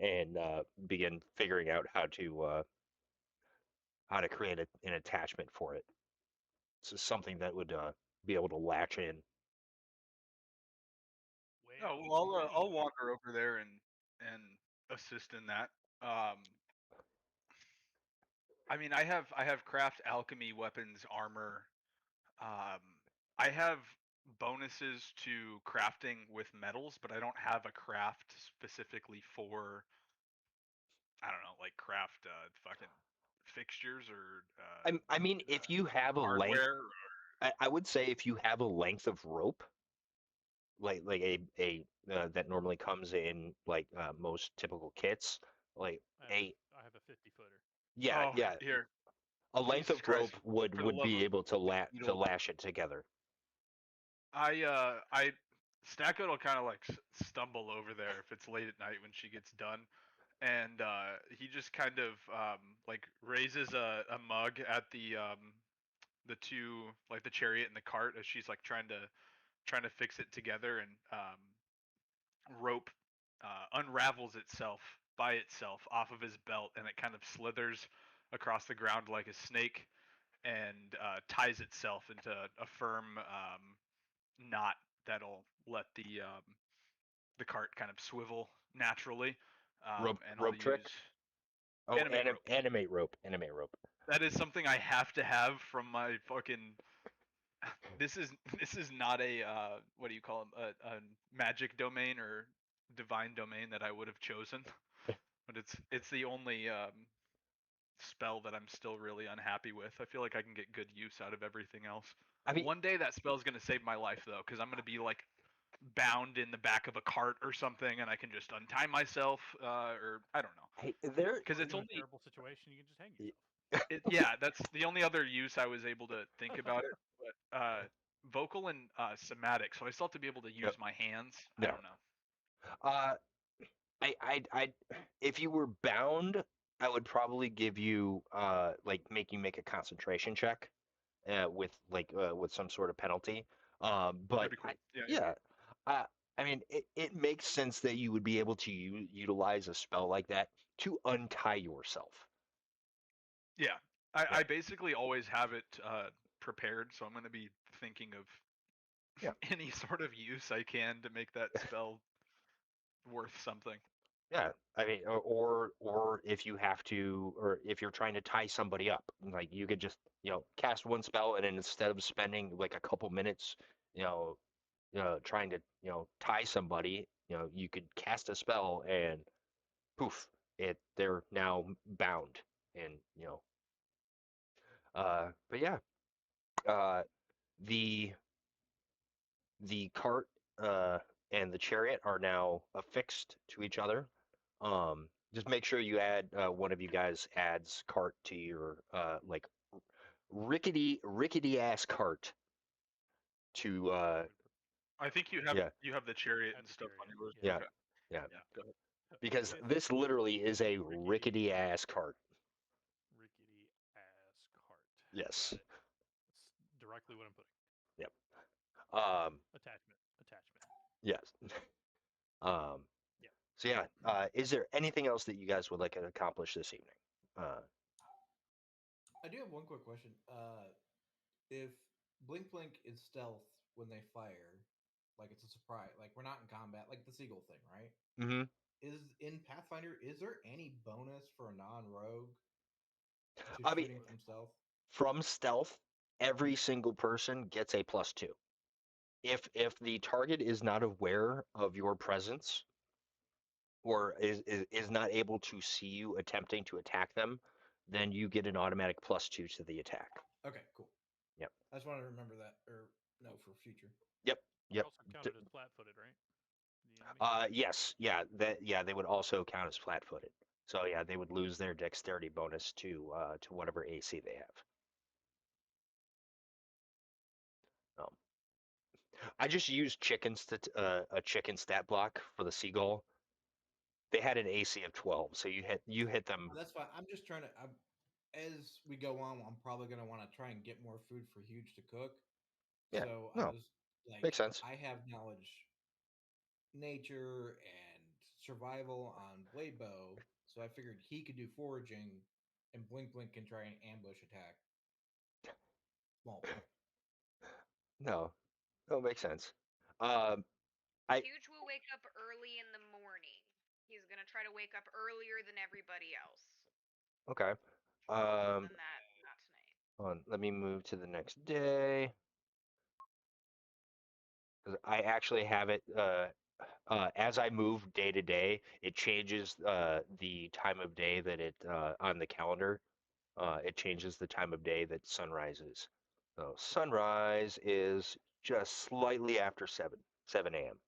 Speaker 4: and begin figuring out how to create an attachment for it. So something that would be able to latch in.
Speaker 1: Oh,
Speaker 3: Well,
Speaker 1: well, I'll
Speaker 3: great.
Speaker 1: wander over there and assist in that. I mean, I have craft alchemy weapons armor. Um, I have bonuses to crafting with metals, but I don't have a craft specifically for I don't know, like craft fucking fixtures or
Speaker 4: I mean, if you have a length,
Speaker 1: hardware.
Speaker 4: I would say if you have a length of rope, like a that normally comes in like most typical kits, like a
Speaker 3: I have a 50-footer.
Speaker 4: yeah
Speaker 1: Oh,
Speaker 4: yeah
Speaker 1: here,
Speaker 4: a length
Speaker 1: Jesus
Speaker 4: of
Speaker 1: Christ!
Speaker 4: rope would
Speaker 1: For the love
Speaker 4: be
Speaker 1: of
Speaker 4: able to
Speaker 1: needle,
Speaker 4: lash it together.
Speaker 1: I Snacko will kind of like stumble over there if it's late at night when she gets done, and he just kind of like raises a mug at the two like the chariot and the cart as she's like trying to fix it together, and rope unravels itself by itself off of his belt, and it kind of slithers across the ground like a snake and ties itself into a firm knot that'll let the cart kind of swivel naturally. And I'll
Speaker 4: Rope trick.
Speaker 1: use
Speaker 4: Oh,
Speaker 1: animate rope.
Speaker 4: animate rope.
Speaker 1: That is something I have to have from my fucking. This is this is not a what do you call them, a magic domain or divine domain that I would have chosen, but it's the only spell that I'm still really unhappy with. I feel like I can get good use out of everything else.
Speaker 4: I mean,
Speaker 1: One day that spell's gonna save my life though, because I'm gonna be like bound in the back of a cart or something, and I can just untie myself, or I don't know,
Speaker 4: hey, there.
Speaker 1: because it's
Speaker 3: You're in
Speaker 1: only
Speaker 3: a terrible situation. You can just hang
Speaker 4: y-
Speaker 3: yourself.
Speaker 1: yeah, that's the only other use I was able to think about it. But vocal and somatic, so I still have to be able to
Speaker 4: No,
Speaker 1: use my hands. I
Speaker 4: no.
Speaker 1: don't know.
Speaker 4: Uh, I, if you were bound, I would probably give you like make a concentration check, with some sort of penalty. But
Speaker 1: That'd be cool. Yeah, yeah.
Speaker 4: yeah, uh, I mean, it makes sense that you would be able to utilize a spell like that to untie yourself.
Speaker 1: Yeah.
Speaker 4: Yeah.
Speaker 1: I basically always have it prepared, so I'm gonna be thinking of
Speaker 4: Yeah.
Speaker 1: any sort of use I can to make that spell worth something.
Speaker 4: Yeah, I mean, or if you have to, or if you're trying to tie somebody up, like you could just, cast one spell, and then instead of spending like a couple minutes, you know, trying to, tie somebody, you could cast a spell and poof, they're now bound, and but yeah, uh, the the cart uh and the chariot are now affixed to each other. Just make sure you add one of you guys adds cart to your like rickety ass cart to
Speaker 1: I think
Speaker 4: yeah,
Speaker 1: you have the chariot
Speaker 7: Add
Speaker 1: and
Speaker 7: the
Speaker 1: stuff on
Speaker 7: chariot.
Speaker 1: yours.
Speaker 7: Yeah.
Speaker 4: yeah,
Speaker 1: Okay.
Speaker 4: yeah,
Speaker 1: Yeah. Go ahead.
Speaker 4: because
Speaker 7: With
Speaker 4: this literally is a
Speaker 7: rickety
Speaker 4: rickety ass cart.
Speaker 7: rickety ass cart.
Speaker 4: Yes.
Speaker 7: Got it. That's directly what I'm putting.
Speaker 4: Yep. Um.
Speaker 7: Attachment. Attachment.
Speaker 4: Yes. Um.
Speaker 7: Yeah.
Speaker 4: So yeah. Is there anything else that you guys would like to accomplish this evening? Uh.
Speaker 5: I do have one quick question. If Blink Blink is stealth when they fire, like it's a surprise, like we're not in combat, like the seagull thing, right?
Speaker 4: Mm-hmm.
Speaker 5: Is in Pathfinder, is there any bonus for a non-rogue to
Speaker 4: I mean,
Speaker 5: shooting from stealth?
Speaker 4: from stealth, every single person gets a +2. If the target is not aware of your presence or is not able to see you attempting to attack them, then you get an automatic +2 to the attack.
Speaker 5: Okay, cool.
Speaker 4: Yep.
Speaker 5: I just wanted to remember that or no for future.
Speaker 4: Yep.
Speaker 7: They're
Speaker 4: Yep.
Speaker 7: also counted as flat-footed, right? The enemy.
Speaker 4: Yes. Yeah, they would also count as flat-footed. So yeah, they would lose their dexterity bonus to whatever AC they have. Um, I just used a chicken stat block for the seagull. They had an AC of 12, so you hit them.
Speaker 5: That's fine. I'm just trying to. As we go on, I'm probably going to want to try and get more food for Huge to cook.
Speaker 4: Yeah,
Speaker 5: So I
Speaker 4: no,
Speaker 5: was like,
Speaker 4: makes sense.
Speaker 5: I have knowledge, nature, and survival on Blade Bow. So I figured he could do foraging, and Blink Blink can try and ambush attack. Small point.
Speaker 4: No, no, makes sense. Um, I
Speaker 6: Huge will wake up early in the morning. He's gonna try to wake up earlier than everybody else.
Speaker 4: okay.
Speaker 6: Other
Speaker 4: Um,
Speaker 6: than that, not tonight.
Speaker 4: hold on, let me move to the next day. 'Cause I actually have it. As I move day to day, it changes the time of day that it on the calendar. It changes the time of day that sunrise is. So sunrise is just slightly after 7 a.m.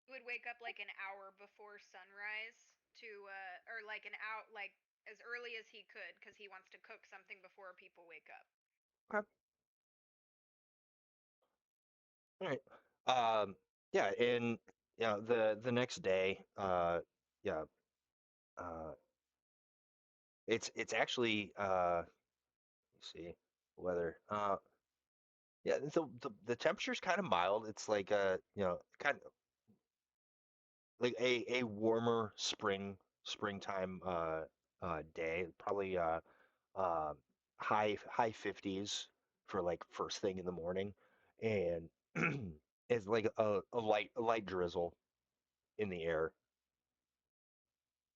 Speaker 6: He would wake up like an hour before sunrise to, or like an hour, like as early as he could, because he wants to cook something before people wake up.
Speaker 4: Okay. All right. Yeah, and the next day, yeah, uh, it's actually let's see weather. Yeah, the temperature's kind of mild. It's like kind of like a warmer springtime day, probably uh high 50s for like first thing in the morning, and it's like a light drizzle in the air.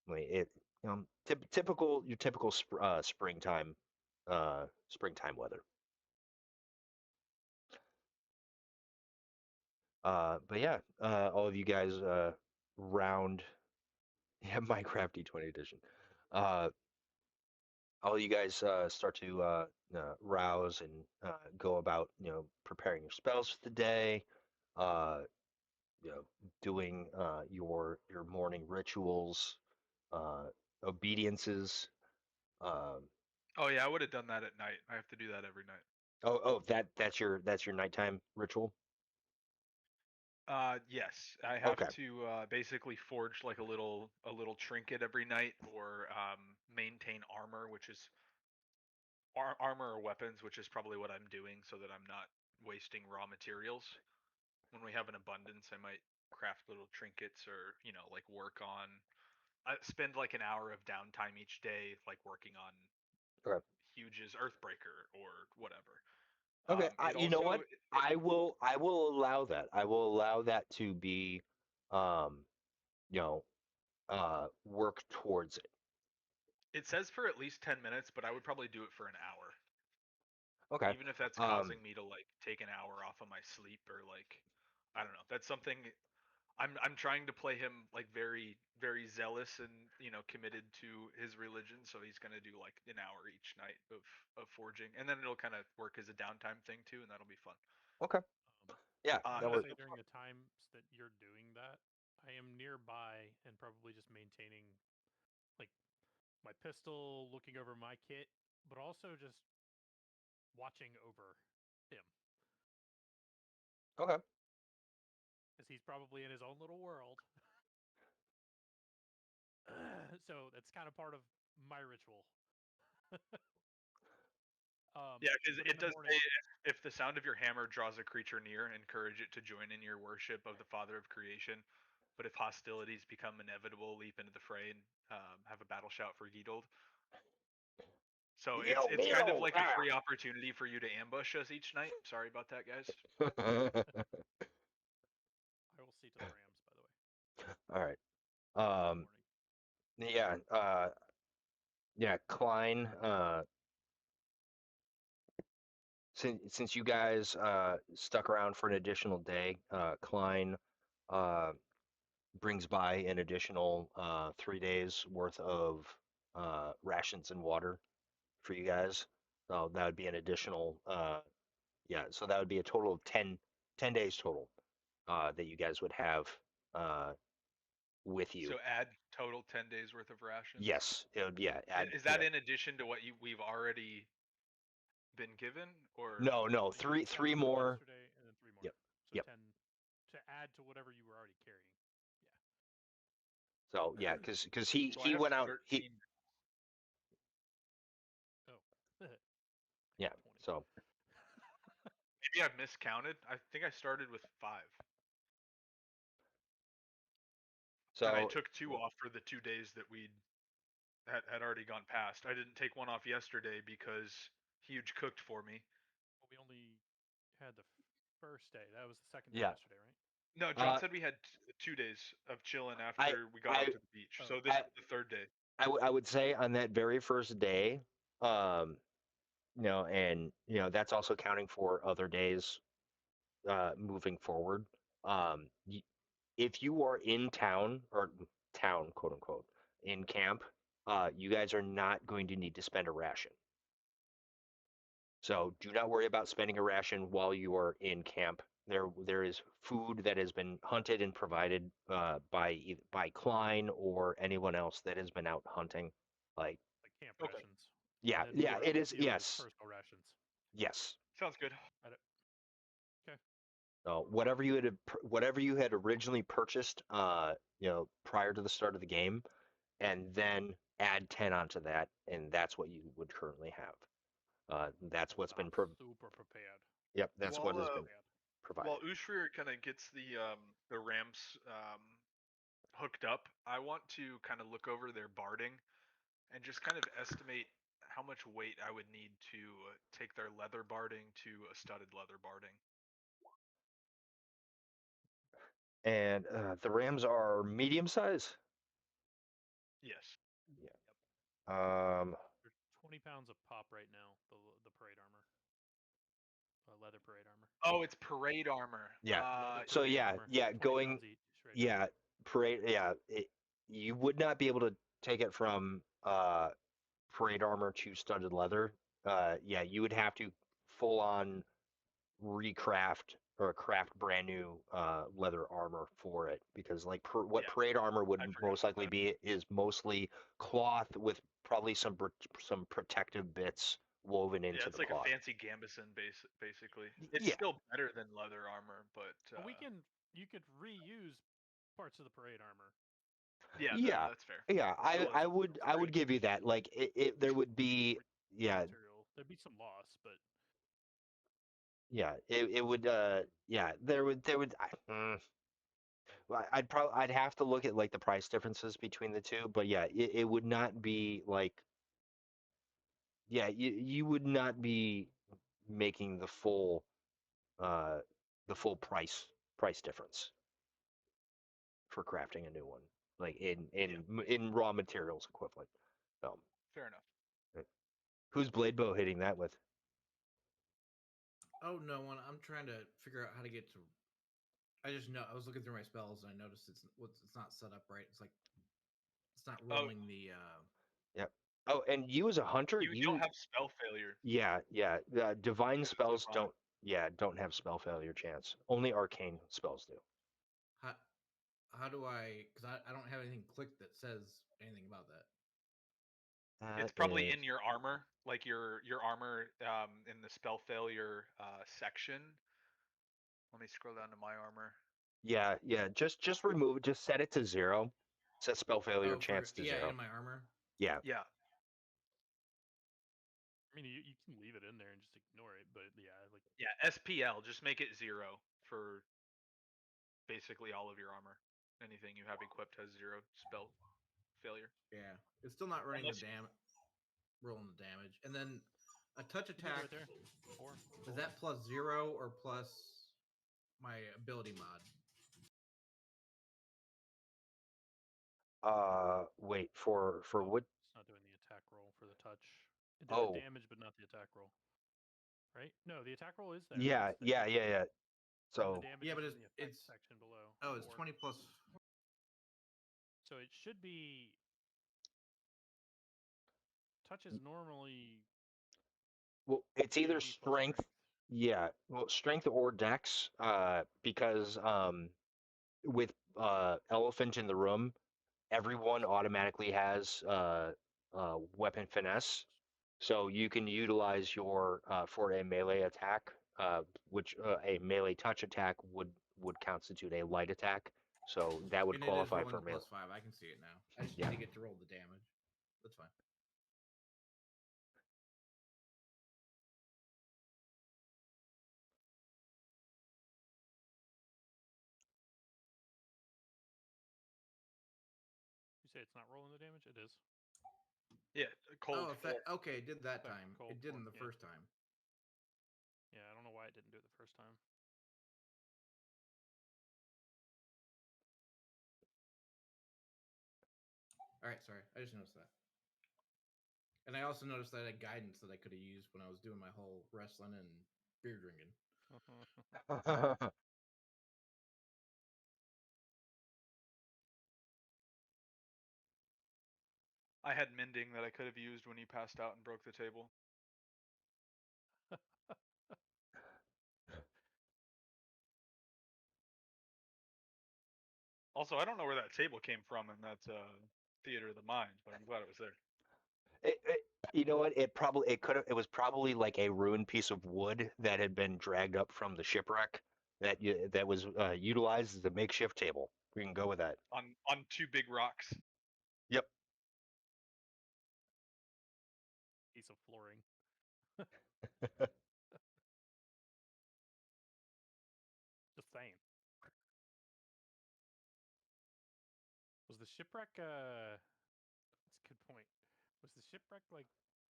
Speaker 4: Like it, typical your typical springtime weather. But yeah, all of you guys round yeah Minecraft D20 edition. Uh, all you guys start to rouse and go about preparing your spells for the day. Uh, doing your morning rituals, uh, obediences. Um,
Speaker 1: Oh yeah, I would have done that at night. I have to do that every night.
Speaker 4: oh, that's your nighttime ritual.
Speaker 1: Yes, I have
Speaker 4: Okay,
Speaker 1: to basically forge like a little trinket every night, or maintain armor, which is armor or weapons, which is probably what I'm doing, so that I'm not wasting raw materials. When we have an abundance, I might craft little trinkets, or like work on. I spend like an hour of downtime each day, like working on
Speaker 4: okay,
Speaker 1: Huge's Earthbreaker or whatever.
Speaker 4: Okay,
Speaker 1: It
Speaker 4: you know
Speaker 1: also
Speaker 4: what? I will allow that. I will allow that to be, um, you know, work towards it.
Speaker 1: it says for at least 10 minutes, but I would probably do it for an hour.
Speaker 4: Okay.
Speaker 1: Even if that's causing me to like take an hour off of my sleep or like I don't know. That's something I'm trying to play him like very very zealous and committed to his religion, so he's going to do like an hour each night of forging, and then it'll kind of work as a downtime thing too, and that'll be fun.
Speaker 4: Okay. Yeah,
Speaker 3: I'm
Speaker 4: that
Speaker 3: gonna
Speaker 4: was
Speaker 3: say during the times that you're doing that, I am nearby and probably just maintaining like my pistol, looking over my kit, but also just watching over him,
Speaker 4: okay.
Speaker 3: as he's probably in his own little world. So that's kind of part of my ritual.
Speaker 1: Yeah, because
Speaker 3: but in
Speaker 1: it
Speaker 3: the
Speaker 1: does say
Speaker 3: morning,
Speaker 1: if the sound of your hammer draws a creature near, encourage it to join in your worship of the Father of Creation. But if hostilities become inevitable, leap into the fray and have a battle shout for Gittold. So
Speaker 4: Yo,
Speaker 1: it's kind of
Speaker 4: Gito!
Speaker 1: like a free opportunity for you to ambush us each night. Sorry about that, guys.
Speaker 3: I will see to the Rams, by the way.
Speaker 4: All right.
Speaker 3: In the morning.
Speaker 4: Yeah. Yeah. Klein. Since you guys stuck around for an additional day, Klein brings by an additional 3 days worth of rations and water for you guys. So that would be an additional, yeah. So that would be a total of 10 days total that you guys would have uh, with you.
Speaker 1: So add total 10 days worth of rations.
Speaker 4: Yes, it would. Yeah, add.
Speaker 1: Is that
Speaker 4: Yeah.
Speaker 1: in addition to what we've already been given, or
Speaker 4: No,
Speaker 3: You had 10
Speaker 4: three
Speaker 3: from
Speaker 4: more.
Speaker 3: yesterday, and then 3 more.
Speaker 4: Yep,
Speaker 3: So
Speaker 4: yep.
Speaker 3: 10 to add to whatever you were already carrying.
Speaker 4: So yeah, because
Speaker 1: so I
Speaker 4: he
Speaker 1: have
Speaker 4: went out.
Speaker 1: 13?
Speaker 3: Oh,
Speaker 4: Yeah.
Speaker 3: 20.
Speaker 4: So
Speaker 1: Maybe I've miscounted. I think I started with 5. And I
Speaker 4: so
Speaker 1: took 2 off for the 2 days that we had already gone past. I didn't take one off yesterday because Huge cooked for me.
Speaker 3: Well, we only had the first day. That was the second day
Speaker 4: yeah.
Speaker 3: yesterday, right?
Speaker 1: No, John
Speaker 4: Uh,
Speaker 1: said we had 2 days of chilling
Speaker 4: I
Speaker 1: after we got
Speaker 4: I
Speaker 1: out to the beach.
Speaker 3: Oh,
Speaker 1: So this
Speaker 4: I
Speaker 1: is the 3rd day.
Speaker 4: I would say on that very first day, um, and that's also counting for other days moving forward. If you are in town or town, quote unquote, in camp, you guys are not going to need to spend a ration. So do not worry about spending a ration while you are in camp. There is food that has been hunted and provided by Klein or anyone else that has been out hunting. Like
Speaker 3: Like camp
Speaker 1: Okay,
Speaker 3: rations.
Speaker 4: yeah,
Speaker 3: And then
Speaker 4: yeah, it is.
Speaker 3: Theo's
Speaker 4: Yes,
Speaker 3: personal rations.
Speaker 4: yes.
Speaker 1: sounds good.
Speaker 3: Okay.
Speaker 4: So whatever you had originally purchased, prior to the start of the game, and then add 10 onto that, and that's what you would currently have. That's what's been
Speaker 3: super prepared.
Speaker 4: yep, that's what
Speaker 1: While
Speaker 4: has been
Speaker 1: while
Speaker 4: provided.
Speaker 1: Ushrir kind of gets the ramps hooked up, I want to kind of look over their barding and just kind of estimate how much weight I would need to take their leather barding to a studded leather barding.
Speaker 4: And the Rams are medium size.
Speaker 1: Yes.
Speaker 4: Yeah. Um.
Speaker 3: They're 20 pounds of pop right now. The parade armor, leather parade armor.
Speaker 1: Oh, it's parade armor.
Speaker 4: Yeah.
Speaker 3: Leather
Speaker 4: So
Speaker 3: parade
Speaker 4: yeah,
Speaker 3: armor.
Speaker 4: yeah,
Speaker 3: 20 pounds each. Right now.
Speaker 4: yeah, parade. Yeah, you would not be able to take it from parade armor to studded leather. Yeah, you would have to full on recraft or craft brand new leather armor for it because like what
Speaker 1: Yeah,
Speaker 4: parade armor would
Speaker 1: I forgot
Speaker 4: most
Speaker 1: about
Speaker 4: likely
Speaker 1: that.
Speaker 4: be is mostly cloth with probably some protective bits woven
Speaker 1: Yeah,
Speaker 4: into
Speaker 1: it's
Speaker 4: the
Speaker 1: like a
Speaker 4: cloth.
Speaker 1: fancy gambeson basically. It's
Speaker 4: Yeah,
Speaker 1: still better than leather armor, but
Speaker 3: But you could reuse parts of the parade armor.
Speaker 1: yeah,
Speaker 4: yeah,
Speaker 1: that's fair.
Speaker 4: yeah.
Speaker 1: Still
Speaker 4: I
Speaker 1: is
Speaker 4: would
Speaker 1: it's
Speaker 4: I
Speaker 1: great.
Speaker 4: would give you that. Like there would be yeah
Speaker 3: Material. There'd be some loss, but
Speaker 4: yeah it would yeah there would well, I'd have to look at like the price differences between the two, but yeah, it would not be like yeah you would not be making the full price difference for crafting a new one, like in raw materials equivalent.
Speaker 1: Fair enough.
Speaker 4: Who's blade bow hitting that with?
Speaker 5: Oh no, one. I'm trying to figure out how to get to. I just know I was looking through my spells and I noticed it's not set up right. It's like it's not rolling the.
Speaker 4: Yeah. Oh, and you as a hunter,
Speaker 1: You don't have spell failure.
Speaker 4: Yeah. Divine
Speaker 1: You're
Speaker 4: spells
Speaker 1: divine.
Speaker 4: don't have spell failure chance. Only arcane spells do.
Speaker 5: How do I? Because I don't have anything clicked that says anything about that.
Speaker 1: It's probably in your armor, like your armor in the spell failure section. Let me scroll down to my armor.
Speaker 4: Yeah. Just remove it. Just set it to 0. Set spell failure chance to 0.
Speaker 5: In my armor.
Speaker 4: Yeah.
Speaker 1: Yeah.
Speaker 3: I mean, you can leave it in there and just ignore it, but yeah, like
Speaker 1: Yeah, SPL, just make it 0 for basically all of your armor. Anything you have equipped has 0 spell failure.
Speaker 5: Yeah, it's still not running
Speaker 1: Unless
Speaker 5: the rolling the damage, and then a touch
Speaker 3: you did
Speaker 5: attack.
Speaker 3: right there. 4.
Speaker 5: Is that plus 0 or plus my ability mod?
Speaker 4: Wait for what?
Speaker 3: It's not doing the attack roll for the touch. It did
Speaker 4: Oh.
Speaker 3: the damage, but not the attack roll. Right? No, the attack roll is there.
Speaker 4: Yeah.
Speaker 3: It's there.
Speaker 4: Yeah. So
Speaker 3: The damage
Speaker 5: Yeah, but
Speaker 3: is in the effects section below.
Speaker 5: Oh, it's
Speaker 3: 4.
Speaker 5: 20 plus.
Speaker 3: So it should be. Touch is normally.
Speaker 4: well, it's either
Speaker 3: AOE plus
Speaker 4: strength. Yeah, well, strength or dex. Because with elephant in the room, everyone automatically has weapon finesse, so you can utilize your for a melee attack, which a melee touch attack would constitute a light attack, so that would
Speaker 5: And it is
Speaker 4: qualify
Speaker 5: rolling
Speaker 4: for
Speaker 5: the
Speaker 4: melee.
Speaker 5: plus 5. I can see it now. I just
Speaker 4: Yeah.
Speaker 5: need to get to roll the damage. That's fine.
Speaker 3: You say it's not rolling the damage? It is.
Speaker 1: Yeah, cold.
Speaker 5: Okay, it did that
Speaker 3: Effect
Speaker 5: time.
Speaker 3: cold
Speaker 5: It didn't
Speaker 3: form,
Speaker 5: the
Speaker 3: yeah.
Speaker 5: first time.
Speaker 3: Yeah, I don't know why it didn't do it the first time.
Speaker 5: All right, sorry. I just noticed that. And I also noticed that I had guidance that I could have used when I was doing my whole wrestling and beer drinking.
Speaker 1: I had mending that I could have used when you passed out and broke the table. Also, I don't know where that table came from in that theater of the mind, but I'm glad it was there.
Speaker 4: You know what? It was probably like a ruined piece of wood that had been dragged up from the shipwreck that was utilized as a makeshift table. We can go with that.
Speaker 1: On 2 big rocks.
Speaker 4: Yep.
Speaker 3: Piece of flooring. Just saying. Was the shipwreck that's a good point. Was the shipwreck like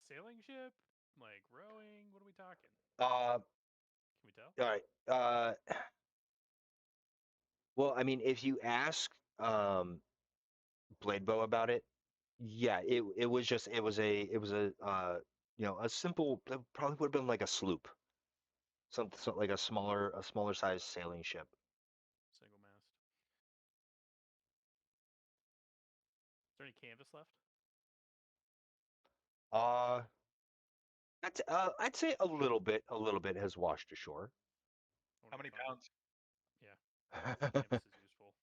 Speaker 3: sailing ship? Like rowing? What are we talking? Can we tell?
Speaker 4: All right. Well, I mean, if you ask Bladebow about it, yeah, it was a simple, it probably would have been like a sloop, something like a smaller sized sailing ship.
Speaker 3: Single mast. Is there any canvas left?
Speaker 4: I'd say a little bit has washed ashore.
Speaker 1: How many pounds?
Speaker 3: Yeah, canvas is useful.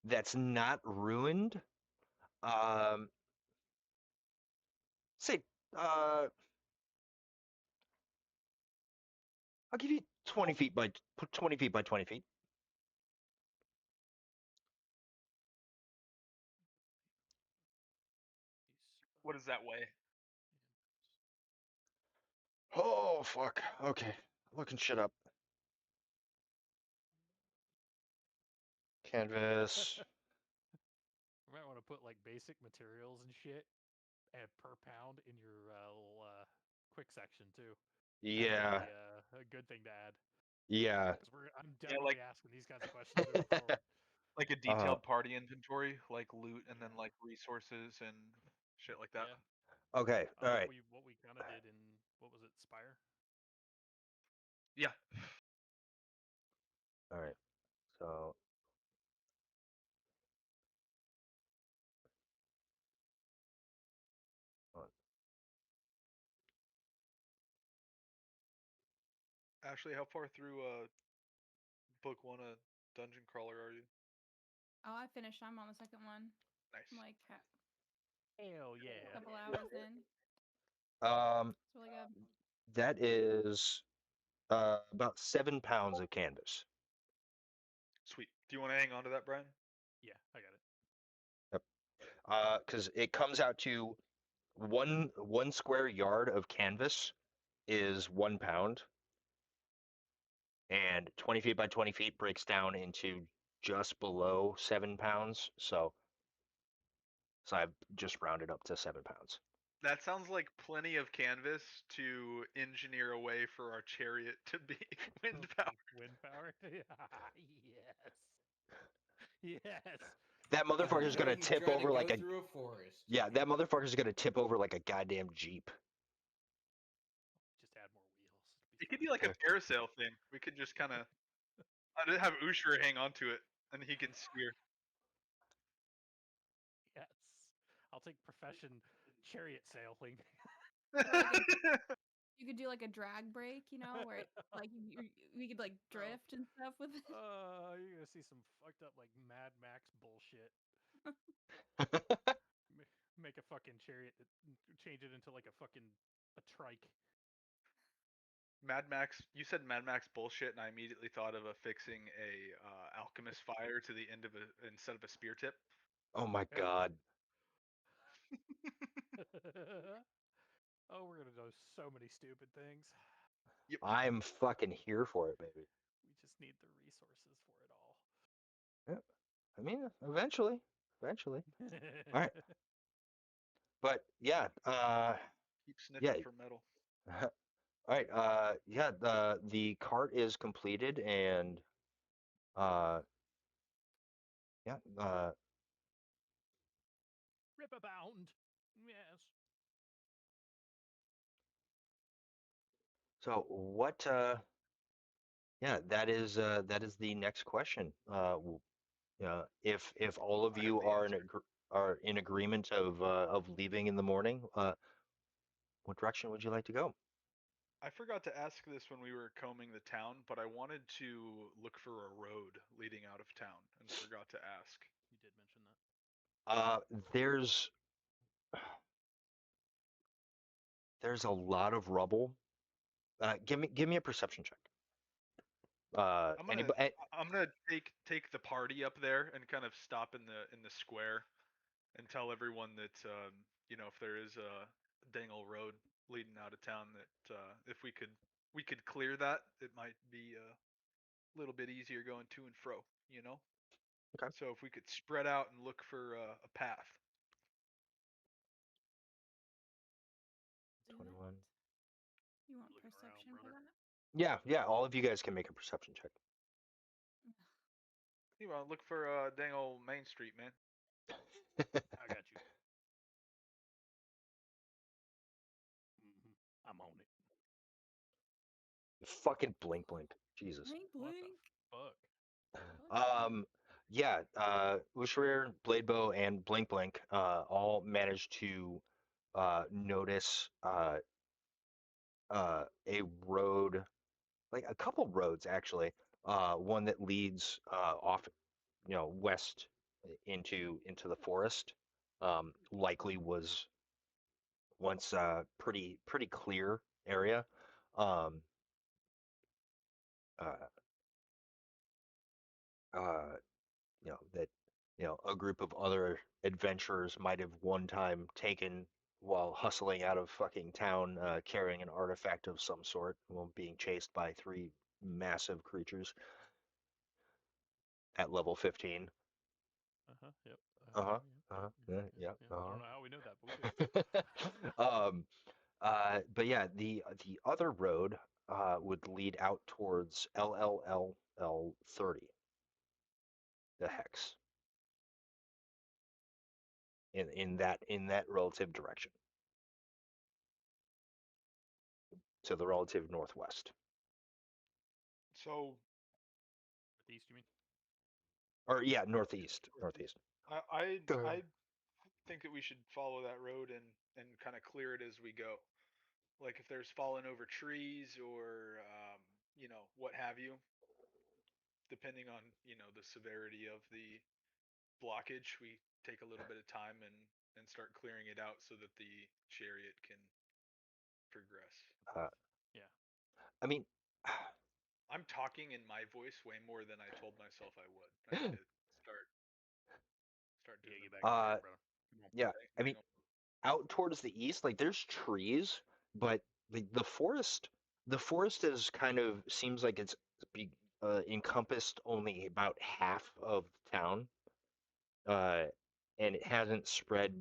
Speaker 4: That's not ruined. Say, I'll give you 20 feet by 20 feet by 20 feet.
Speaker 1: What does that weigh?
Speaker 4: Oh, fuck. Okay. Looking shit up. Canvas.
Speaker 3: You might want to put like basic materials and shit and per pound in your little
Speaker 7: quick section too.
Speaker 4: Yeah,
Speaker 7: That'd be a good thing to add
Speaker 4: yeah.
Speaker 7: because I'm
Speaker 1: Yeah,
Speaker 7: definitely asking these kinds of questions moving forward.
Speaker 1: like a
Speaker 4: Uh,
Speaker 1: detailed party inventory, like loot and then like resources and shit like that.
Speaker 7: Yeah,
Speaker 4: okay, all right.
Speaker 7: what we kind of did in what was it, Spire?
Speaker 1: Yeah.
Speaker 4: All right. So, hold
Speaker 1: Ashley, how far through book one of Dungeon Crawler are you?
Speaker 2: Oh, I finished. I'm on the second one.
Speaker 1: Nice.
Speaker 2: I'm like
Speaker 7: Hell
Speaker 2: a
Speaker 7: yeah!
Speaker 2: couple hours in.
Speaker 4: on.
Speaker 2: It's really good.
Speaker 4: That is about 7 pounds of canvas.
Speaker 1: Sweet. Do you want to hang on to that, Brian?
Speaker 7: Yeah, I got it.
Speaker 4: Because it comes out to one square yard of canvas is 1 pound, and 20 feet by 20 feet breaks down into just below 7 pounds. So I've just rounded up to 7 pounds.
Speaker 1: That sounds like plenty of canvas to engineer a way for our chariot to be wind powered.
Speaker 7: Wind power. Yes. Yes.
Speaker 4: That motherfucker's gonna
Speaker 5: You
Speaker 4: tip
Speaker 5: try to
Speaker 4: over
Speaker 5: go
Speaker 4: like a
Speaker 5: through a forest.
Speaker 4: yeah. That motherfucker's gonna tip over like a goddamn jeep.
Speaker 7: Just add more wheels.
Speaker 1: It
Speaker 7: It'd
Speaker 1: could
Speaker 7: be
Speaker 1: be like a
Speaker 4: Okay.
Speaker 1: parasail thing. We could just kind of I'd have Usher hang onto it and he can steer.
Speaker 7: Yes. I'll take profession chariot sailing.
Speaker 2: Or like a you could do like a drag break, where like we could like drift and stuff with it.
Speaker 7: You're gonna see some fucked up like Mad Max bullshit. Make a fucking chariot, change it into like a fucking a trike.
Speaker 1: Mad Max, you said Mad Max bullshit, and I immediately thought of affixing a alchemist fire to the end of a instead of a spear tip.
Speaker 4: Oh my
Speaker 7: Hell
Speaker 4: god.
Speaker 7: Oh, we're gonna do so many stupid things.
Speaker 4: I'm fucking here for it, baby.
Speaker 7: We just need the resources for it all.
Speaker 4: Yeah. I mean, eventually. All right. But yeah,
Speaker 1: Keep
Speaker 4: yeah.
Speaker 1: sniffing for metal.
Speaker 4: All right. Yeah. The cart is completed, and uh, yeah.
Speaker 7: Ripabound. Yes.
Speaker 4: So what? Yeah. That is the next question. If all of
Speaker 1: I have
Speaker 4: you
Speaker 1: the
Speaker 4: are
Speaker 1: answer.
Speaker 4: are in agreement of leaving in the morning, what direction would you like to go?
Speaker 1: I forgot to ask this when we were combing the town, but I wanted to look for a road leading out of town and forgot to ask.
Speaker 7: You did mention that.
Speaker 4: Uh, there's there's a lot of rubble. Give me a perception check.
Speaker 1: I'm gonna
Speaker 4: Anybody?
Speaker 1: I'm gonna take the party up there and kind of stop in the square and tell everyone that if there is a dang old road leading out of town that if we could clear that, it might be a little bit easier going to and fro.
Speaker 4: Okay.
Speaker 1: So if we could spread out and look for a path.
Speaker 2: Do
Speaker 4: 21.
Speaker 2: that. You want
Speaker 7: Looking around,
Speaker 2: perception for
Speaker 7: brother.
Speaker 2: that?
Speaker 4: Yeah. All of you guys can make a perception check.
Speaker 1: You want to look for dang old Main Street, man.
Speaker 7: I got you. I'm on it.
Speaker 4: Fucking blink. Jesus.
Speaker 2: Blink,
Speaker 7: What
Speaker 2: blink.
Speaker 7: the fuck?
Speaker 4: Yeah. Ushrir, Bladebow, and Blink all managed to notice a road, like a couple roads actually. One that leads off, west into the forest. Likely was once pretty clear area. Um, uh, uh, that a group of other adventurers might have one time taken while hustling out of fucking town, carrying an artifact of some sort, while being chased by three massive creatures at level 15.
Speaker 7: Yep.
Speaker 4: Uh-huh.
Speaker 7: Yep.
Speaker 4: Yeah.
Speaker 7: I don't know how we know that, but we do.
Speaker 4: But yeah, the other road would lead out towards LLLL30, the hex, in that relative direction, to the relative northwest.
Speaker 1: So
Speaker 3: Northeast, you mean?
Speaker 4: Or yeah, northeast.
Speaker 1: I think that we should follow that road and kind of clear it as we go. Like if there's fallen over trees or what have you, depending on the severity of the blockage, we take a little bit of time and start clearing it out so that the chariot can progress.
Speaker 4: Uh,
Speaker 3: Yeah.
Speaker 4: I mean,
Speaker 1: I'm talking in my voice way more than I told myself I would. I need to start
Speaker 3: Yeah,
Speaker 1: doing
Speaker 3: get
Speaker 1: the
Speaker 3: back in
Speaker 4: uh,
Speaker 3: shape, brother. Come on.
Speaker 4: yeah. I
Speaker 1: bang
Speaker 4: mean,
Speaker 1: on.
Speaker 4: out towards the east, like there's trees, but the forest is kind of seems like it's be, encompassed only about half of town, uh, and it hasn't spread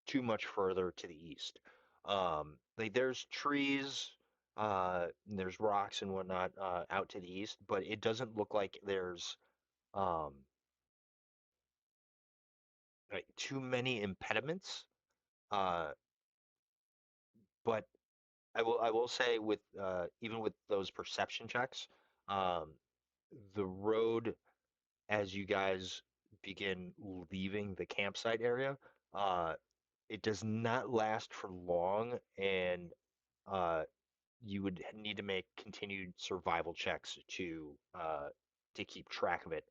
Speaker 4: too much further to the east. Like there's trees, there's rocks and whatnot out to the east, but it doesn't look like there's um, like too many impediments. Uh, but I will say with even with those perception checks, um, the road as you guys begin leaving the campsite area, uh, it does not last for long, and uh, you would need to make continued survival checks to keep track of it,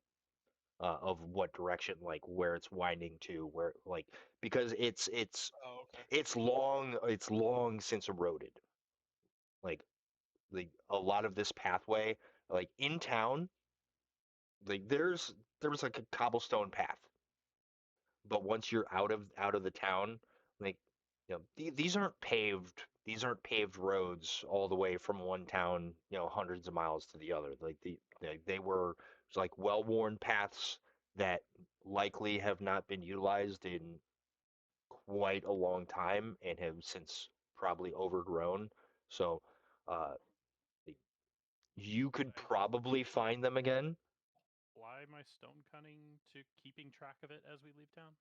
Speaker 4: of what direction, like where it's winding to, where like because
Speaker 1: Oh, okay.
Speaker 4: it's long since eroded. Like a lot of this pathway, like in town, like there was like a cobblestone path, but once you're out of the town, like these aren't paved roads all the way from one town, hundreds of miles to the other. Like they were like well-worn paths that likely have not been utilized in quite a long time and have since probably overgrown. So uh, you could
Speaker 3: I
Speaker 4: probably find them again.
Speaker 3: apply my stone cunning to keeping track of it as we leave town.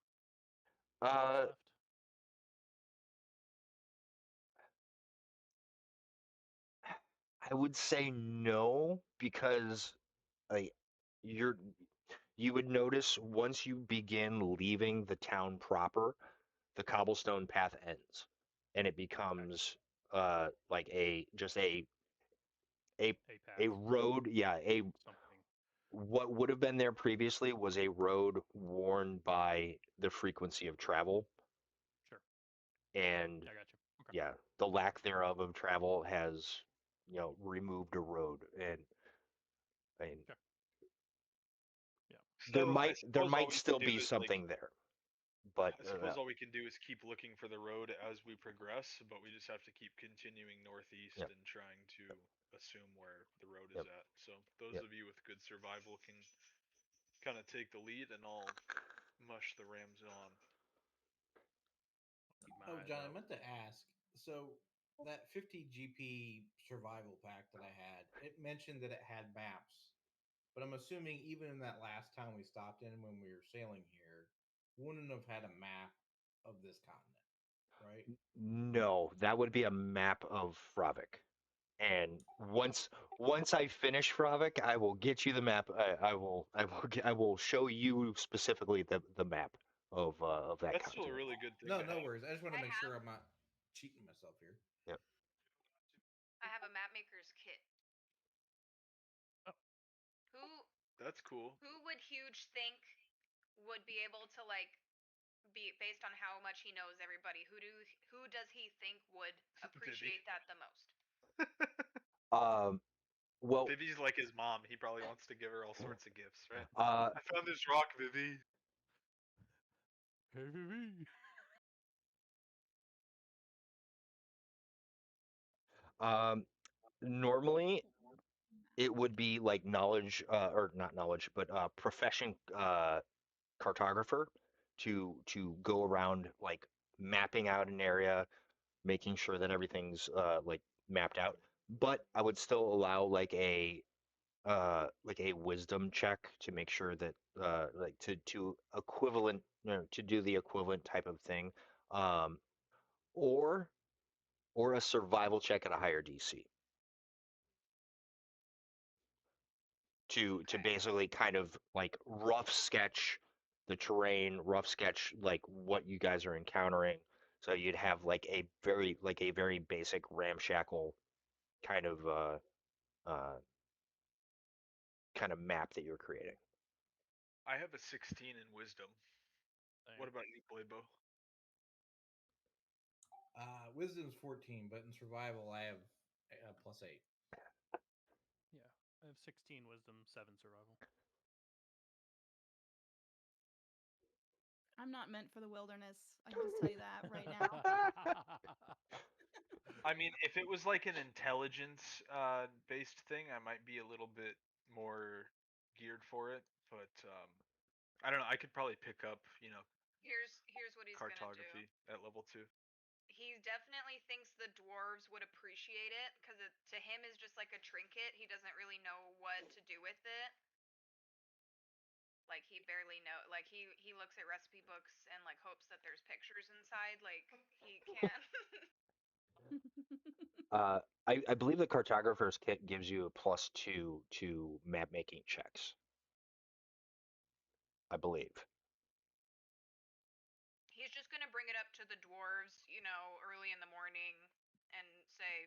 Speaker 3: What's
Speaker 4: Uh,
Speaker 3: left?
Speaker 4: I would say no because like you're you would notice once you begin leaving the town proper, the cobblestone path ends, and it
Speaker 3: Okay.
Speaker 4: becomes like a
Speaker 3: A
Speaker 4: a
Speaker 3: path.
Speaker 4: road. Yeah, a
Speaker 3: Something.
Speaker 4: what would have been there previously was a road worn by the frequency of travel,
Speaker 3: Sure.
Speaker 4: and
Speaker 3: I got you. Okay.
Speaker 4: yeah, the lack thereof of travel has removed a road, and
Speaker 3: Okay. Yeah.
Speaker 4: there
Speaker 1: So I
Speaker 4: might there
Speaker 1: suppose all
Speaker 4: might
Speaker 1: we can
Speaker 4: still
Speaker 1: do
Speaker 4: be
Speaker 1: is like
Speaker 4: something there, but
Speaker 1: I suppose all we can do is keep looking for the road as we progress, but we just have to keep continuing northeast
Speaker 4: yep,
Speaker 1: and trying to assume where the road is
Speaker 4: yep,
Speaker 1: at. So those
Speaker 4: yep.
Speaker 1: of you with good survival can kind of take the lead, and I'll mush the rams on.
Speaker 3: I'll keep my
Speaker 5: Oh,
Speaker 3: eyes
Speaker 5: John, I
Speaker 3: out.
Speaker 5: meant to ask. So that 50 GP survival pack that I had, it mentioned that it had maps, but I'm assuming even in that last town we stopped in when we were sailing here, wouldn't have had a map of this continent, right?
Speaker 4: No, that would be a map of Fravik. And once I finish Fravik, I will get you the map. I will show you specifically the map of that
Speaker 1: That's still a
Speaker 4: continent.
Speaker 1: really good thing
Speaker 5: No,
Speaker 1: to
Speaker 5: no
Speaker 1: have.
Speaker 5: worries. I just want to
Speaker 6: I
Speaker 5: make
Speaker 6: have
Speaker 5: sure I'm not cheating myself here.
Speaker 4: Yep.
Speaker 6: I have a map maker's kit.
Speaker 3: Oh,
Speaker 6: Who
Speaker 1: That's cool.
Speaker 6: who would Huge think would be able to like be based on how much he knows everybody? Who does he think would
Speaker 1: Vivi.
Speaker 6: appreciate that the most?
Speaker 4: Um. Well.
Speaker 1: Vivi's like his mom. He probably wants to give her all sorts of gifts, right?
Speaker 4: Uh.
Speaker 1: I found this rock, Vivi.
Speaker 3: hey, baby.
Speaker 4: Um. Normally, it would be like knowledge, or not knowledge, but profession cartographer to go around like mapping out an area, making sure that everything's like mapped out. But I would still allow like a wisdom check to make sure that like to equivalent to do the equivalent type of thing, um, or a survival check at a higher DC to
Speaker 6: Okay.
Speaker 4: basically kind of like rough sketch the terrain, rough sketch like what you guys are encountering. So you'd have like a very basic ramshackle kind of uh, kind of map that you're creating.
Speaker 1: I have a 16 in wisdom. What about you, Playbo?
Speaker 5: Wisdom's 14, but in survival I have +8.
Speaker 3: Yeah, I have 16 wisdom, 7 survival.
Speaker 2: I'm not meant for the wilderness. I can just tell you that right now.
Speaker 1: I mean, if it was like an intelligence based thing, I might be a little bit more geared for it. But I don't know. I could probably pick up,
Speaker 6: Here's what he's gonna do.
Speaker 1: cartography at level 2.
Speaker 6: He definitely thinks the dwarves would appreciate it because it to him is just like a trinket. He doesn't really know what to do with it. Like he barely know. Like he looks at recipe books and like hopes that there's pictures inside. Like he can't.
Speaker 4: I believe the cartographer's kit gives you a +2 to map making checks. I believe.
Speaker 6: He's just gonna bring it up to the dwarves, early in the morning, and say,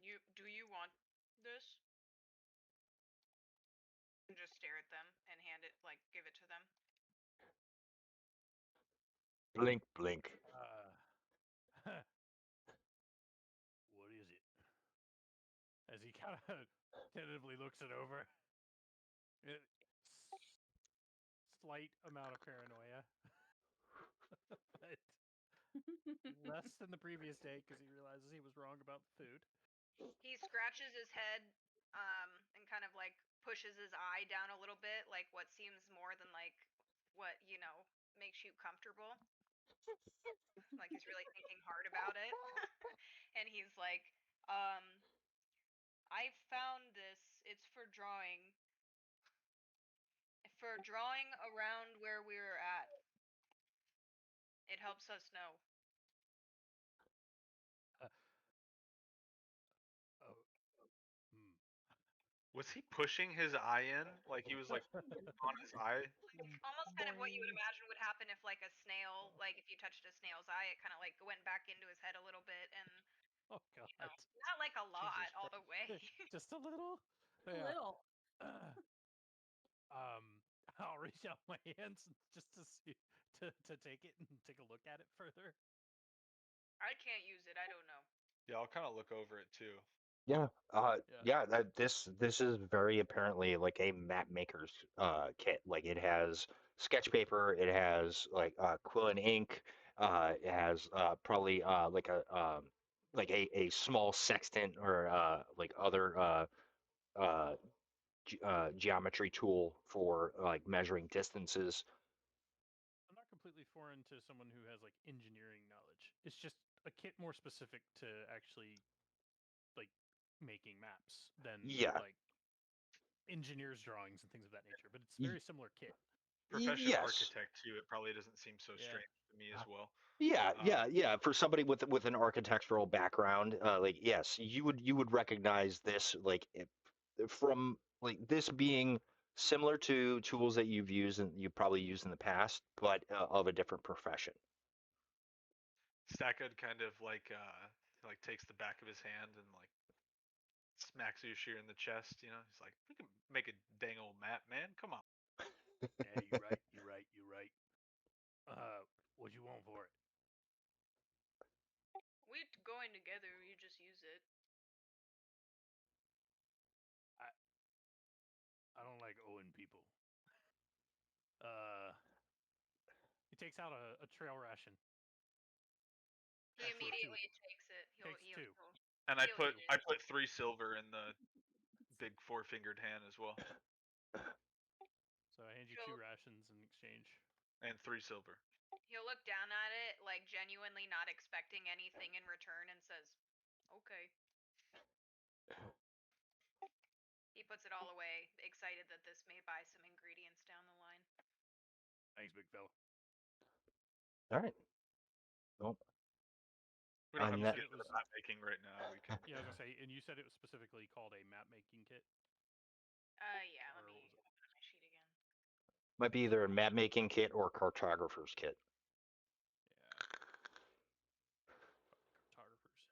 Speaker 6: do you want this?" And just stare at them and hand it, like, give it to them.
Speaker 4: Blink, blink.
Speaker 3: What is it? As he kind of tentatively looks it over. Slight amount of paranoia, but less than the previous day because he realizes he was wrong about the food.
Speaker 6: He scratches his head, and kind of like pushes his eye down a little bit, like what seems more than like what makes you comfortable. Like he's really thinking hard about it, and he's like, um, "I found this. It's for drawing around where we're at. It helps us know."
Speaker 3: Uh, oh, hmm.
Speaker 1: Was he pushing his eye in? Like he was like on his eye?
Speaker 6: Like almost kind of what you would imagine would happen if like a snail, like if you touched a snail's eye, it kind of like went back into his head a little bit, and
Speaker 3: Oh God,
Speaker 6: not like a lot
Speaker 3: Jesus
Speaker 6: all the way.
Speaker 3: just a little.
Speaker 2: A little.
Speaker 3: Uh, um, I'll reach out my hands just to see to take it and take a look at it further.
Speaker 6: I can't use it. I don't know.
Speaker 1: Yeah, I'll kind of look over it too.
Speaker 4: Yeah.
Speaker 3: Yeah.
Speaker 4: This is very apparently like a map maker's kit. Like it has sketch paper, it has like quill and ink, it has probably like a small sextant or like other geometry tool for like measuring distances.
Speaker 3: I'm not completely foreign to someone who has like engineering knowledge. It's just a kit more specific to actually like making maps than
Speaker 4: Yeah.
Speaker 3: like engineers drawings and things of that nature, but it's
Speaker 4: Y-
Speaker 3: very similar kit.
Speaker 1: Profession
Speaker 4: yes.
Speaker 1: architect too. It probably doesn't seem so
Speaker 3: Yeah.
Speaker 1: strange to me as well.
Speaker 4: Yeah. For somebody with an architectural background, like yes, you would recognize this like from like this being similar to tools that you've used and you probably used in the past, but of a different profession.
Speaker 1: Stackhood kind of like takes the back of his hand and like smacks Ushir in the chest. He's like, "We can make a dang old map, man. Come on."
Speaker 3: Yeah, you're right. You're right. You're right. What you want for it?
Speaker 6: We're going together. You just use it.
Speaker 3: I don't like owing people. Uh, he takes out a trail ration.
Speaker 6: He
Speaker 3: Actually, two.
Speaker 6: immediately takes it.
Speaker 3: Takes two.
Speaker 1: And I
Speaker 6: he'll
Speaker 1: put
Speaker 6: eat
Speaker 1: I
Speaker 6: it.
Speaker 1: put 3 silver in the big 4-fingered hand as well,
Speaker 3: So I hand you two
Speaker 6: Sure.
Speaker 3: rations in exchange.
Speaker 1: and 3 silver.
Speaker 6: He'll look down at it, like genuinely not expecting anything in return, and says, "Okay." He puts it all away, excited that this may buy some ingredients down the line.
Speaker 3: Thanks, big fella.
Speaker 4: All right. Well,
Speaker 1: We don't have
Speaker 4: On
Speaker 1: to
Speaker 4: that-
Speaker 1: get
Speaker 3: It
Speaker 1: into the
Speaker 3: was-
Speaker 1: map making right now. We can.
Speaker 3: Yeah, I was gonna say, and you said it was specifically called a map making kit.
Speaker 6: Yeah. Let
Speaker 3: Or
Speaker 6: me
Speaker 3: was it-
Speaker 6: open up my sheet again.
Speaker 4: might be either a map making kit or cartographer's kit.
Speaker 3: Yeah. Cartographers.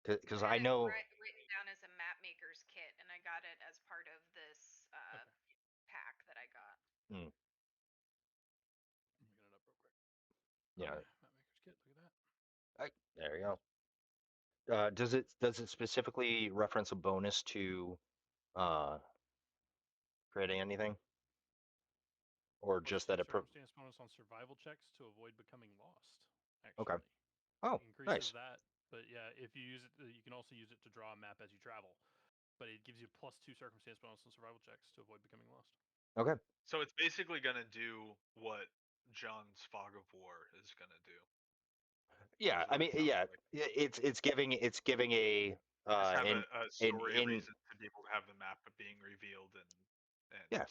Speaker 4: Because
Speaker 6: I
Speaker 4: I
Speaker 6: had it
Speaker 4: know.
Speaker 6: written down as a map maker's kit, and I got it as part of this
Speaker 3: Okay.
Speaker 6: pack that I got.
Speaker 3: I'm looking it up real quick.
Speaker 4: Yeah.
Speaker 3: Okay, map maker's kit. Look at that.
Speaker 4: There you go. Does it specifically reference a bonus to creating anything, or
Speaker 3: Plus
Speaker 4: just
Speaker 3: 2
Speaker 4: that it?
Speaker 3: circumstance bonus on survival checks to avoid becoming lost.
Speaker 4: Okay.
Speaker 3: Actually.
Speaker 4: Oh,
Speaker 3: Increases
Speaker 4: nice.
Speaker 3: that, but yeah, if you use it, you can also use it to draw a map as you travel. But it gives you plus 2 circumstance bonus on survival checks to avoid becoming lost.
Speaker 4: Okay.
Speaker 1: So it's basically gonna do what John's Fog of War is gonna do.
Speaker 4: Yeah,
Speaker 1: is
Speaker 4: I
Speaker 1: what
Speaker 4: mean,
Speaker 1: it sounds
Speaker 4: yeah,
Speaker 1: like.
Speaker 4: it's giving a
Speaker 1: Just have
Speaker 4: in
Speaker 1: a
Speaker 4: in
Speaker 1: story
Speaker 4: in
Speaker 1: reason to be able to have the map being revealed and
Speaker 4: Yeah.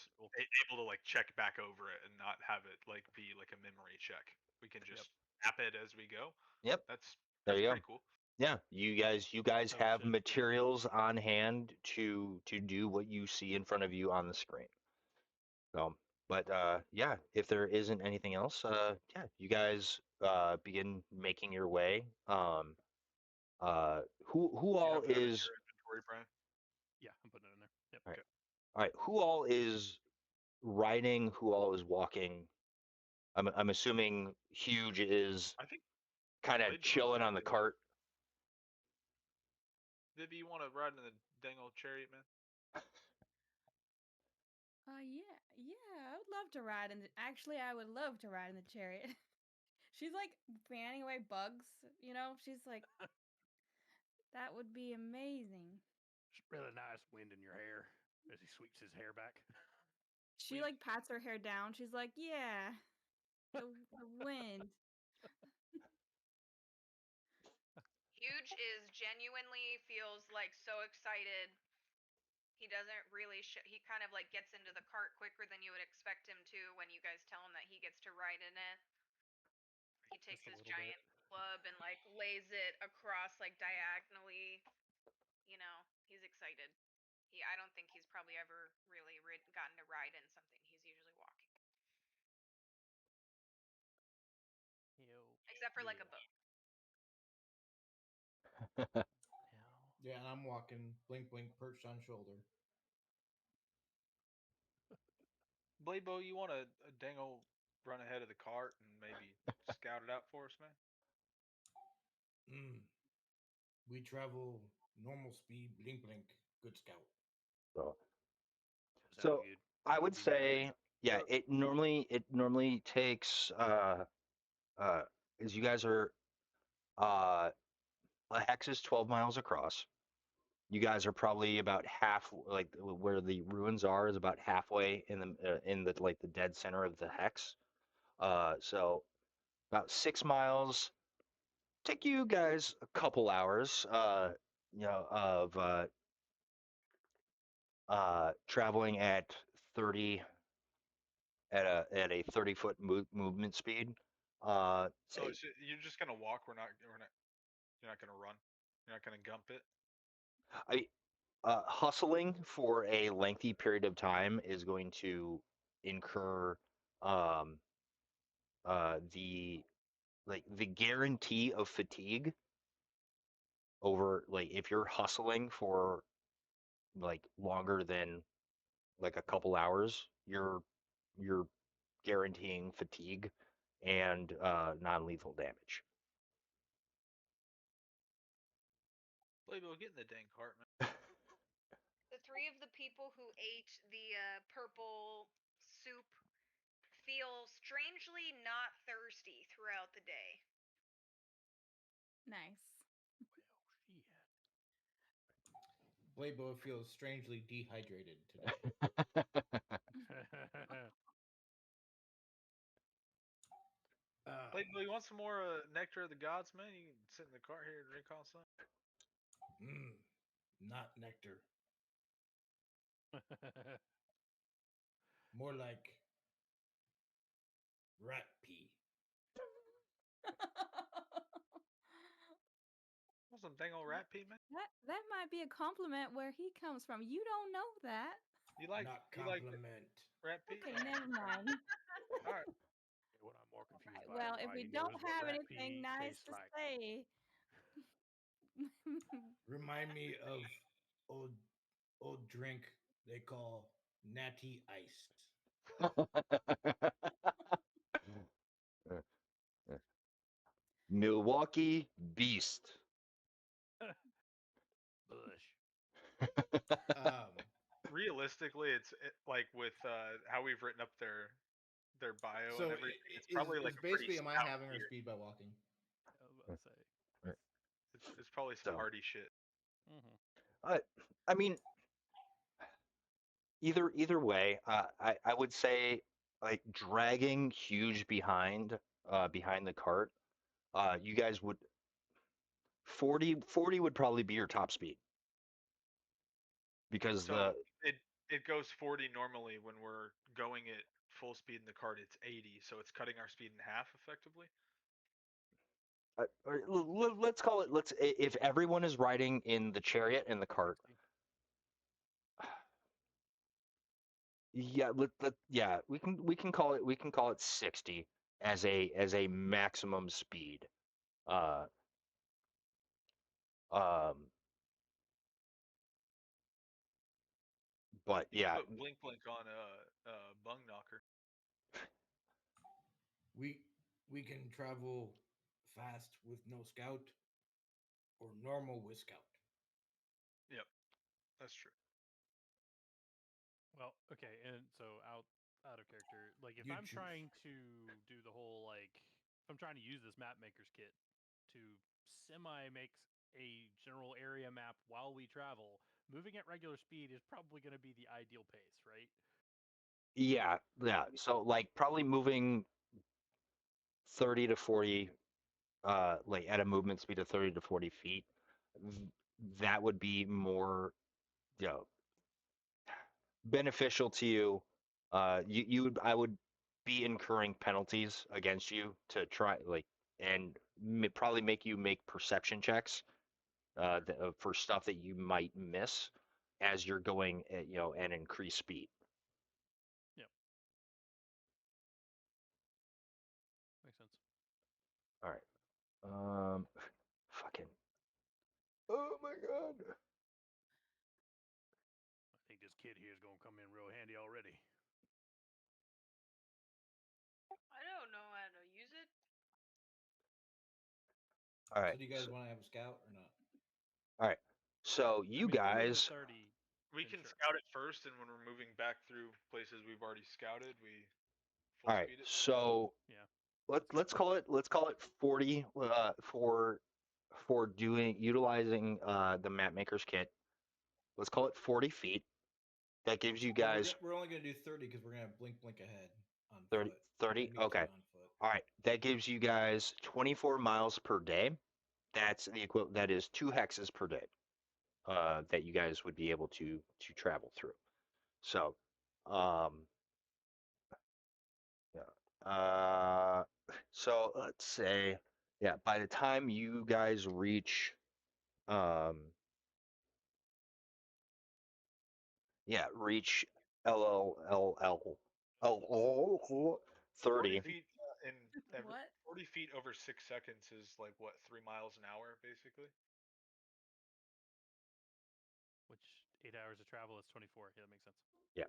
Speaker 1: able to like check back over it and not have it like be like a memory check. We can just map it as we go.
Speaker 4: Yep.
Speaker 1: That's
Speaker 4: There you go.
Speaker 1: pretty cool.
Speaker 4: Yeah, you guys
Speaker 3: So
Speaker 4: have
Speaker 3: should-
Speaker 4: materials on hand to do what you see in front of you on the screen. So, but yeah, if there isn't anything else, yeah, you guys begin making your way. Who
Speaker 1: Do you
Speaker 4: all
Speaker 1: have that in
Speaker 4: is
Speaker 1: your inventory, Brian?
Speaker 3: Yeah, I'm putting it in there. Yep.
Speaker 4: All right.
Speaker 1: Okay.
Speaker 4: All right? Who all is riding? Who all is walking? I'm assuming Huge is
Speaker 1: I think
Speaker 4: kind of
Speaker 1: Blade
Speaker 4: chilling on the
Speaker 1: riding.
Speaker 4: cart.
Speaker 1: Vivi, you want to ride in the dang old chariot, man?
Speaker 2: Yeah, I would love to ride in the. Actually, I would love to ride in the chariot. She's like fanning away bugs, you know. She's like, that would be amazing.
Speaker 3: Just really nice wind in your hair as he sweeps his hair back.
Speaker 2: She like pats her hair down. She's like, yeah, the wind.
Speaker 6: Huge is genuinely feels like so excited. He doesn't really he kind of like gets into the cart quicker than you would expect him to when you guys tell him that he gets to ride in it. He takes
Speaker 3: Just a
Speaker 6: his
Speaker 3: little bit.
Speaker 6: giant club and like lays it across like diagonally. You know, he's excited. I don't think he's probably ever really gotten to ride in something. He's usually walking, except for like a boat.
Speaker 5: Yeah, and I'm walking, blink, blink, perched on shoulder.
Speaker 1: Bladebo, you want a dang old run ahead of the cart and maybe scout it out for us, man?
Speaker 5: We travel normal speed, blink, blink, good scout.
Speaker 4: So I would say, yeah, it normally takes as you guys are a hex is 12 miles across. You guys are probably about half, like where the ruins are is about halfway in the like the dead center of the hex. So about 6 miles. Take you guys a couple hours, of traveling at 30 at a 30-foot movement speed.
Speaker 1: So
Speaker 4: Say,
Speaker 1: you're just gonna walk. You're not gonna run. You're not gonna gump it.
Speaker 4: hustling for a lengthy period of time is going to incur um, the guarantee of fatigue over, like, if you're hustling for like longer than like a couple hours, you're guaranteeing fatigue and non-lethal damage.
Speaker 1: Bladebo, get in the dang cart, man.
Speaker 6: The three of the people who ate the purple soup feel strangely not thirsty throughout the day.
Speaker 2: Nice.
Speaker 5: Blaybo feels strangely dehydrated today.
Speaker 1: Layton, you want some more nectar of the gods, man? You can sit in the car here and drink all some.
Speaker 5: Not nectar. More like rat pee.
Speaker 1: Want some dang old rat pee, man?
Speaker 2: That might be a compliment where he comes from. You don't know that.
Speaker 1: You like
Speaker 5: Not
Speaker 1: you like
Speaker 5: compliment.
Speaker 1: rat pee?
Speaker 2: Okay, never mind.
Speaker 1: All right.
Speaker 3: What I'm more confused
Speaker 2: Right,
Speaker 3: by
Speaker 2: well,
Speaker 3: is
Speaker 2: if
Speaker 3: why
Speaker 2: we
Speaker 3: he
Speaker 2: don't
Speaker 3: knows what
Speaker 2: have
Speaker 3: rat
Speaker 2: anything
Speaker 3: pee
Speaker 2: nice
Speaker 3: tastes
Speaker 2: to
Speaker 3: like.
Speaker 2: say,
Speaker 5: Remind me of old drink they call natty iced.
Speaker 4: Milwaukee Beast.
Speaker 3: Bush.
Speaker 1: Realistically, like with how we've written up their bio
Speaker 5: So
Speaker 1: and everything. It's
Speaker 5: is
Speaker 1: probably like
Speaker 5: is
Speaker 1: a pretty
Speaker 5: basically am I
Speaker 1: stout
Speaker 5: having her
Speaker 1: beer.
Speaker 5: speed by walking?
Speaker 3: I was about to say.
Speaker 1: It's probably some
Speaker 4: So,
Speaker 1: hardy shit.
Speaker 3: Mm-hmm.
Speaker 4: I mean, either way, I would say like dragging huge behind the cart. You guys would 40 would probably be your top speed because
Speaker 1: So it goes 40 normally when we're going at full speed in the cart. It's 80, so it's cutting our speed in half effectively.
Speaker 4: let's call it if everyone is riding in the chariot and the cart.
Speaker 3: 60.
Speaker 4: Yeah, yeah, we can call it 60 as a maximum speed. Uh, um, but
Speaker 1: You can
Speaker 4: yeah,
Speaker 1: put blink blink on a bung knocker.
Speaker 5: We can travel fast with no scout or normal with scout.
Speaker 1: Yep, that's true.
Speaker 3: Well, okay, and so out of character, like if
Speaker 5: You
Speaker 3: I'm
Speaker 5: choose.
Speaker 3: trying to do the whole if I'm trying to use this map maker's kit to semi make a general area map while we travel, moving at regular speed is probably going to be the ideal pace, right?
Speaker 4: yeah. So like probably moving 30 to 40, like at a movement speed of 30 to 40 feet. th- That would be more, you know, beneficial to you. I would be incurring penalties against you to try and probably make you make perception checks for stuff that you might miss as you're going at, at increased speed.
Speaker 3: Yep, makes sense.
Speaker 4: All right. Fucking. Oh my god.
Speaker 3: I think this kid here is going to come in real handy already.
Speaker 6: I don't know how to use it.
Speaker 4: All right.
Speaker 5: So do you guys want to have a scout or not?
Speaker 4: All right. So
Speaker 3: I
Speaker 4: you
Speaker 3: mean, if we're moving
Speaker 4: guys,
Speaker 3: 30,
Speaker 1: We
Speaker 3: then
Speaker 1: can
Speaker 3: sure.
Speaker 1: scout it first, and when we're moving back through places we've already scouted, we full
Speaker 4: all right.
Speaker 1: speed it.
Speaker 4: So
Speaker 3: Yeah.
Speaker 4: let's call it 40 for doing utilizing the map maker's kit. Let's call it 40 feet. That gives you
Speaker 5: Well,
Speaker 4: guys
Speaker 5: we're only gonna do 30 because we're gonna have blink ahead on
Speaker 4: 30.
Speaker 5: foot.
Speaker 4: 30.
Speaker 5: Me too
Speaker 4: Okay.
Speaker 5: on foot.
Speaker 4: All right. That gives you guys 24 miles per day. That's the equivalent. That is 2 hexes per day. That you guys would be able to travel through. So, yeah. So let's say, yeah, by the time you guys reach, um, yeah, reach LL
Speaker 1: 40
Speaker 4: 30.
Speaker 1: feet in
Speaker 2: what?
Speaker 1: 40 feet over 6 seconds is like what 3 miles an hour basically.
Speaker 3: Which 8 hours of travel is 24. Yeah, that makes sense.
Speaker 4: Yeah,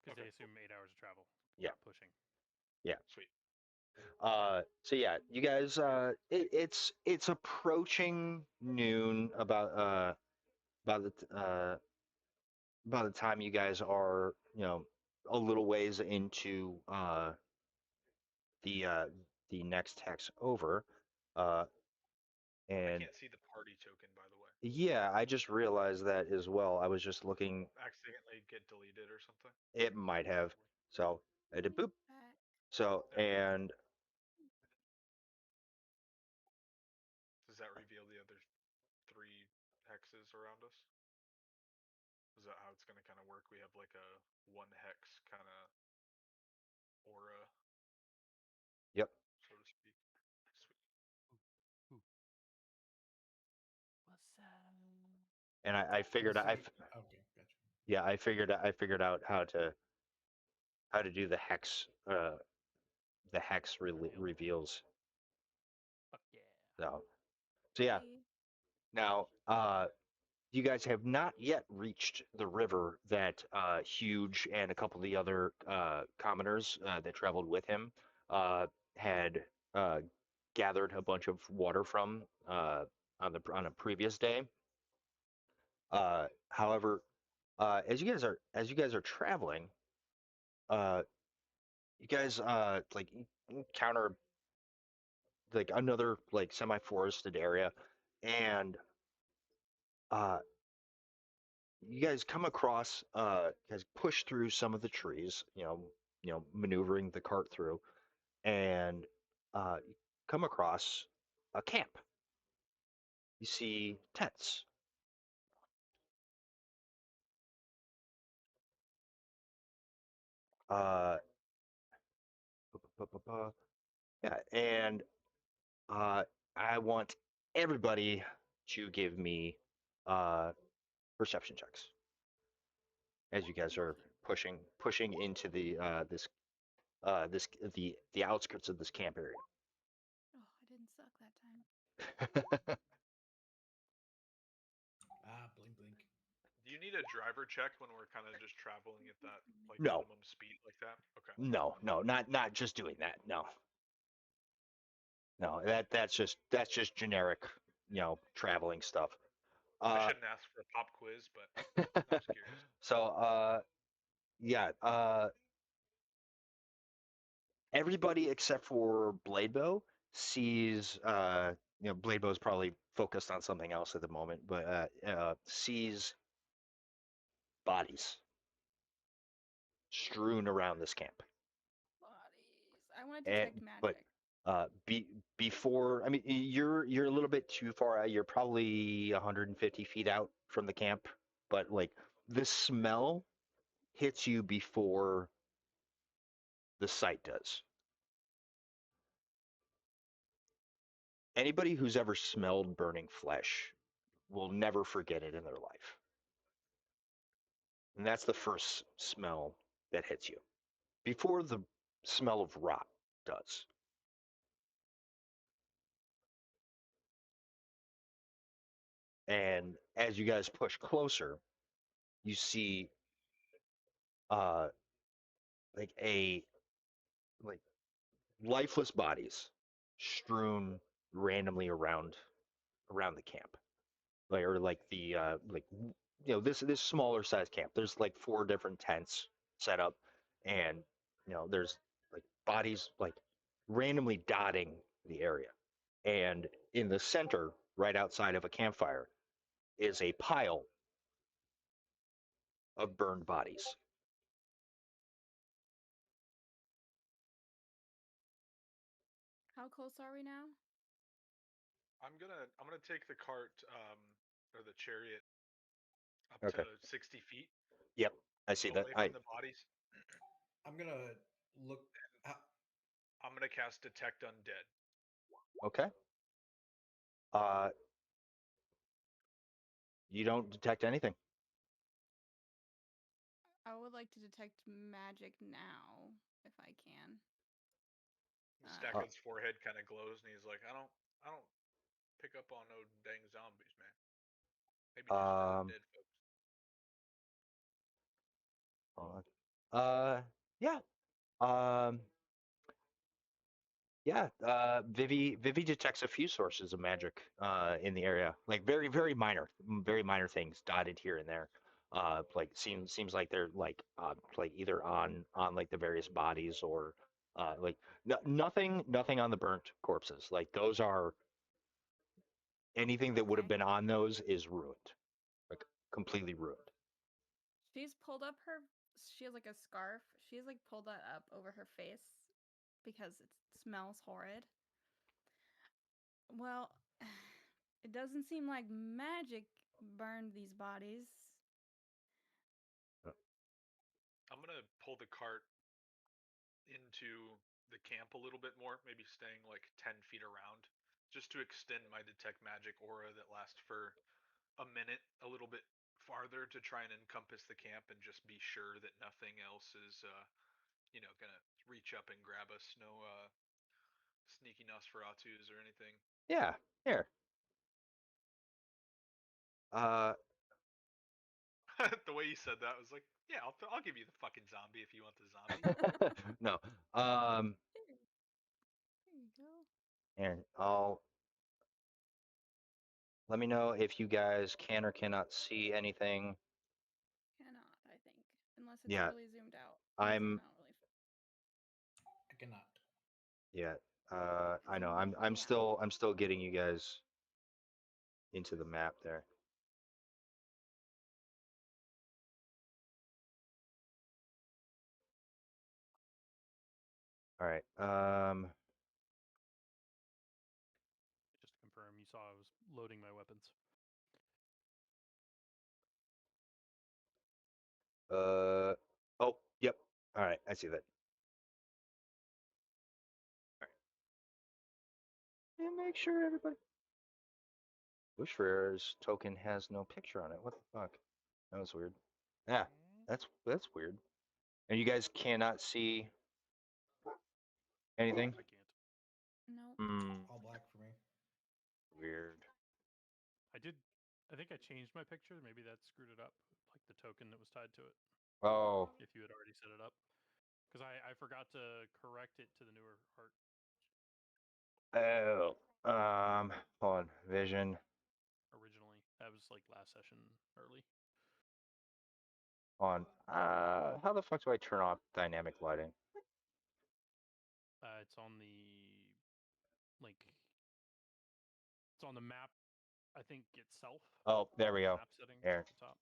Speaker 3: Because
Speaker 1: Okay,
Speaker 3: they assume 8 hours of travel,
Speaker 4: yeah,
Speaker 3: not pushing.
Speaker 4: yeah.
Speaker 1: sweet.
Speaker 4: So yeah, you guys, it's approaching noon about by the time you guys are, a little ways into the uh, the next hex over, uh,
Speaker 1: I
Speaker 4: and
Speaker 1: can't see the party token by the way.
Speaker 4: yeah, I just realized that as well. I was just
Speaker 1: Did it
Speaker 4: looking.
Speaker 1: accidentally get deleted or something?
Speaker 4: It might have. So I did boop.
Speaker 2: Back.
Speaker 4: So
Speaker 1: There we go. reveal the other 3 hexes around us? Is that how it's going to kind of work? We have like a 1 hex kind of aura,
Speaker 4: Yep.
Speaker 1: so to speak. Sweet.
Speaker 3: Ooh. What's that?
Speaker 4: And I figured
Speaker 5: So
Speaker 4: I
Speaker 5: okay, gotcha.
Speaker 4: yeah, I figured out how to do the hex reveals.
Speaker 3: Fuck yeah.
Speaker 4: So yeah.
Speaker 2: Hey.
Speaker 4: Now, you guys have not yet reached the river that Huge and a couple of the other commoners that traveled with him had uh, gathered a bunch of water from on a previous day. However, as you guys are traveling, you guys like encounter like another like semi-forested area, and uh, you guys come across you guys push through some of the trees, maneuvering the cart through, and you come across a camp. You see tents. Uh, yeah, and uh, I want everybody to give me uh, perception checks as you guys are pushing into the this the outskirts of this camp area.
Speaker 2: Oh, I didn't suck that time.
Speaker 5: Blink blink.
Speaker 1: Do you need a driver check when we're kind of just traveling at that like
Speaker 4: No,
Speaker 1: minimum speed like that? Okay.
Speaker 4: no, not just doing that. No, no, that's just generic, traveling stuff.
Speaker 1: I
Speaker 4: Uh,
Speaker 1: shouldn't ask for a pop quiz, but I was curious.
Speaker 4: so yeah, everybody except for Bladebow sees Bladebow is probably focused on something else at the moment, but sees bodies strewn around this camp.
Speaker 2: Bodies. I want to
Speaker 4: And
Speaker 2: detect
Speaker 4: but
Speaker 2: magic.
Speaker 4: before, I mean, you're a little bit too far out. You're probably 150 feet out from the camp, but like the smell hits you before the sight does. Anybody who's ever smelled burning flesh will never forget it in their life. And that's the first smell that hits you before the smell of rot does. And as you guys push closer, you see uh like a like lifeless bodies strewn randomly around the camp, like or like the this smaller size camp. There's like 4 different tents set up, and there's like bodies like randomly dotting the area, and in the center, right outside of a campfire, is a pile of burned bodies.
Speaker 2: How close are we now?
Speaker 1: I'm gonna take the cart or the chariot up to
Speaker 4: Okay.
Speaker 1: 60 feet
Speaker 4: Yep, I see that.
Speaker 1: away from the bodies.
Speaker 5: I'm gonna look.
Speaker 1: I'm gonna cast Detect Undead.
Speaker 4: Okay. Uh, you don't detect anything.
Speaker 2: I would like to detect magic now, if I can.
Speaker 1: Stacken's forehead kind of glows, and he's like, I don't pick up on no dang zombies, man. Maybe just
Speaker 4: Um,
Speaker 1: dead folks.
Speaker 4: hold on. Yeah. Um, yeah. Vivi detects a few sources of magic in the area, like very minor things dotted here and there. Like seems like they're like either on like the various bodies or like nothing on the burnt corpses. Like those are anything that would have
Speaker 2: Okay.
Speaker 4: been on those is ruined, like completely ruined.
Speaker 2: She's pulled up her. She has like a scarf. She's like pulled that up over her face because it smells horrid. Well, It doesn't seem like magic burned these bodies.
Speaker 1: I'm gonna pull the cart into the camp a little bit more, maybe staying like 10 feet around, just to extend my detect magic aura that lasts for a minute a little bit farther to try and encompass the camp and just be sure that nothing else is, gonna reach up and grab us. No sneaky Nosferatus or anything.
Speaker 4: Yeah, here.
Speaker 1: The way you said that was like, yeah, I'll give you the fucking zombie if you want the zombie.
Speaker 4: No.
Speaker 2: There you go.
Speaker 4: Here, I'll let me know if you guys can or cannot see anything.
Speaker 2: Cannot, I think, unless it's
Speaker 4: Yeah,
Speaker 2: really zoomed out. Or zoom out really fast.
Speaker 5: I cannot.
Speaker 4: Yeah. I know.
Speaker 2: Zoom
Speaker 4: I'm
Speaker 2: out.
Speaker 4: still getting you guys into the map there. All right.
Speaker 3: Just to confirm, you saw I was loading my weapons.
Speaker 4: Oh, yep. All right, I see that. All right. And make sure everybody. Wishfarer's token has no picture on it. What the fuck? That was weird. Yeah, that's weird. And you guys cannot see anything?
Speaker 3: I can't.
Speaker 2: Nope.
Speaker 5: All black for me.
Speaker 4: Weird.
Speaker 3: I think I changed my picture. Maybe that screwed it up, like the token that was tied to it.
Speaker 4: Oh.
Speaker 3: If you had already set it up, because I forgot to correct it to the newer art.
Speaker 4: Oh. Hold on. Vision.
Speaker 3: Originally, that was like last session early.
Speaker 4: On. How the fuck do I turn off dynamic lighting?
Speaker 3: It's on the it's on the map. I think itself.
Speaker 4: Oh, there we go.
Speaker 3: Map settings
Speaker 4: There.
Speaker 3: at the top.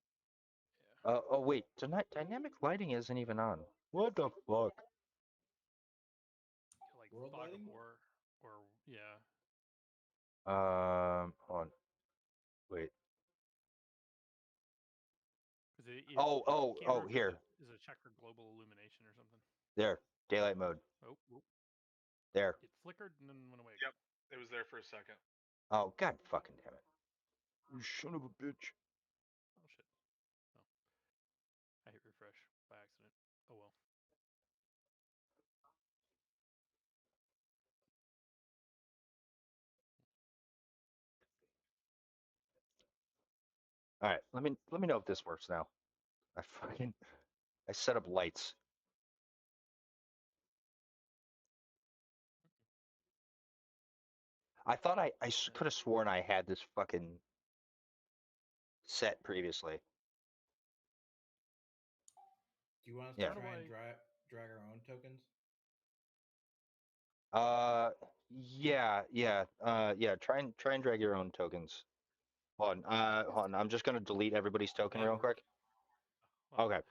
Speaker 3: Yeah.
Speaker 4: Oh wait, dynamic lighting isn't even on. What the fuck?
Speaker 3: Like
Speaker 5: World
Speaker 3: Fog of
Speaker 5: lighting?
Speaker 3: War, or yeah.
Speaker 4: Hold on. Wait.
Speaker 3: Because it
Speaker 4: Oh,
Speaker 3: I can't remember if
Speaker 4: here.
Speaker 3: is a check for global illumination or something.
Speaker 4: There. Daylight mode.
Speaker 3: Oh,
Speaker 4: There.
Speaker 3: it flickered and then went away.
Speaker 1: Yep, it was there for a second.
Speaker 4: Oh, god fucking damn it. You son of a bitch.
Speaker 3: Oh shit. Oh. I hit refresh by accident. Oh well.
Speaker 4: Alright, let me know if this works now. I set up lights. I thought I could have sworn I had this fucking set previously.
Speaker 5: Do you want us
Speaker 4: Yeah.
Speaker 5: to try and drag our own tokens?
Speaker 4: Yeah. Try and drag your own tokens. Hold on. I'm just gonna delete everybody's token
Speaker 5: That
Speaker 4: real
Speaker 5: worked.
Speaker 4: quick.
Speaker 3: Well,
Speaker 4: Okay.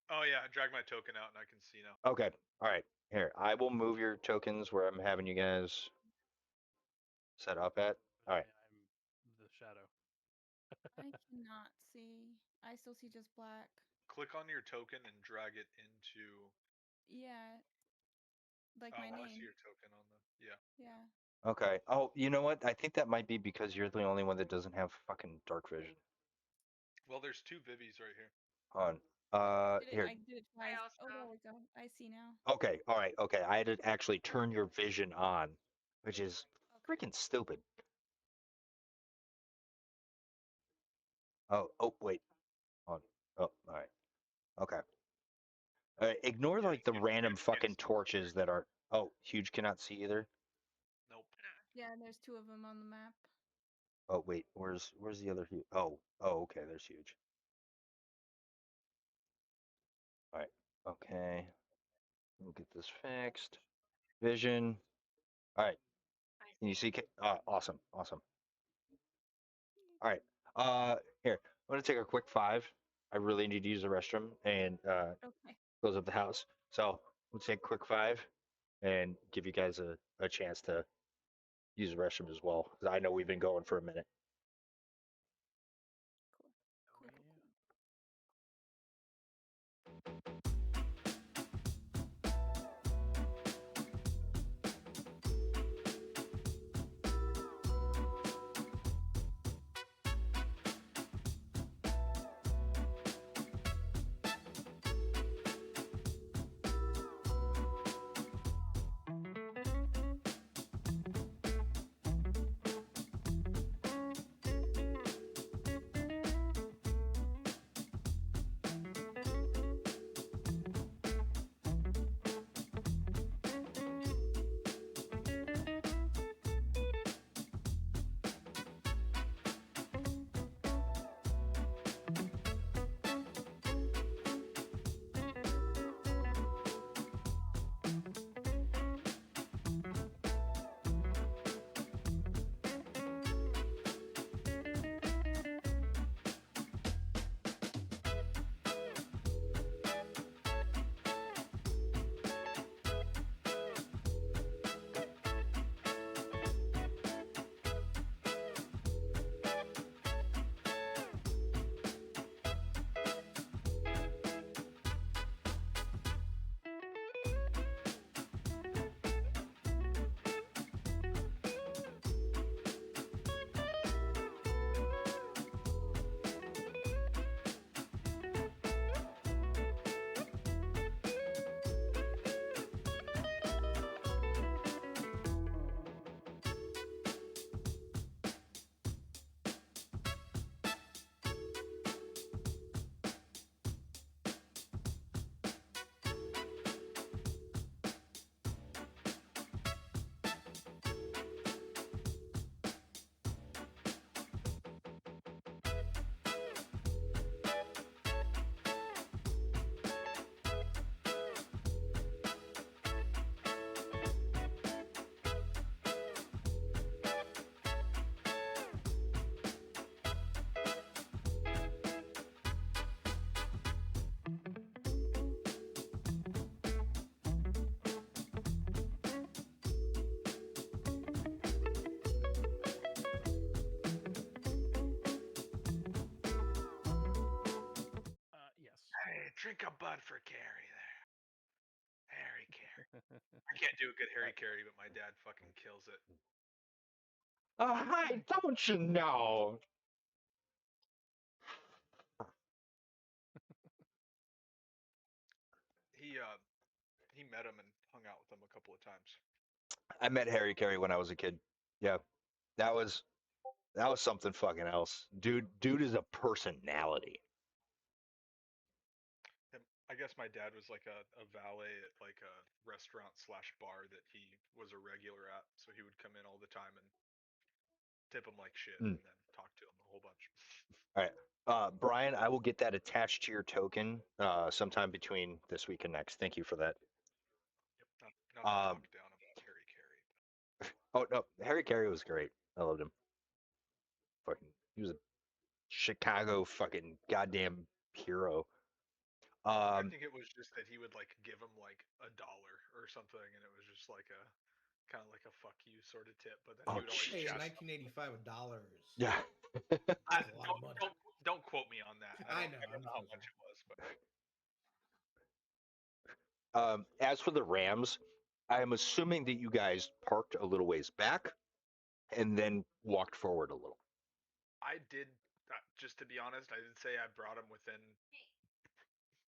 Speaker 1: Oh yeah, I dragged my token out and I can see now.
Speaker 4: Okay. All right. Here, I will move your tokens where I'm having you guys set up at. All right.
Speaker 3: I'm the shadow.
Speaker 2: I cannot see. I still see just black.
Speaker 1: Click on your token and drag it into.
Speaker 2: Yeah. Like
Speaker 1: Oh,
Speaker 2: my
Speaker 1: I
Speaker 2: name.
Speaker 1: see your token on the. Yeah.
Speaker 2: Yeah.
Speaker 4: Okay. Oh, you know what? I think that might be because you're the only one that doesn't have fucking dark vision.
Speaker 1: Well, there's two Vivies right here.
Speaker 4: Hold on. Here.
Speaker 2: I did it twice.
Speaker 6: I
Speaker 2: Oh,
Speaker 6: also
Speaker 2: there we go. I see now.
Speaker 4: Okay. All right. Okay. I had to actually turn your vision on, which is
Speaker 2: Okay.
Speaker 4: freaking stupid. Oh, wait. Hold on. Oh, all right. Okay. Ignore
Speaker 1: Yeah,
Speaker 4: like the
Speaker 1: you
Speaker 4: random
Speaker 1: can't
Speaker 4: fucking
Speaker 1: see
Speaker 4: torches that are. Oh, huge cannot see either.
Speaker 1: Nope.
Speaker 2: Yeah, there's two of them on the map.
Speaker 4: Oh wait, where's the other huge? Oh, okay, there's huge. All right. Okay. We'll get this fixed. Vision. All right. Can you see? Awesome. All right. Here. I'm gonna take a quick 5. I really need to use the restroom and
Speaker 2: Okay.
Speaker 4: close up the house. So we'll take a quick 5 and give you guys a chance to use the restroom as well, because I know we've been going for a minute.
Speaker 3: Yes.
Speaker 1: Hey, drink a bud for Carrie there. Harry Carey. I can't do a good Harry Carey, but my dad fucking kills it.
Speaker 4: Hi, don't you know?
Speaker 1: He met him and hung out with him a couple of times.
Speaker 4: I met Harry Carey when I was a kid. Yeah, that was something fucking else. Dude is a personality.
Speaker 1: I guess my dad was like a valet at like a restaurant / bar that he was a regular at, so he would come in all the time and tip him like shit
Speaker 4: Mm.
Speaker 1: and then talk to him a whole bunch.
Speaker 4: All right. Brian, I will get that attached to your token sometime between this week and next. Thank you for that.
Speaker 1: Yep. Not to talk down about Harry Carey.
Speaker 4: Oh no, Harry Carey was great. I loved him. Fucking, he was a Chicago fucking goddamn hero.
Speaker 1: I think it was just that he would like give him like $1 or something, and it was just like a kind of like a fuck you sort of tip. But then
Speaker 4: Oh,
Speaker 1: he would always
Speaker 5: Hey, in
Speaker 1: chat.
Speaker 5: 1985, $1 is
Speaker 4: yeah.
Speaker 5: that's a lot of money.
Speaker 1: Don't quote me on that. I
Speaker 5: know.
Speaker 1: don't
Speaker 5: I'm
Speaker 1: know how
Speaker 5: just
Speaker 1: much it was, but
Speaker 4: As for the Rams, I am assuming that you guys parked a little ways back and then walked forward a little.
Speaker 1: I did. Just to be honest, I did say I brought him within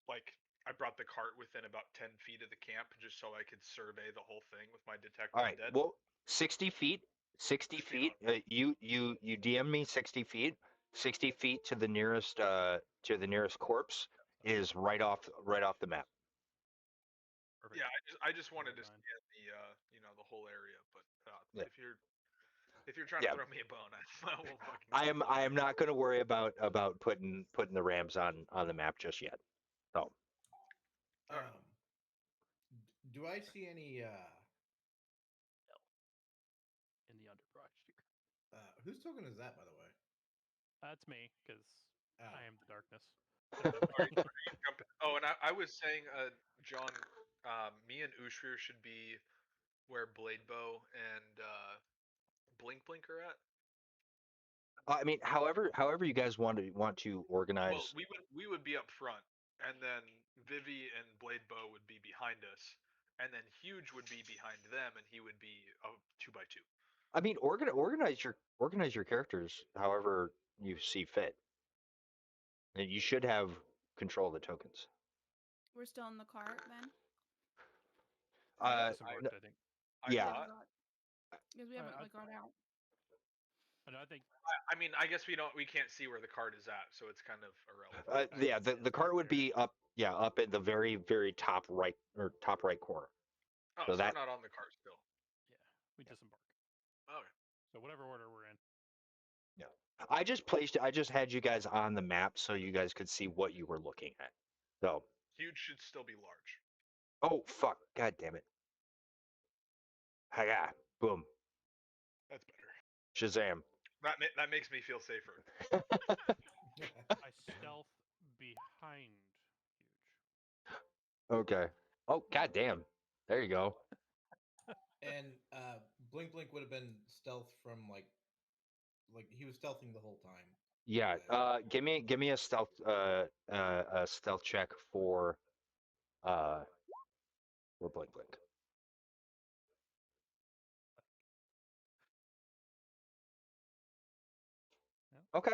Speaker 1: like I brought the cart within about 10 feet of the camp just so I could survey the whole thing with my detect
Speaker 4: All right.
Speaker 1: undead.
Speaker 4: Well, 60 feet. 60
Speaker 1: 60
Speaker 4: feet. You DM me 60 feet. 60 feet to the nearest corpse is right off the map.
Speaker 3: Perfect.
Speaker 1: Yeah, I just wanted to
Speaker 3: Fine.
Speaker 1: scan the whole area, but
Speaker 4: Yeah.
Speaker 1: if you're trying
Speaker 4: Yeah.
Speaker 1: to throw me a bone, I will fucking.
Speaker 4: I am not going to worry about putting the Rams on the map just yet. So
Speaker 1: Alright.
Speaker 5: Do I see any?
Speaker 3: In the underbrush here.
Speaker 5: Whose token is that, by the way?
Speaker 3: That's me, because
Speaker 5: Oh.
Speaker 3: I am the darkness.
Speaker 1: Oh, and I was saying, John, me and Ushrir should be where Bladebow and Blink are at.
Speaker 4: I mean, however you guys want to
Speaker 1: Well,
Speaker 4: organize.
Speaker 1: we would be up front, and then Vivi and Blade Bow would be behind us, and then Huge would be behind them, and he would be a 2x2.
Speaker 4: I mean, organize your characters however you see fit, and you should have control of the tokens.
Speaker 2: We're still in the cart then.
Speaker 3: We
Speaker 4: Uh,
Speaker 3: disembarked, I think.
Speaker 4: yeah.
Speaker 2: Because we haven't like gone out.
Speaker 3: No, I think
Speaker 1: I mean, I guess we can't see where the card is at, so it's kind of irrelevant.
Speaker 4: Yeah, the cart would be up, yeah, up at the very, very top right or top right corner.
Speaker 1: Oh,
Speaker 4: So
Speaker 1: so
Speaker 4: that,
Speaker 1: we're not on the cart still.
Speaker 3: yeah, we disembark.
Speaker 1: Okay.
Speaker 3: So whatever order we're in.
Speaker 4: yeah. I just had you guys on the map so you guys could see what you were looking at. So,
Speaker 1: Huge should still be large.
Speaker 4: oh fuck, god damn it. Hiya, boom,
Speaker 1: That's better.
Speaker 4: Shazam.
Speaker 1: That makes me feel safer.
Speaker 3: I stealth behind Huge.
Speaker 4: Okay. Oh god damn. There you go.
Speaker 5: And Blink Blink would have been stealth from like he was stealthing the whole time.
Speaker 4: Yeah. Give me a stealth check uh for Blink Blink.
Speaker 3: Yeah.
Speaker 4: Okay.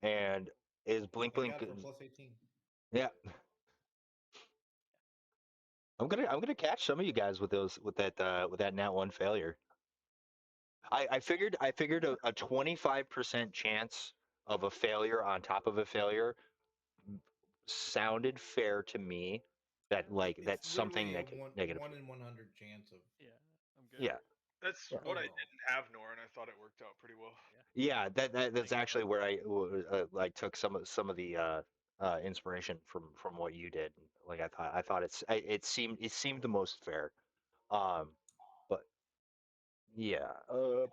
Speaker 4: And is Blink
Speaker 5: Thank
Speaker 4: Blink
Speaker 5: God for +18.
Speaker 4: yeah. I'm gonna catch some of you guys with that nat one failure. I figured a 25% chance of a failure on top of a failure sounded fair to me. That like
Speaker 5: It's
Speaker 4: that's something
Speaker 5: literally a
Speaker 4: negative.
Speaker 5: one in 100 chance of
Speaker 3: Yeah, I'm good.
Speaker 4: Yeah.
Speaker 1: That's
Speaker 4: Yeah.
Speaker 1: what I
Speaker 5: overall.
Speaker 1: didn't have, Nor, and I thought it worked out pretty well.
Speaker 4: Yeah, that's
Speaker 3: Thank you.
Speaker 4: actually where I like took some of the inspiration from what you did. Like I thought it seemed the most fair. Um, but yeah.
Speaker 5: Um,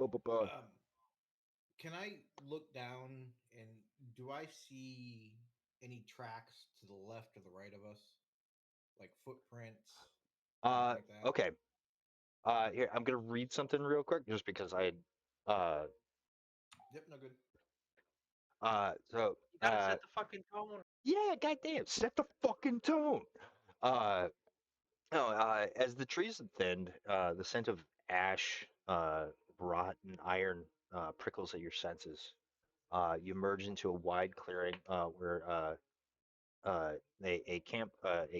Speaker 5: can I look down and do I see any tracks to the left or the right of us, like footprints, anything like that?
Speaker 4: Okay. Here I'm gonna read something real quick just because uh
Speaker 5: Yep, no good.
Speaker 4: so
Speaker 8: You gotta set the fucking tone.
Speaker 4: yeah, goddamn, set the fucking tone. Uh, no, as the trees had thinned, the scent of ash, rot, and iron prickles at your senses. You emerge into a wide clearing where a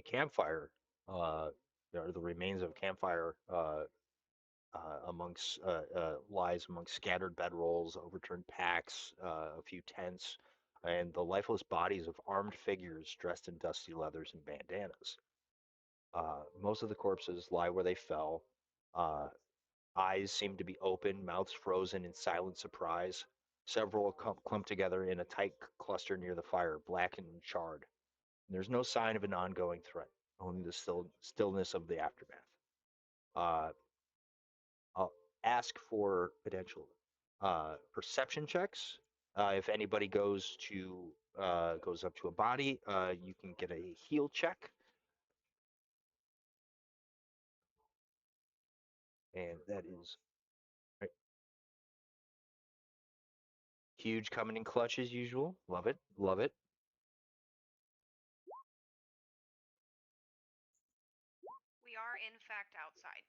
Speaker 4: campfire, or the remains of a campfire, amongst lies amongst scattered bedrolls, overturned packs, a few tents, and the lifeless bodies of armed figures dressed in dusty leathers and bandanas. Most of the corpses lie where they fell. Uh, Eyes seem to be open, mouths frozen in silent surprise. Several clumped together in a tight cluster near the fire, blackened and charred. There's no sign of an ongoing threat, only the stillness of the aftermath. Uh, I'll ask for potential perception checks. If anybody goes up to a body, you can get a heal check, and that is right. Huge coming in clutch as usual. Love it, love it.
Speaker 6: We are in fact outside.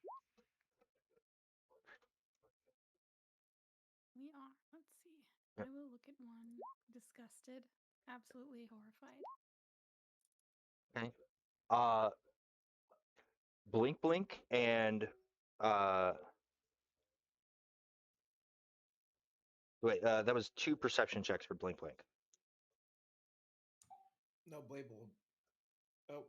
Speaker 2: We are. Let's see.
Speaker 4: Yep.
Speaker 2: I will look at one. Disgusted. Absolutely horrified.
Speaker 4: Okay. Uh, Blink Blink and uh, wait, that was 2 perception checks for Blink Blink.
Speaker 5: No, Blade will. Oh.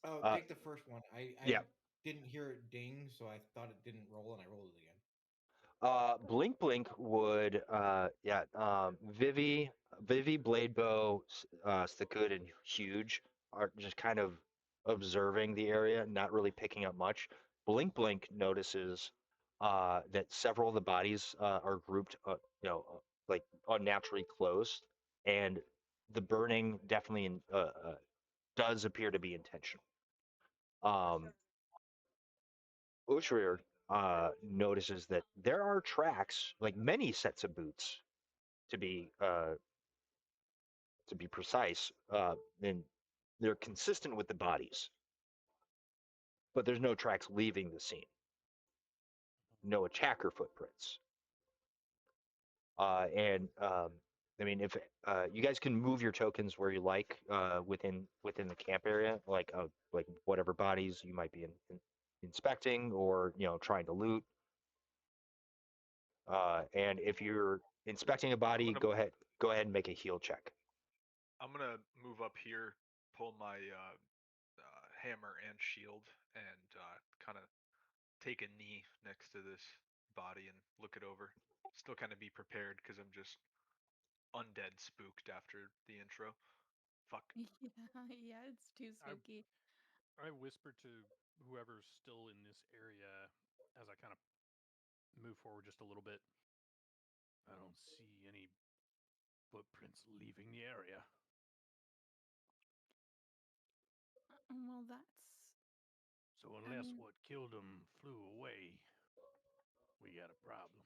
Speaker 5: Oh,
Speaker 4: Uh,
Speaker 5: take the first one. I
Speaker 4: yeah.
Speaker 5: didn't hear it ding, so I thought it didn't roll, and I rolled it again.
Speaker 4: Blink Blink would, Vivi, Bladebow, Stakut, and Huge are just kind of observing the area, not really picking up much. Blink Blink notices that several of the bodies are grouped, like unnaturally close, and the burning definitely does appear to be intentional. Ushrir notices that there are tracks, like many sets of boots, to be to be precise, and they're consistent with the bodies, but there's no tracks leaving the scene, no attacker footprints. And I mean, if you guys can move your tokens where you like within the camp area, like whatever bodies you might be inspecting or trying to loot. And if you're inspecting a body, go ahead and make a heal check.
Speaker 1: I'm gonna move up here, pull my hammer and shield, and kind of take a knee next to this body and look it over. Still kind of be prepared because I'm just undead spooked after the intro. Fuck.
Speaker 2: Yeah, it's too spooky.
Speaker 3: I whisper to whoever's still in this area as I kind of move forward just a little bit. I don't see any footprints leaving the area.
Speaker 2: Well, that's.
Speaker 3: So unless
Speaker 2: mean-
Speaker 3: what killed them flew away, we got a problem.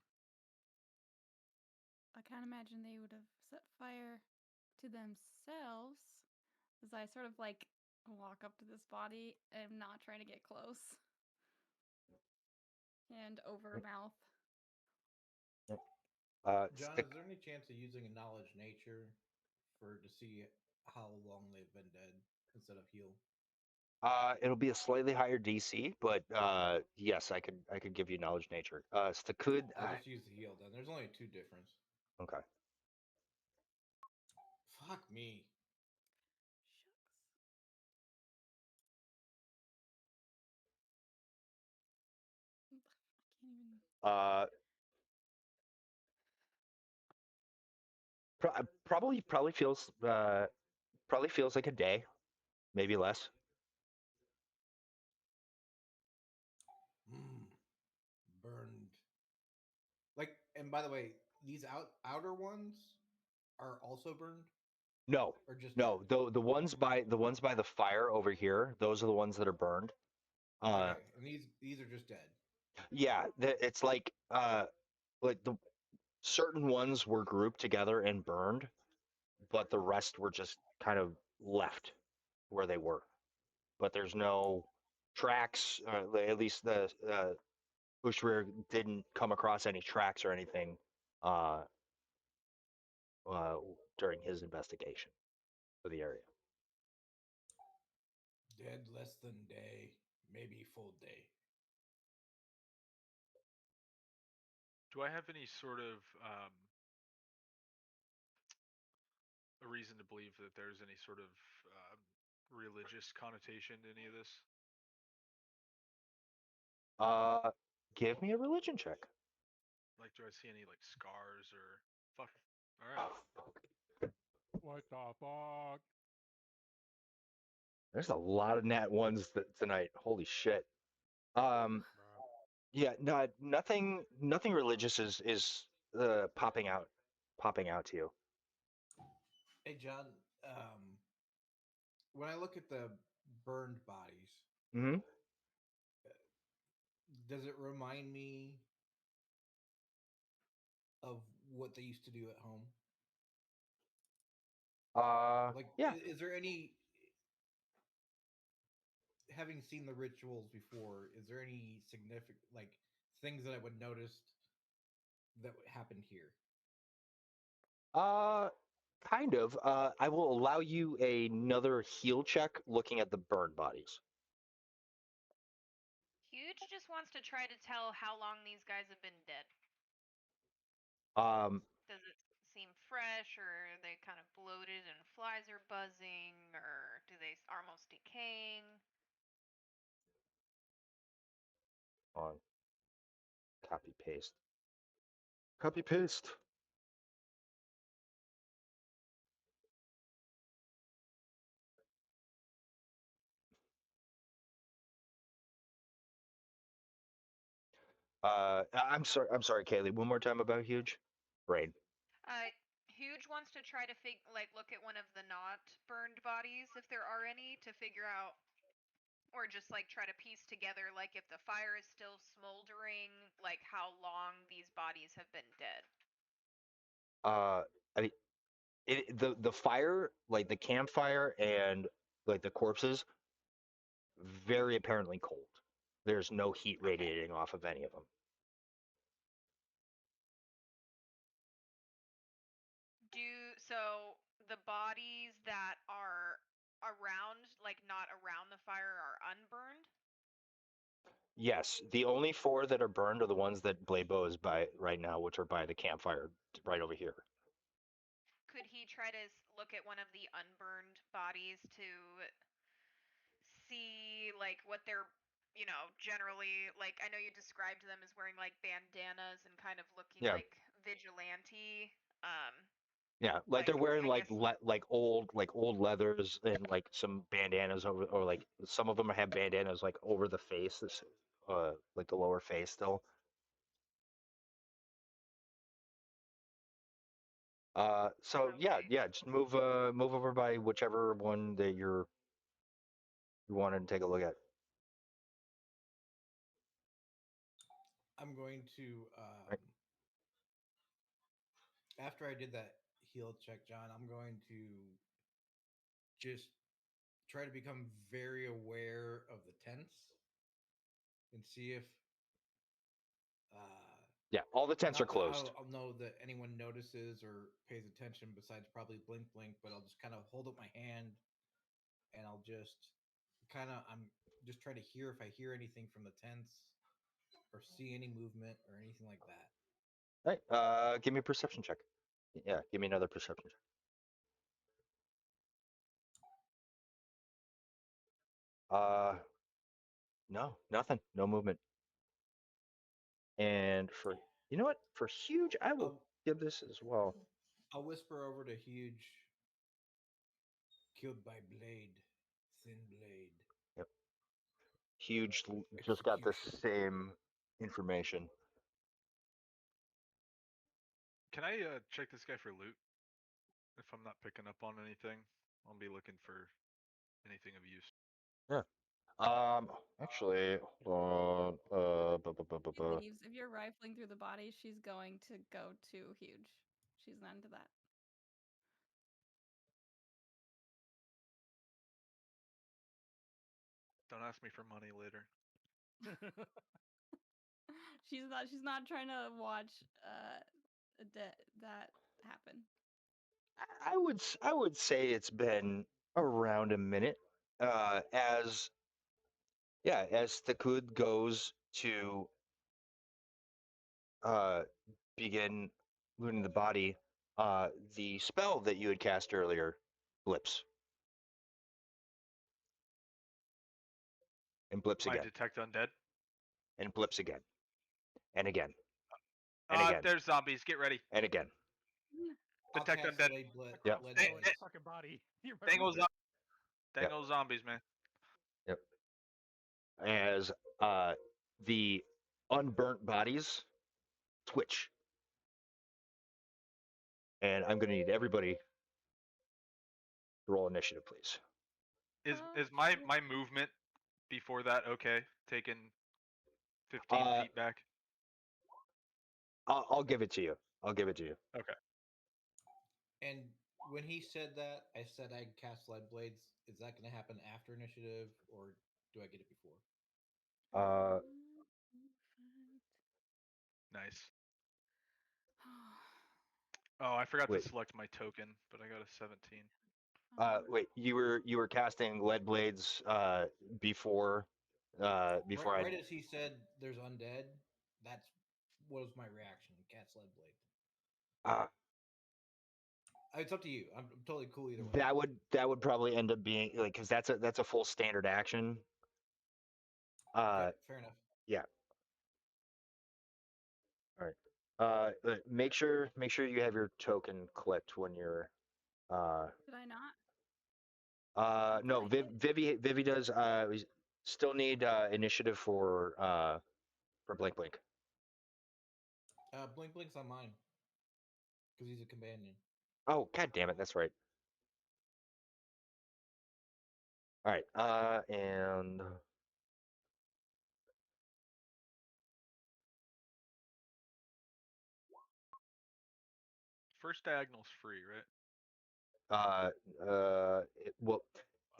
Speaker 2: I can't imagine they would have set fire to themselves. As I sort of like walk up to this body and not trying to get close. Hand over mouth.
Speaker 5: John,
Speaker 4: Stick.
Speaker 5: is there any chance of using a knowledge nature to see how long they've been dead instead of heal?
Speaker 4: It'll be a slightly higher DC, but yes, I could give you knowledge nature. Stakud.
Speaker 5: I'll just use the heal then. There's only 2 difference.
Speaker 4: Okay.
Speaker 5: Fuck me.
Speaker 2: Shucks. I can't even.
Speaker 4: Uh, probably feels like a day, maybe less.
Speaker 5: Burned. Like, and by the way, these outer ones are also burned
Speaker 4: No,
Speaker 5: or just
Speaker 4: no.
Speaker 5: dead?
Speaker 4: The ones by the fire over here, those are the ones that are burned.
Speaker 5: Okay, and these are just dead.
Speaker 4: Yeah, it's like the certain ones were grouped together and burned, but the rest were just kind of left where they were. But there's no tracks. At least the Ushrir didn't come across any tracks or anything uh, uh, during his investigation of the area.
Speaker 5: Dead less than day, maybe full day.
Speaker 1: Do I have any sort of a reason to believe that there's any sort of religious connotation to any of this?
Speaker 4: Give me a religion check.
Speaker 1: Like, do I see any like scars or fuck? All right.
Speaker 4: Oh,
Speaker 3: What the fuck?
Speaker 4: there's a lot of nat ones tonight. Holy shit. Um, yeah, no, nothing religious is popping out to you.
Speaker 5: Hey, John, when I look at the burned bodies,
Speaker 4: Hmm.
Speaker 5: does it remind me of what they used to do at home? Like,
Speaker 4: Yeah.
Speaker 5: is there any, having seen the rituals before, is there any significant, like, things that I would notice that happened here?
Speaker 4: Kind of. I will allow you another heal check looking at the burned bodies.
Speaker 6: Huge just wants to try to tell how long these guys have been dead.
Speaker 4: Um,
Speaker 6: Does it seem fresh, or are they kind of bloated and flies are buzzing, or do they almost decaying?
Speaker 4: on copy paste. Copy paste. I'm sorry. I'm sorry, Kaylee. One more time about huge. Brain.
Speaker 6: Huge wants to try to look at one of the not burned bodies, if there are any, to figure out, or just like try to piece together, like if the fire is still smoldering, like how long these bodies have been dead.
Speaker 4: I mean, the fire, like the campfire and like the corpses, very apparently cold. There's no heat
Speaker 6: Okay.
Speaker 4: radiating off of any of them.
Speaker 6: So the bodies that are around, like not around the fire, are unburned?
Speaker 4: Yes, the only 4 that are burned are the ones that Blaybo is by right now, which are by the campfire right over here.
Speaker 6: Could he try to look at one of the unburned bodies to see like what they're, generally, like, I know you described them as wearing like bandanas and kind of looking
Speaker 4: Yeah.
Speaker 6: like vigilante.
Speaker 4: Yeah, like they're
Speaker 6: Like,
Speaker 4: wearing
Speaker 6: I guess
Speaker 4: like old leathers and like some bandanas over, or like some of them have bandanas like over the face, like the lower face still. So yeah,
Speaker 6: Okay.
Speaker 4: just move over by whichever one that you wanted to take a look at.
Speaker 5: I'm going to
Speaker 4: Right.
Speaker 5: after I did that heal check, John, I'm going to just try to become very aware of the tents and see if
Speaker 4: Yeah, all the tents are
Speaker 5: not that
Speaker 4: closed.
Speaker 5: I'll know that anyone notices or pays attention besides probably Blink Blink, but I'll just kind of hold up my hand and I'll just I'm just trying to hear if I hear anything from the tents or see any movement or anything like that.
Speaker 4: Right. Give me a perception check. Yeah, give me another perception check. No, nothing. No movement. And for, you know what? For Huge, I will
Speaker 5: I'll,
Speaker 4: give this as well.
Speaker 5: I'll whisper over to Huge. Killed by blade, thin blade.
Speaker 4: Yep. Huge just got the
Speaker 5: Execution.
Speaker 4: same information.
Speaker 1: Can I check this guy for loot? If I'm not picking up on anything, I'll be looking for anything of use.
Speaker 4: Yeah. Actually, hold on.
Speaker 2: She leaves. If you're rifling through the body, she's going to go to Huge. She's not into that.
Speaker 1: Don't ask me for money later.
Speaker 2: She's not trying to watch that happen.
Speaker 4: I would say it's been around a minute. As the Kud goes to uh begin looting the body, the spell that you had cast earlier blips and blips
Speaker 1: My
Speaker 4: again
Speaker 1: detect undead.
Speaker 4: and blips again and again and again
Speaker 1: There's zombies. Get ready.
Speaker 4: and again.
Speaker 5: I'll
Speaker 1: Detect
Speaker 5: cast
Speaker 1: undead.
Speaker 4: Yep.
Speaker 5: lead
Speaker 1: Hey,
Speaker 3: Oh,
Speaker 5: blades.
Speaker 3: it's a fucking body. You're my
Speaker 1: Dangle,
Speaker 3: brother.
Speaker 1: dangle zombies, man.
Speaker 4: Yep. As the unburnt bodies twitch, and I'm going to need everybody to roll initiative, please.
Speaker 1: Is my movement before that okay? Taking 15
Speaker 4: Uh,
Speaker 1: feet back.
Speaker 4: I'll give it to you. I'll give it to you.
Speaker 1: Okay.
Speaker 5: And when he said that, I said I'd cast lead blades. Is that going to happen after initiative, or do I get it before?
Speaker 4: Uh,
Speaker 1: Nice. Oh, I forgot
Speaker 4: wait.
Speaker 1: to select my token, but I got a 17.
Speaker 4: Wait. You were casting lead blades before before
Speaker 5: Right as he said there's undead, that's was my reaction. Cast lead blade. It's up to you. I'm totally cool either way.
Speaker 4: that would probably end up being like, because that's a full standard action.
Speaker 5: Okay, fair enough.
Speaker 4: Yeah. All right. Make sure you have your token clicked when you're.
Speaker 2: Did I not? I thought
Speaker 4: No,
Speaker 2: I did.
Speaker 4: Vivi does. We still need initiative for Blink Blink.
Speaker 5: Blink Blink's on mine because he's a companion.
Speaker 4: Oh, god damn it, that's right. All right. And
Speaker 1: First diagonal's free, right?
Speaker 4: Well,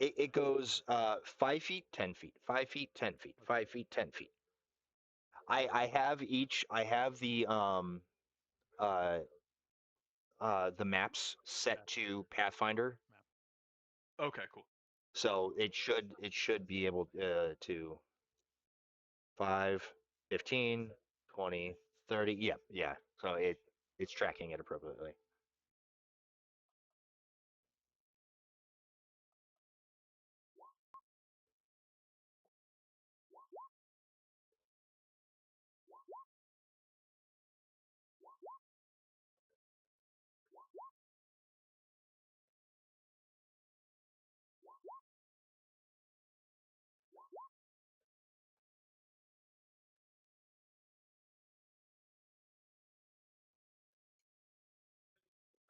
Speaker 4: it goes 5 feet, 10 feet, 5 feet, 10 feet, 5 feet, 10 feet. I have each. I have uh the maps set to Pathfinder,
Speaker 3: Map.
Speaker 1: Okay, cool.
Speaker 4: so it should be able to 5, 15, 20, 30. Yeah. So it's tracking it appropriately.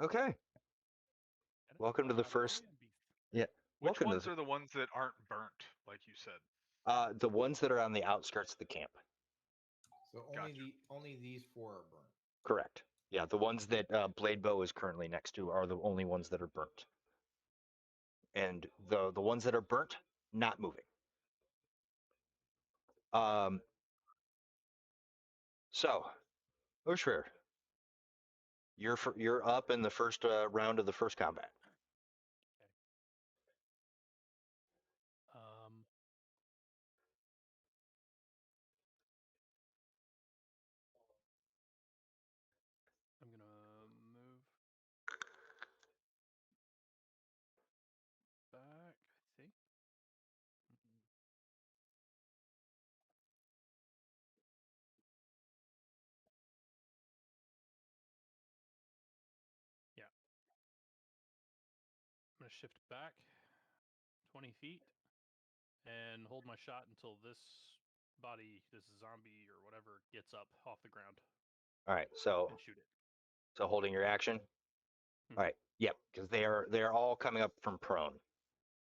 Speaker 4: Okay. Welcome to the first.
Speaker 3: Brilliant beast.
Speaker 4: Yeah.
Speaker 1: Which
Speaker 4: Welcome to
Speaker 1: ones are the ones that aren't burnt, like you said?
Speaker 4: the ones that are on the outskirts of the camp.
Speaker 5: So
Speaker 1: Gotcha.
Speaker 5: only these four are burnt.
Speaker 4: Correct. Yeah, the ones that Blade Bow is currently next to are the only ones that are burnt, and the ones that are burnt, not moving. Um. So, Ushrir, you're up in the first round of the first combat.
Speaker 3: Um, I'm gonna move back, I think. Mhm. Yeah. I'm gonna shift back 20 feet and hold my shot until this body, this zombie or whatever, gets up off the ground
Speaker 4: All right. So
Speaker 3: and shoot it.
Speaker 4: holding your action. All
Speaker 3: Mhm.
Speaker 4: right. Yep. Because they're all coming up from prone.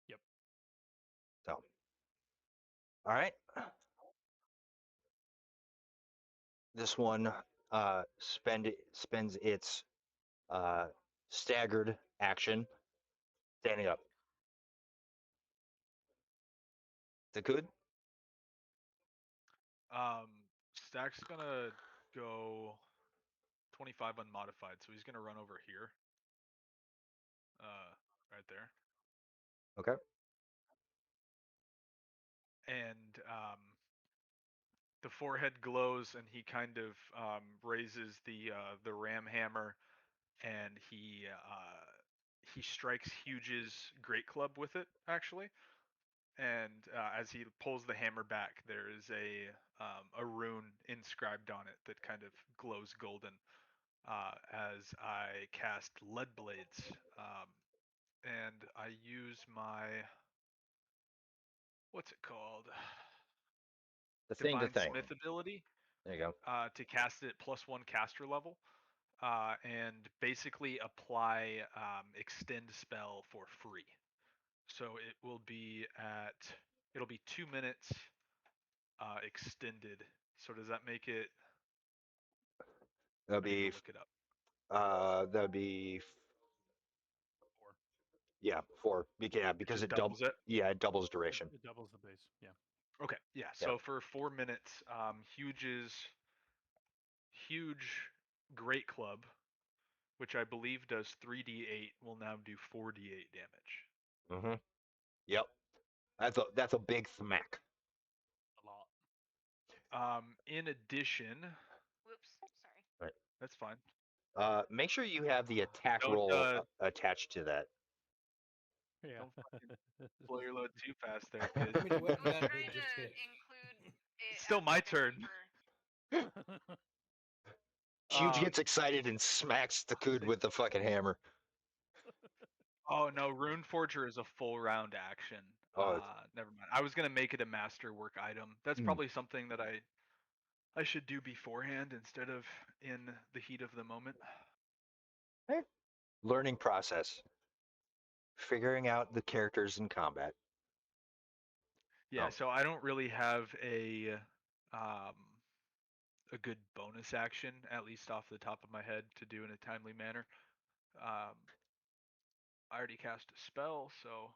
Speaker 3: Yep.
Speaker 4: So. All right. This one spends its staggered action standing up. Is it good?
Speaker 1: Stack's gonna go 25 unmodified, so he's gonna run over here. Right there.
Speaker 4: Okay.
Speaker 1: And the forehead glows, and he kind of raises the ram hammer, and he strikes Huge's great club with it, actually. And as he pulls the hammer back, there is a rune inscribed on it that kind of glows golden. As I cast Lead Blades, and I use my what's it called?
Speaker 4: The thing to
Speaker 1: Divine
Speaker 4: thing.
Speaker 1: Smith ability
Speaker 4: There you go.
Speaker 1: to cast it +1 caster level, and basically apply extend spell for free. So it'll be 2 minutes extended. So does that make it?
Speaker 4: That'll
Speaker 1: I need to
Speaker 4: be
Speaker 1: look it up.
Speaker 4: that'll be
Speaker 1: Four,
Speaker 4: yeah 4. Yeah,
Speaker 1: which
Speaker 4: because
Speaker 1: just doubles it.
Speaker 4: it doubles duration.
Speaker 3: It doubles the base. Yeah.
Speaker 1: Okay, yeah.
Speaker 4: Yep.
Speaker 1: So for 4 minutes, huge great club, which I believe does 3d8, will now do 4d8 damage.
Speaker 4: Mm-hmm. Yep. That's a big smack.
Speaker 3: A lot.
Speaker 1: In addition,
Speaker 6: Whoops. Sorry.
Speaker 4: Right.
Speaker 1: that's fine.
Speaker 4: Make sure you have the attack
Speaker 1: Don't
Speaker 4: roll attached to that.
Speaker 3: Yeah.
Speaker 1: don't fucking blow your load too fast there, kid.
Speaker 5: I mean, what
Speaker 6: I was
Speaker 5: gun
Speaker 6: trying
Speaker 5: did
Speaker 6: to
Speaker 5: just hit?
Speaker 6: include it
Speaker 1: It's still
Speaker 6: as
Speaker 1: my
Speaker 6: like a
Speaker 1: turn.
Speaker 6: number.
Speaker 4: Huge
Speaker 1: Um,
Speaker 4: gets excited and smacks the Takud with the fucking hammer.
Speaker 1: Oh no, Rune Forger is a full round action.
Speaker 4: Oh,
Speaker 1: Never mind. I was gonna make it a masterwork item. That's probably something that I should do beforehand instead of in the heat of the moment.
Speaker 4: learning process. Figuring out the characters in combat.
Speaker 1: Yeah,
Speaker 4: Oh.
Speaker 1: so I don't really have um a good bonus action, at least off the top of my head, to do in a timely manner. Um, I already cast a spell, so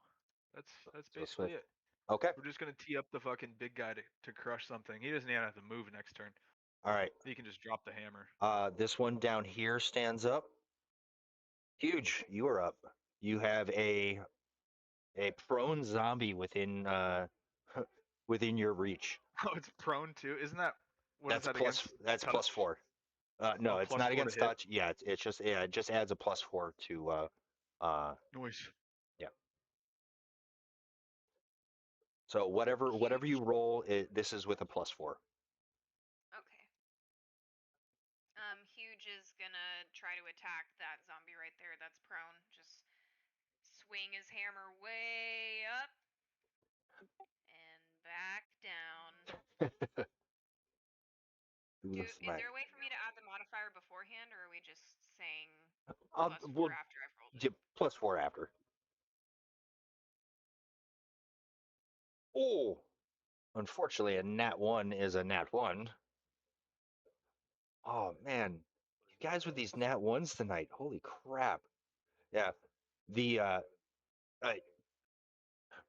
Speaker 1: that's
Speaker 4: So
Speaker 1: basically
Speaker 4: swift.
Speaker 1: it.
Speaker 4: Okay.
Speaker 1: We're just gonna tee up the fucking big guy to crush something. He doesn't even have to move next turn.
Speaker 4: All right.
Speaker 1: He can just drop the hammer.
Speaker 4: This one down here stands up. Huge. You are up. You have a prone zombie within within your reach.
Speaker 1: Oh, it's prone too. Isn't that what is
Speaker 4: That's
Speaker 1: that against?
Speaker 4: that's
Speaker 1: Touch?
Speaker 4: +4. No,
Speaker 1: Oh,
Speaker 4: it's
Speaker 1: plus
Speaker 4: not
Speaker 1: 4 to
Speaker 4: against
Speaker 1: hit.
Speaker 4: touch. Yeah, it's just it just adds a +4 to
Speaker 1: Noise.
Speaker 4: yeah. So whatever you
Speaker 6: Huge.
Speaker 4: roll, this is with a +4.
Speaker 6: Okay. Huge is gonna try to attack that zombie right there that's prone. Just swing his hammer way up and back down. Is there a way for me to add the modifier beforehand, or are we just saying +4
Speaker 4: We'll
Speaker 6: after I've rolled it?
Speaker 4: +4 after. Oh, unfortunately, a nat 1 is a nat 1. Oh man, you guys with these nat 1s tonight. Holy crap. Yeah. The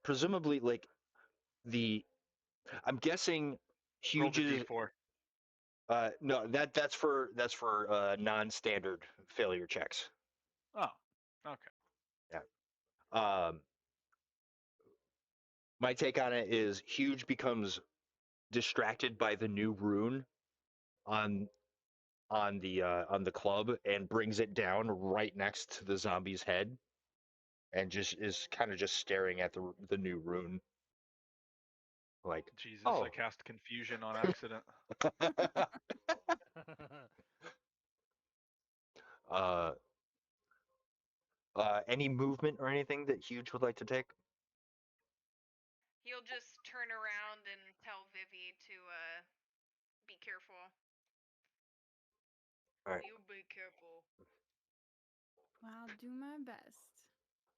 Speaker 4: presumably like the I'm guessing
Speaker 1: Roll the
Speaker 4: Huge's
Speaker 1: d4.
Speaker 4: no, that's for non-standard failure checks.
Speaker 1: Oh, okay.
Speaker 4: Yeah. My take on it is Huge becomes distracted by the new rune on on the club and brings it down right next to the zombie's head and just is kind of just staring at the new rune like,
Speaker 1: Jesus, I
Speaker 4: oh.
Speaker 1: cast confusion on accident.
Speaker 4: uh any movement or anything that Huge would like to take?
Speaker 6: He'll just turn around and tell Vivi to be careful.
Speaker 4: All right.
Speaker 6: You be careful.
Speaker 2: I'll do my best.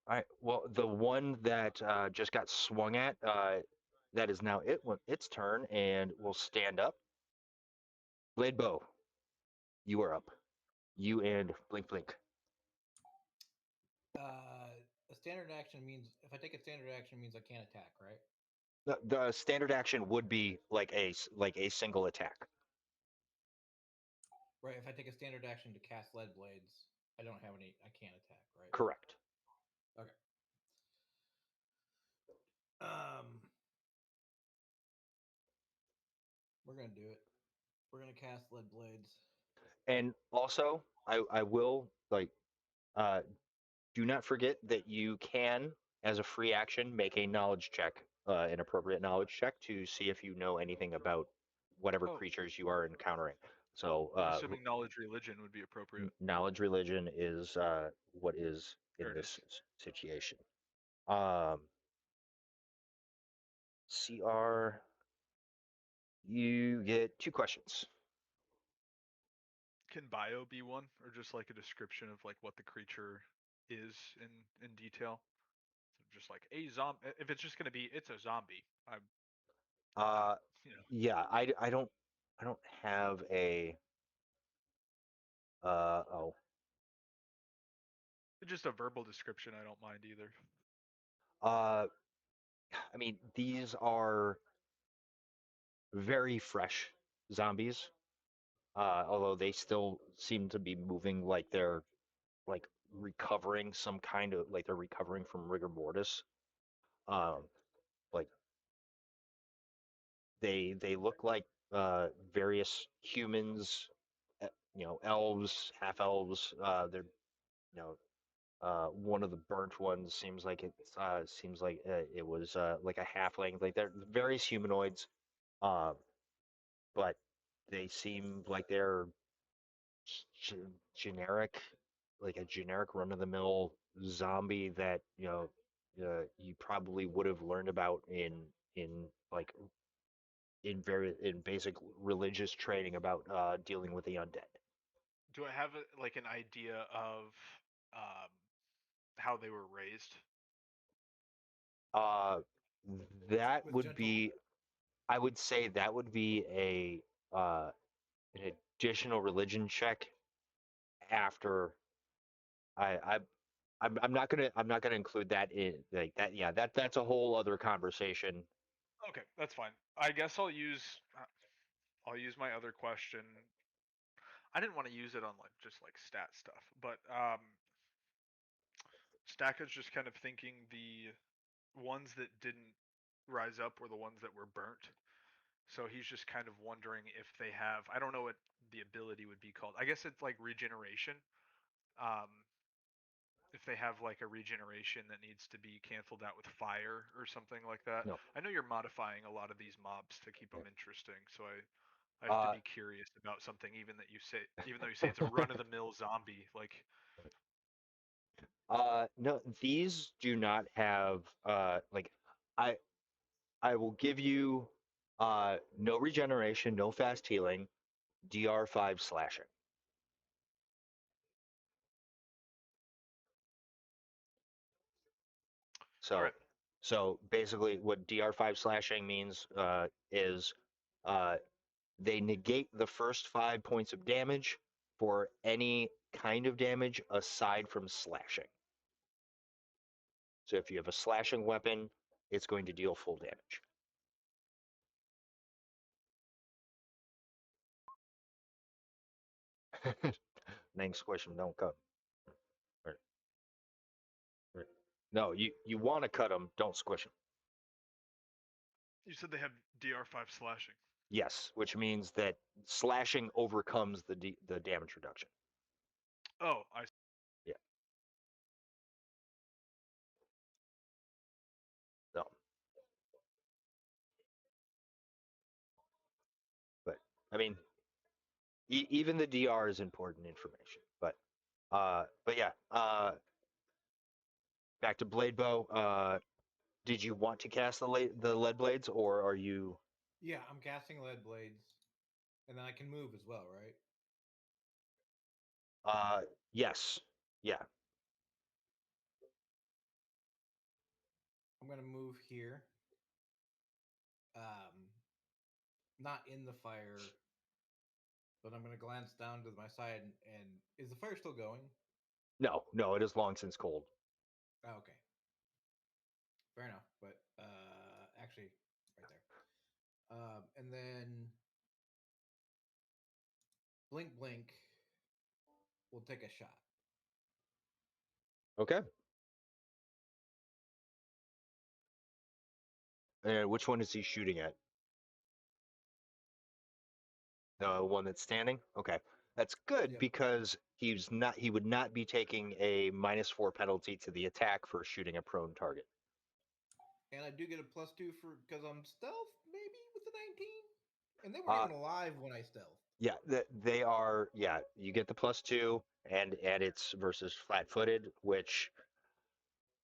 Speaker 4: All right. Well, the one that just got swung at, that is now its turn and will stand up. Blade Bow, you are up. You and Blink Blink.
Speaker 5: A standard action means if I take a standard action means I can't attack, right?
Speaker 4: The standard action would be like a single attack.
Speaker 5: Right. If I take a standard action to cast lead blades, I don't have any. I can't attack, right?
Speaker 4: Correct.
Speaker 5: Okay. We're gonna do it. We're gonna cast lead blades.
Speaker 4: And also, I will like do not forget that you can, as a free action, make a knowledge check, an appropriate knowledge check to see if you know anything about whatever
Speaker 1: Oh.
Speaker 4: creatures you are encountering. So
Speaker 1: I'm assuming knowledge religion would be appropriate.
Speaker 4: knowledge religion is what is in
Speaker 1: There it
Speaker 4: this
Speaker 1: is.
Speaker 4: situation. CR, you get 2 questions.
Speaker 1: Can bio be one, or just like a description of like what the creature is in detail? So just like a zombie. If it's just gonna be, it's a zombie. I'm,
Speaker 4: Uh,
Speaker 1: you know,
Speaker 4: yeah, I don't have a oh
Speaker 1: just a verbal description. I don't mind either.
Speaker 4: I mean these are very fresh zombies. Although they still seem to be moving like they're like recovering some kind of like they're recovering from rigor mortis. Um, like they look like various humans, elves, half elves. They're one of the burnt ones seems like it was like a halfling. Like they're various humanoids, uh, but they seem like they're generic, like a generic run of the mill zombie that you probably would have learned about in like in basic religious training about dealing with the undead.
Speaker 1: Do I have like an idea of um, how they were raised?
Speaker 4: Uh, that
Speaker 5: With
Speaker 4: would
Speaker 5: gentle.
Speaker 4: be, I would say that would be an additional religion check after I I'm not gonna include that in like that. Yeah, that's a whole other conversation.
Speaker 1: Okay, that's fine. I guess I'll use my other question. I didn't want to use it on like just like stat stuff, but Stack is just kind of thinking the ones that didn't rise up were the ones that were burnt. So he's just kind of wondering if they have, I don't know what the ability would be called. I guess it's like regeneration. Um, if they have like a regeneration that needs to be canceled out with fire or something like that.
Speaker 4: No.
Speaker 1: I know you're modifying a lot of these mobs to keep them
Speaker 4: Yeah.
Speaker 1: interesting, so I have to be curious about something even though you say it's a run of the mill zombie, like
Speaker 4: No, these do not have like I I will give you no regeneration, no fast healing, DR5 slashing.
Speaker 1: all right.
Speaker 4: So basically, what DR5 slashing means is uh, they negate the first 5 points of damage for any kind of damage aside from slashing. So if you have a slashing weapon, it's going to deal full damage. Name squish them, don't cut 'em. Right, right. No, you want to cut them, don't squish them.
Speaker 1: You said they have DR5 slashing.
Speaker 4: Yes, which means that slashing overcomes the damage reduction.
Speaker 1: Oh, I
Speaker 4: Yeah. No. But I mean, even the DR is important information. But yeah. Back to blade bow. Did you want to cast the lead blades, or are you?
Speaker 5: Yeah, I'm casting lead blades, and then I can move as well, right?
Speaker 4: Uh, yes. Yeah.
Speaker 5: I'm gonna move here. Um, not in the fire, but I'm gonna glance down to my side, and is the fire still going?
Speaker 4: No, it is long since cold.
Speaker 5: Oh, okay, fair enough. But actually, right there. And then blink, blink. We'll take a shot.
Speaker 4: Okay. And which one is he shooting at? The one that's standing? Okay. That's good
Speaker 5: Yep.
Speaker 4: because he would not be taking a -4 penalty to the attack for shooting a prone target.
Speaker 5: And I do get a +2 for because I'm stealth, maybe with the 19. And they weren't
Speaker 4: Uh
Speaker 5: even alive when I stealth.
Speaker 4: yeah, they are yeah, you get the +2 and it's versus flat-footed, which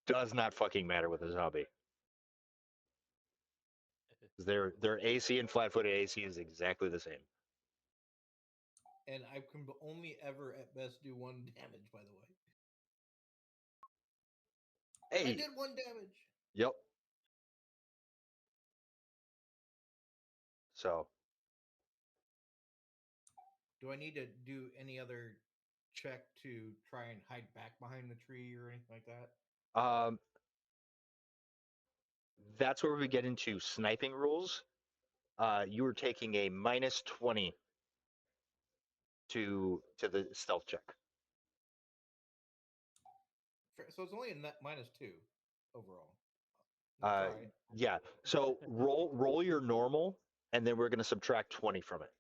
Speaker 4: does not fucking matter with a zombie. Their AC and flat-footed AC is exactly the same.
Speaker 5: And I can only ever at best do 1 damage, by the way. And I
Speaker 4: Hey,
Speaker 5: did 1 damage.
Speaker 4: yep. So
Speaker 5: Do I need to do any other check to try and hide back behind the tree or anything like that?
Speaker 4: um that's where we get into sniping rules. You were taking a -20 to the stealth check.
Speaker 5: So it's only a net -2 overall. That's
Speaker 4: Uh,
Speaker 5: all right.
Speaker 4: yeah. So roll your normal, and then we're going to subtract 20 from it.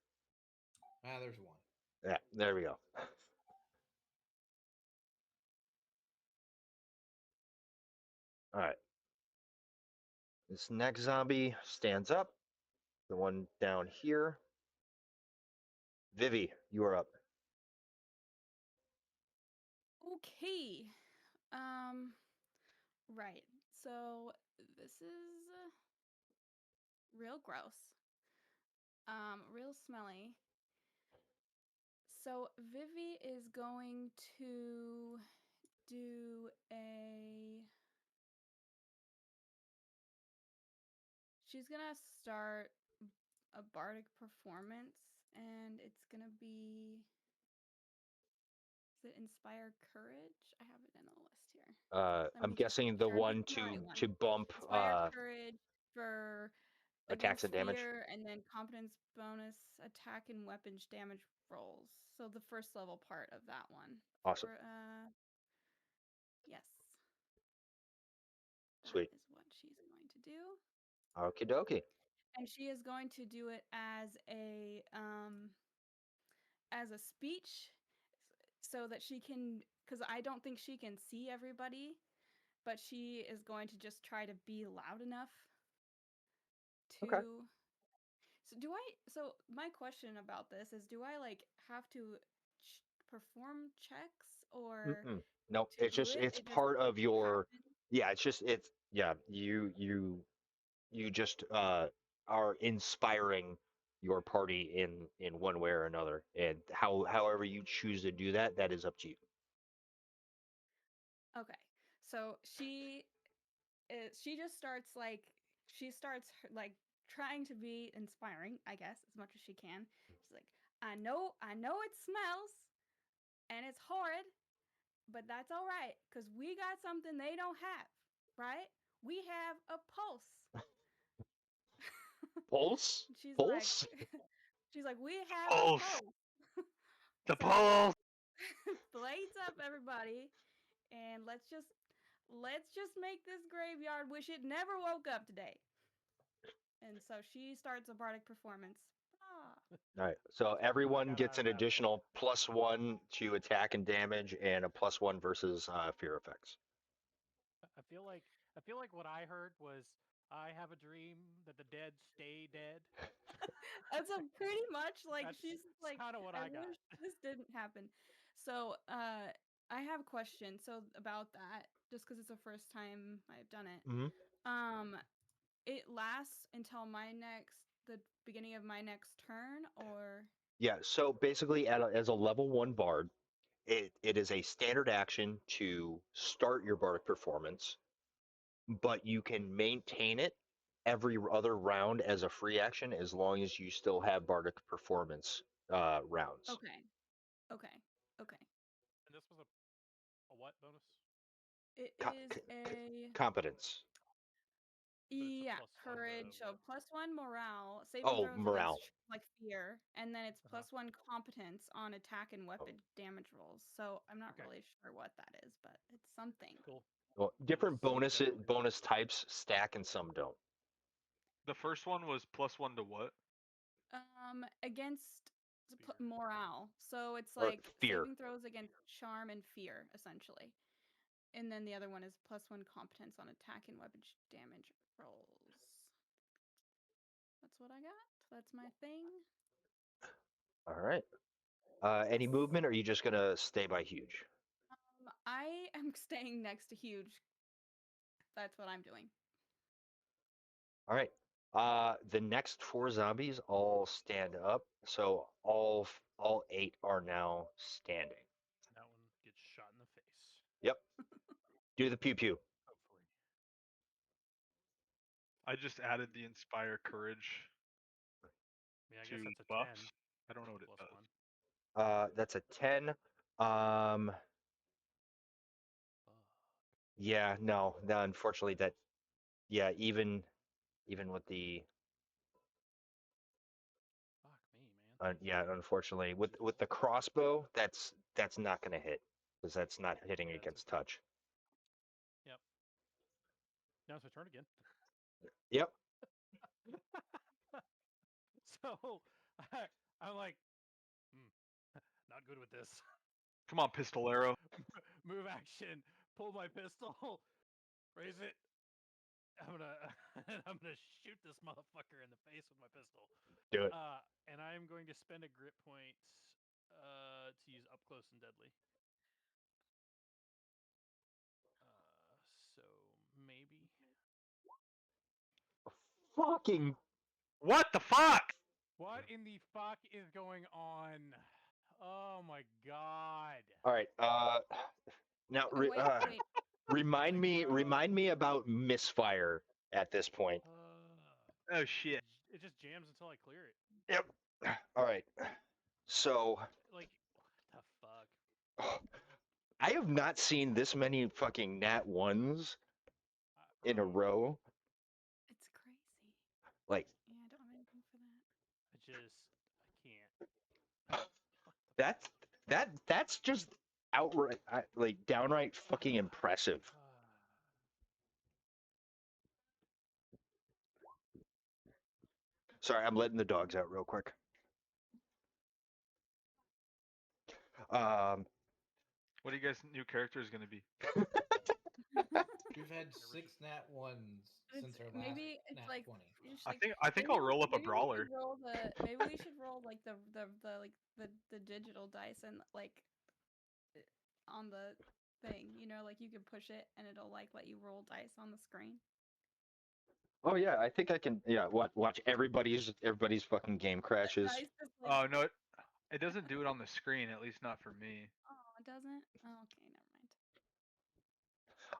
Speaker 5: There's 1.
Speaker 4: Yeah, there we go. All right. This next zombie stands up. The one down here. Vivi, you are up.
Speaker 2: Okay. Right. So this is real gross. Real smelly. So Vivi is going to do a. She's gonna start a bardic performance, and it's gonna be. Is inspire courage? I have it in a list here. Let
Speaker 4: I'm
Speaker 2: me just
Speaker 4: guessing
Speaker 2: make
Speaker 4: the
Speaker 2: sure I'm
Speaker 4: one
Speaker 2: picking the right one.
Speaker 4: to bump
Speaker 2: Inspire courage for
Speaker 4: attacks
Speaker 2: against
Speaker 4: and damage.
Speaker 2: fear, and then competence bonus attack and weapons damage rolls. So the first level part of that one.
Speaker 4: Awesome.
Speaker 2: Yes.
Speaker 4: Sweet.
Speaker 2: That is what she's going to do.
Speaker 4: Okie dokie.
Speaker 2: And she is going to do it as a speech so that she can, because I don't think she can see everybody, but she is going to just try to be loud enough to.
Speaker 4: Okay.
Speaker 2: So my question about this is, do I like have to perform checks or
Speaker 4: No,
Speaker 2: to
Speaker 4: it's
Speaker 2: do
Speaker 4: just
Speaker 2: it?
Speaker 4: it's
Speaker 2: It just
Speaker 4: part of your
Speaker 2: happens?
Speaker 4: yeah, you just are inspiring your party in one way or another. And however you choose to do that, that is up to you.
Speaker 2: Okay. So she just starts like like trying to be inspiring, I guess, as much as she can. She's like, I know it smells and it's horrid, but that's all right because we got something they don't have, right? We have a pulse.
Speaker 4: Pulse?
Speaker 2: she's like
Speaker 4: Pulse?
Speaker 2: she's like, we have a
Speaker 1: Pulse.
Speaker 2: pulse.
Speaker 1: The
Speaker 2: So
Speaker 1: pulse.
Speaker 2: blades up, everybody, and let's just make this graveyard wish it never woke up today. And so she starts a bardic performance. Ah.
Speaker 4: All right. So everyone
Speaker 3: Got
Speaker 4: gets
Speaker 3: out of
Speaker 4: an
Speaker 3: that one.
Speaker 4: additional +1 to attack and damage and a +1 versus fear effects.
Speaker 3: I feel like what I heard was I have a dream that the dead stay dead.
Speaker 2: That's a pretty much like
Speaker 3: That's
Speaker 2: she's like,
Speaker 3: kind of what
Speaker 2: I
Speaker 3: I got.
Speaker 2: wish this didn't happen. So I have a question. So about that, just because it's the first time I've done it.
Speaker 4: Mm-hmm.
Speaker 2: It lasts until the beginning of my next turn, or
Speaker 4: Yeah. So basically, as a level 1 bard, it is a standard action to start your bardic performance, but you can maintain it every other round as a free action as long as you still have bardic performance rounds.
Speaker 2: okay.
Speaker 3: And this was a what bonus?
Speaker 2: It
Speaker 4: Co-
Speaker 2: is a
Speaker 4: competence.
Speaker 3: But it's a
Speaker 2: yeah,
Speaker 3: plus one
Speaker 2: courage.
Speaker 3: to
Speaker 2: So
Speaker 3: what?
Speaker 2: +1 morale, saving
Speaker 4: Oh,
Speaker 2: throws against
Speaker 4: morale.
Speaker 2: like fear, and then it's
Speaker 3: Uh-huh.
Speaker 2: +1 competence on attack and weapon damage rolls. So I'm not
Speaker 3: Okay.
Speaker 2: really sure what that is, but it's something.
Speaker 3: Cool.
Speaker 4: Well,
Speaker 3: It was
Speaker 4: different
Speaker 3: definitely
Speaker 4: bonus types stack and some don't.
Speaker 1: The first one was +1 to what?
Speaker 2: Against
Speaker 3: fear.
Speaker 2: morale. So it's
Speaker 4: Or
Speaker 2: like
Speaker 4: fear.
Speaker 2: saving throws against charm and fear, essentially. And then the other one is +1 competence on attack and weapon damage rolls. That's what I got. That's my thing.
Speaker 4: All right. Any
Speaker 2: Yes.
Speaker 4: movement, or are you just gonna stay by huge?
Speaker 2: I am staying next to huge. That's what I'm doing.
Speaker 4: All right. The next 4 zombies all stand up, so all 8 are now standing.
Speaker 3: That one gets shot in the face.
Speaker 4: Yep. Do the pew pew.
Speaker 3: Hopefully.
Speaker 1: I just added the inspire courage
Speaker 3: I mean, I
Speaker 1: to
Speaker 3: guess that's a
Speaker 1: buffs.
Speaker 3: 10.
Speaker 1: I don't know
Speaker 3: With
Speaker 1: what it
Speaker 3: plus
Speaker 1: does.
Speaker 3: one.
Speaker 4: That's a 10. Um,
Speaker 3: Fuck.
Speaker 4: yeah, no, unfortunately yeah, even with the
Speaker 3: Fuck me, man.
Speaker 4: yeah, unfortunately with the crossbow, that's not gonna hit because that's not hitting
Speaker 3: Yeah, it's
Speaker 4: against
Speaker 3: okay.
Speaker 4: touch.
Speaker 3: Yep. Now it's my turn again.
Speaker 4: Yep.
Speaker 3: So I'm like, not good with this.
Speaker 1: Come on, pistolero.
Speaker 3: Move action. Pull my pistol. Raise it. I'm gonna I'm gonna shoot this motherfucker in the face with my pistol.
Speaker 4: Do it.
Speaker 3: And I'm going to spend a grit point to use up close and deadly. So maybe.
Speaker 4: Fucking.
Speaker 1: What the fuck?
Speaker 3: What in the fuck is going on? Oh my god.
Speaker 4: All right. Now
Speaker 2: Wait.
Speaker 4: remind
Speaker 3: Like,
Speaker 4: me about misfire at this point.
Speaker 1: Oh shit.
Speaker 3: It just jams until I clear it.
Speaker 4: Yep. All right. So
Speaker 3: Like, what the fuck?
Speaker 4: have not seen this many fucking nat ones in a
Speaker 3: Bro,
Speaker 4: row.
Speaker 2: It's crazy.
Speaker 4: Like
Speaker 2: Yeah, I don't have anything for that.
Speaker 3: I can't.
Speaker 4: that's just outright like downright fucking impressive. Sorry, I'm letting the dogs out real quick. Um,
Speaker 1: What are you guys' new characters gonna be?
Speaker 5: We've had 6 nat ones since our last
Speaker 2: Maybe it's
Speaker 5: nat
Speaker 2: like
Speaker 5: 20.
Speaker 2: you just
Speaker 1: I
Speaker 2: like
Speaker 1: think I'll roll up a brawler.
Speaker 2: maybe we should roll like the digital dice and like on the thing, like you can push it and it'll like let you roll dice on the screen.
Speaker 4: oh yeah, I think I can. Yeah, watch everybody's fucking game crashes.
Speaker 2: Dice just like
Speaker 1: Oh no, it doesn't do it on the screen. At least not for me.
Speaker 2: oh, it doesn't. Oh, okay, never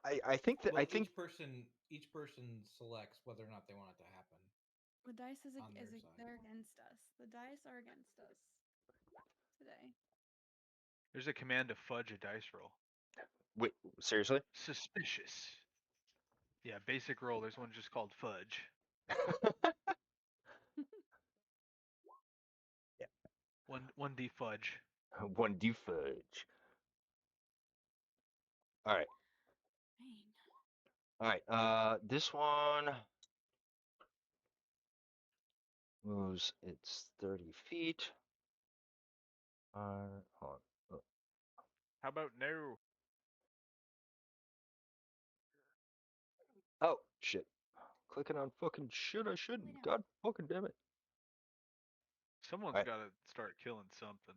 Speaker 2: mind.
Speaker 4: I think that
Speaker 5: Well,
Speaker 4: I think
Speaker 5: each person selects whether or not they want it to happen.
Speaker 2: The dice
Speaker 5: On their side.
Speaker 2: they're against us. The dice are against us today.
Speaker 1: There's a command to fudge a dice roll.
Speaker 4: wait, seriously.
Speaker 1: Suspicious. Yeah, basic roll. There's one just called fudge.
Speaker 4: Yeah.
Speaker 1: One D fudge.
Speaker 4: One D fudge. All right.
Speaker 2: Man.
Speaker 4: All right. This one moves. It's 30 feet. Hold on.
Speaker 1: How about no?
Speaker 4: Oh shit! Clicking on fucking shit. I shouldn't. God fucking damn it.
Speaker 1: Someone's
Speaker 4: Alright.
Speaker 1: got to start killing something,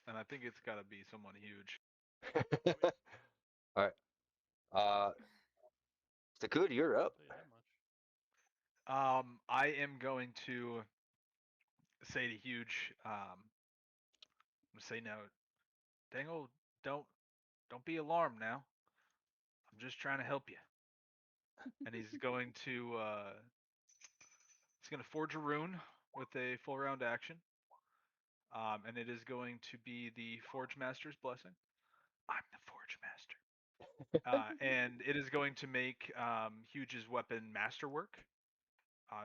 Speaker 1: and I think it's got to be someone huge.
Speaker 4: All right. Stakut, you're up.
Speaker 3: I'll tell you that much.
Speaker 1: I am going to say to huge. I'm gonna say no. Dangle, don't be alarmed now. I'm just trying to help you. And he's going to forge a rune with a full round action. And it is going to be the Forge Master's Blessing. I'm the Forge Master. And it is going to make Huge's weapon masterwork.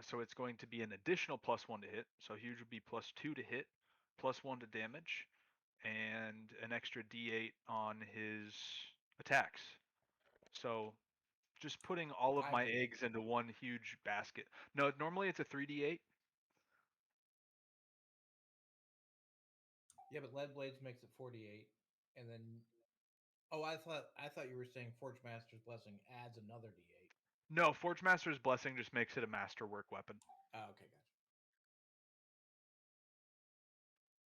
Speaker 1: So it's going to be an additional +1 to hit. So Huge would be +2 to hit, +1 to damage, and an extra D8 on his attacks. So just putting all of my
Speaker 5: 5d8.
Speaker 1: eggs into one huge basket. No, normally it's a 3D8.
Speaker 5: Yeah, but Lead Blades makes it 48, and then oh, I thought you were saying Forge Master's Blessing adds another d8.
Speaker 1: No, Forge Master's Blessing just makes it a masterwork weapon.
Speaker 5: Oh, okay,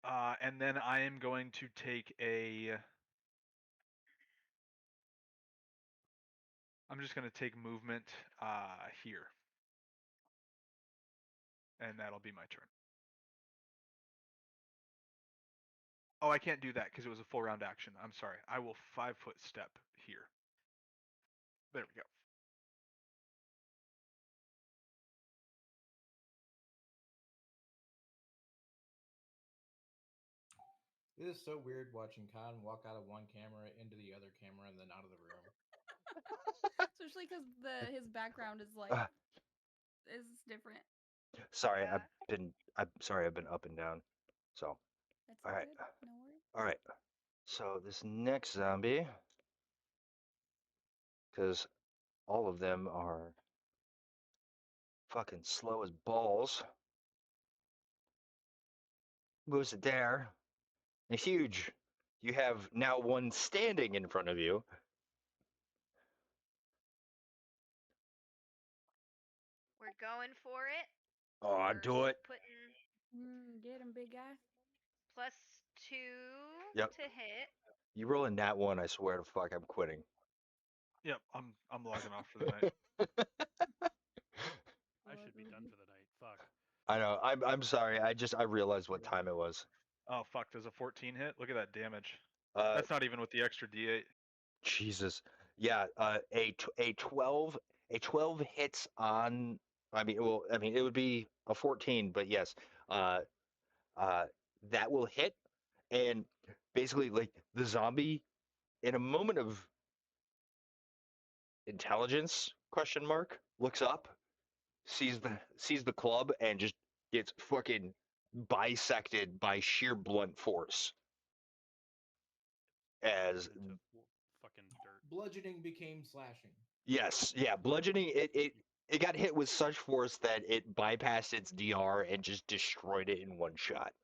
Speaker 5: gotcha.
Speaker 1: And then I am going to take a. I'm just going to take movement here. And that'll be my turn. Oh, I can't do that because it was a full round action. I'm sorry. I will 5-foot step here. There we go.
Speaker 5: It is so weird watching Khan walk out of one camera into the other camera and then out of the room.
Speaker 2: Especially because his background is like
Speaker 4: Uh,
Speaker 2: is different.
Speaker 4: sorry,
Speaker 6: Yeah.
Speaker 4: I'm sorry, I've been up and down. So,
Speaker 2: That's
Speaker 4: all right.
Speaker 2: good. No worries.
Speaker 4: All right. So this next zombie, because all of them are fucking slow as balls, moves it there. And huge. You have now one standing in front of you.
Speaker 6: We're going for it.
Speaker 4: Oh,
Speaker 6: We're
Speaker 4: do it.
Speaker 6: putting
Speaker 2: Get him, big guy.
Speaker 6: +2
Speaker 4: Yep.
Speaker 6: to hit.
Speaker 4: You roll in that one, I swear to fuck, I'm quitting.
Speaker 1: Yep, I'm logging off for the night.
Speaker 3: I should be done for the night. Fuck.
Speaker 4: I know. I'm sorry. I realized what time it was.
Speaker 1: Oh fuck, does a 14 hit? Look at that damage.
Speaker 4: Uh,
Speaker 1: That's not even with the extra D8.
Speaker 4: Jesus. Yeah. A 12 hits on. I mean, well, I mean, it would be a 14, but yes. Uh, that will hit, and basically, like the zombie in a moment of intelligence, question mark, looks up, sees the club, and just gets fucking bisected by sheer blunt force. As
Speaker 3: Into fucking dirt.
Speaker 5: Bludgeoning became slashing.
Speaker 4: yes, yeah, bludgeoning it got hit with such force that it bypassed its DR and just destroyed it in one shot.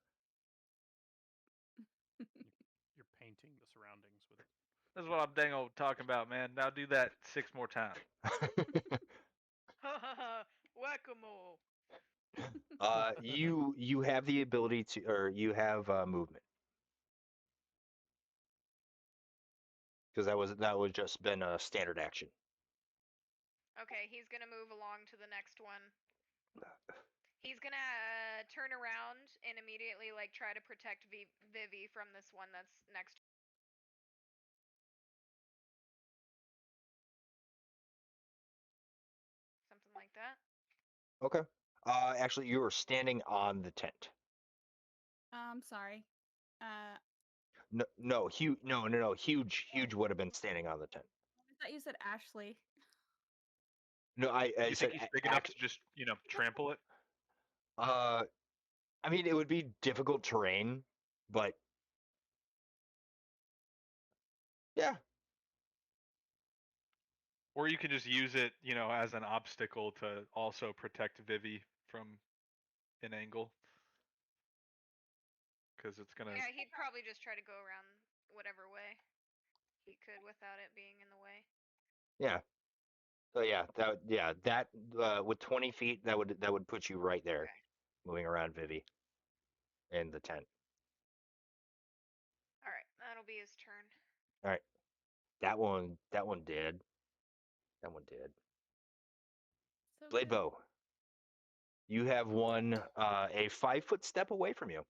Speaker 3: You're painting the surroundings with.
Speaker 1: That's what I'm dang old talking about, man. Now do that 6 more times.
Speaker 6: Whack-a-mole.
Speaker 4: You have the ability to, or you have movement, because that was just been a standard action.
Speaker 6: Okay, he's gonna move along to the next one. He's gonna turn around and immediately like try to protect Vivi from this one that's next. Something like that.
Speaker 4: Okay. Actually, you were standing on the tent.
Speaker 2: I'm sorry.
Speaker 4: No, huge. No. Huge would have been standing on the tent.
Speaker 2: I thought you said Ashley.
Speaker 4: No, I
Speaker 1: You
Speaker 4: said
Speaker 1: think he's big enough to just, trample it?
Speaker 4: I mean, it would be difficult terrain, but yeah,
Speaker 1: Or you can just use it, as an obstacle to also protect Vivi from an angle. Because it's gonna.
Speaker 6: Yeah, he'd probably just try to go around whatever way he could without it being in the way.
Speaker 4: yeah. So that with 20 feet, that would put you right there,
Speaker 6: Okay.
Speaker 4: moving around Vivi in the tent.
Speaker 6: All right, that'll be his turn.
Speaker 4: All right, that one did. That one did.
Speaker 2: So
Speaker 4: Blade
Speaker 2: good.
Speaker 4: bow. You have one a 5-foot step away from you.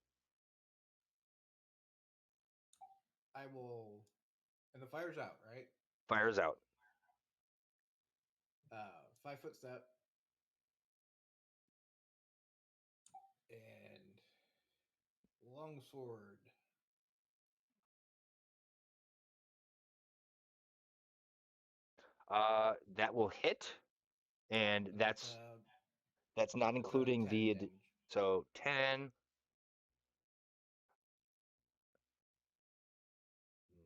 Speaker 5: I will, and the fire's out, right?
Speaker 4: Fires out.
Speaker 5: 5-foot step, and longsword.
Speaker 4: That will hit, and that's not
Speaker 5: 10
Speaker 4: including the
Speaker 5: damage.
Speaker 4: so 10.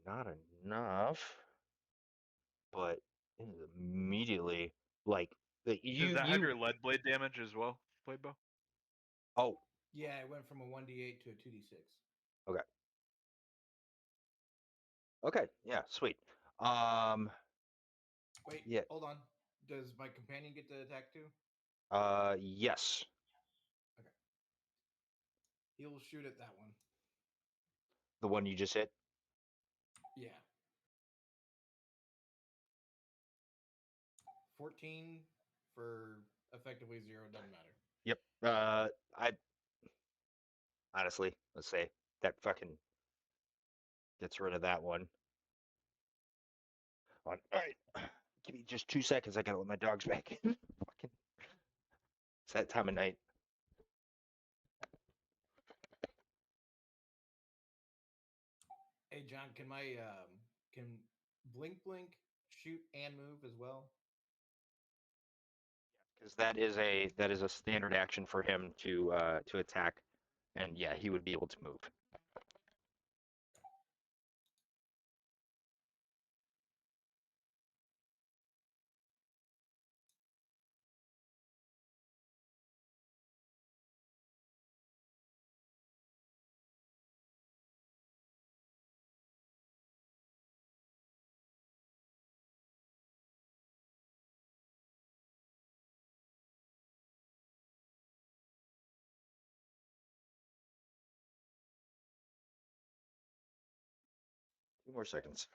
Speaker 4: Not enough, but it is immediately like
Speaker 1: Does that have your lead blade damage as well, blade bow?
Speaker 4: Oh,
Speaker 5: Yeah, it went from a 1d8 to a 2d6.
Speaker 4: okay. Okay, yeah, sweet.
Speaker 5: Wait,
Speaker 4: yeah.
Speaker 5: hold on. Does my companion get to attack too?
Speaker 4: Yes.
Speaker 5: Okay. He'll shoot at that one.
Speaker 4: The one you just hit?
Speaker 5: Yeah. 14 for effectively 0, doesn't matter.
Speaker 4: Yep. I honestly, let's say that fucking gets rid of that one. All right. Give me just 2 seconds. I gotta let my dogs back in. Fucking, it's that time of night.
Speaker 5: Hey John, can my can blink shoot and move as well?
Speaker 4: Because that is a standard action for him to attack, and yeah, he would be able to move. Two more seconds.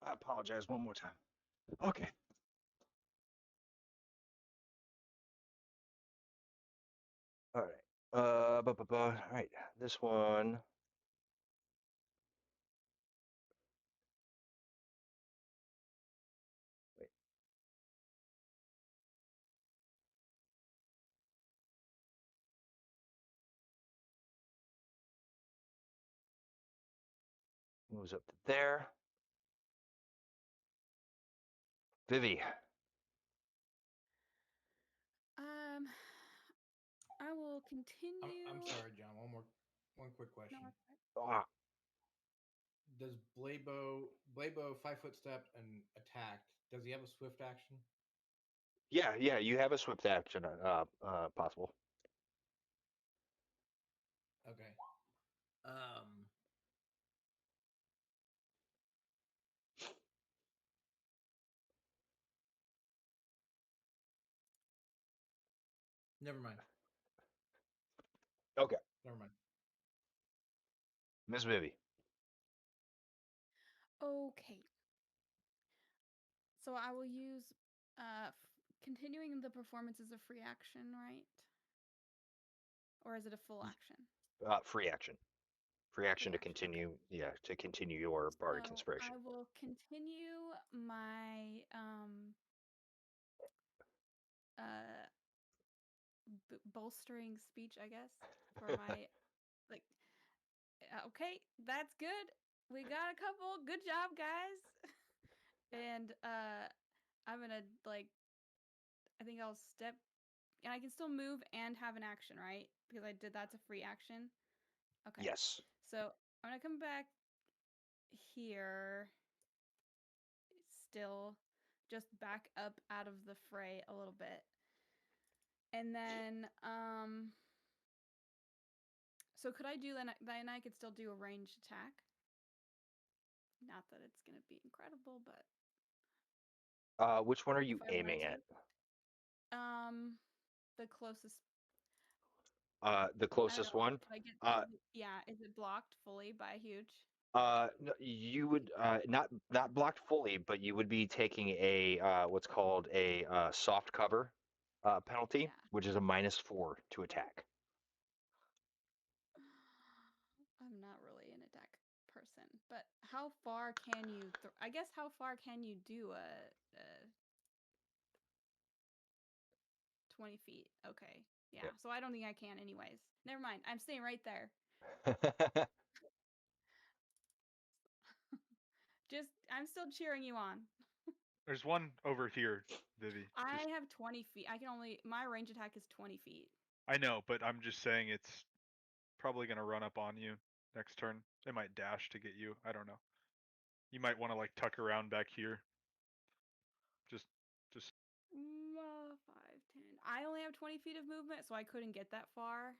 Speaker 4: I apologize one more time. Okay. All right, this one. Wait. Moves up to there. Vivi.
Speaker 2: I will continue.
Speaker 5: I'm sorry, John. One quick question.
Speaker 2: No,
Speaker 4: Ah,
Speaker 5: Does Blabo 5 foot step and attacked? Does he have a swift action?
Speaker 4: yeah, you have a swift action possible.
Speaker 5: Okay. Never mind.
Speaker 4: Okay,
Speaker 5: Never mind.
Speaker 4: Miss Vivi.
Speaker 2: okay. So I will use continuing the performance as a free action, right? Or is it a full action?
Speaker 4: Free action. Free action
Speaker 2: Free
Speaker 4: to
Speaker 2: action. Okay.
Speaker 4: continue. Yeah, to continue your bardic
Speaker 2: So
Speaker 4: inspiration.
Speaker 2: I will continue my bolstering speech, I guess, for my like. Okay, that's good. We got a couple. Good job, guys. And I'm gonna like. I think I'll step, and I can still move and have an action, right? Because I did that's a free action. Okay.
Speaker 4: Yes.
Speaker 2: So I'm gonna come back here. Still, just back up out of the fray a little bit, and then So could I do then? Then I could still do a ranged attack. Not that it's gonna be incredible, but
Speaker 4: Which one are you
Speaker 2: if I wanted
Speaker 4: aiming at?
Speaker 2: the closest.
Speaker 4: The
Speaker 2: I don't
Speaker 4: closest
Speaker 2: know.
Speaker 4: one.
Speaker 2: Could I get?
Speaker 4: Uh,
Speaker 2: Yeah, is it blocked fully by huge?
Speaker 4: no, you would not blocked fully, but you would be taking a what's called a soft cover penalty,
Speaker 2: Yeah.
Speaker 4: which is a -4 to attack.
Speaker 2: I'm not really an attack person, but how far can you? I guess how far can you do a 20 feet? Okay. Yeah.
Speaker 4: Yep.
Speaker 2: So I don't think I can, anyways. Never mind. I'm staying right there. Just I'm still cheering you on.
Speaker 1: There's one over here, Vivi.
Speaker 2: I have 20 feet. I can only my range attack is 20 feet.
Speaker 1: I know, but I'm just saying it's probably gonna run up on you next turn. It might dash to get you. I don't know. You might want to like tuck around back here. Just, just
Speaker 2: 5, 10. I only have 20 feet of movement, so I couldn't get that far.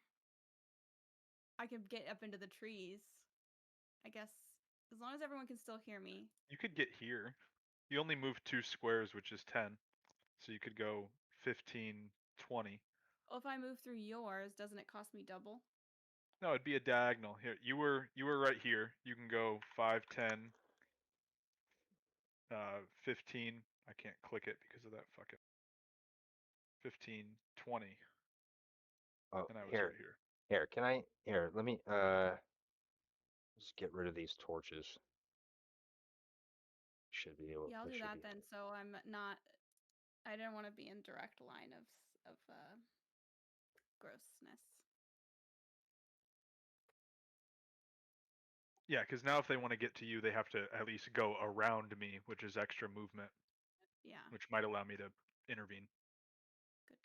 Speaker 2: I could get up into the trees. I guess as long as everyone can still hear me.
Speaker 1: you could get here. You only move 2 squares, which is 10. So you could go 15, 20.
Speaker 2: Well, if I move through yours, doesn't it cost me double?
Speaker 1: No, it'd be a diagonal. Here, you were right here. You can go 5, 10, 15. I can't click it because of that fucking 15, 20,
Speaker 4: Oh,
Speaker 1: and I was
Speaker 4: here,
Speaker 1: right here.
Speaker 4: here. Let me just get rid of these torches. Should be able.
Speaker 2: Yeah, I'll
Speaker 4: That
Speaker 2: do
Speaker 4: should
Speaker 2: that
Speaker 4: be.
Speaker 2: then. So I'm not. I don't want to be in direct line of grossness.
Speaker 1: Yeah, because now if they want to get to you, they have to at least go around me, which is extra movement,
Speaker 2: Yeah.
Speaker 1: which might allow me to intervene.
Speaker 2: Good.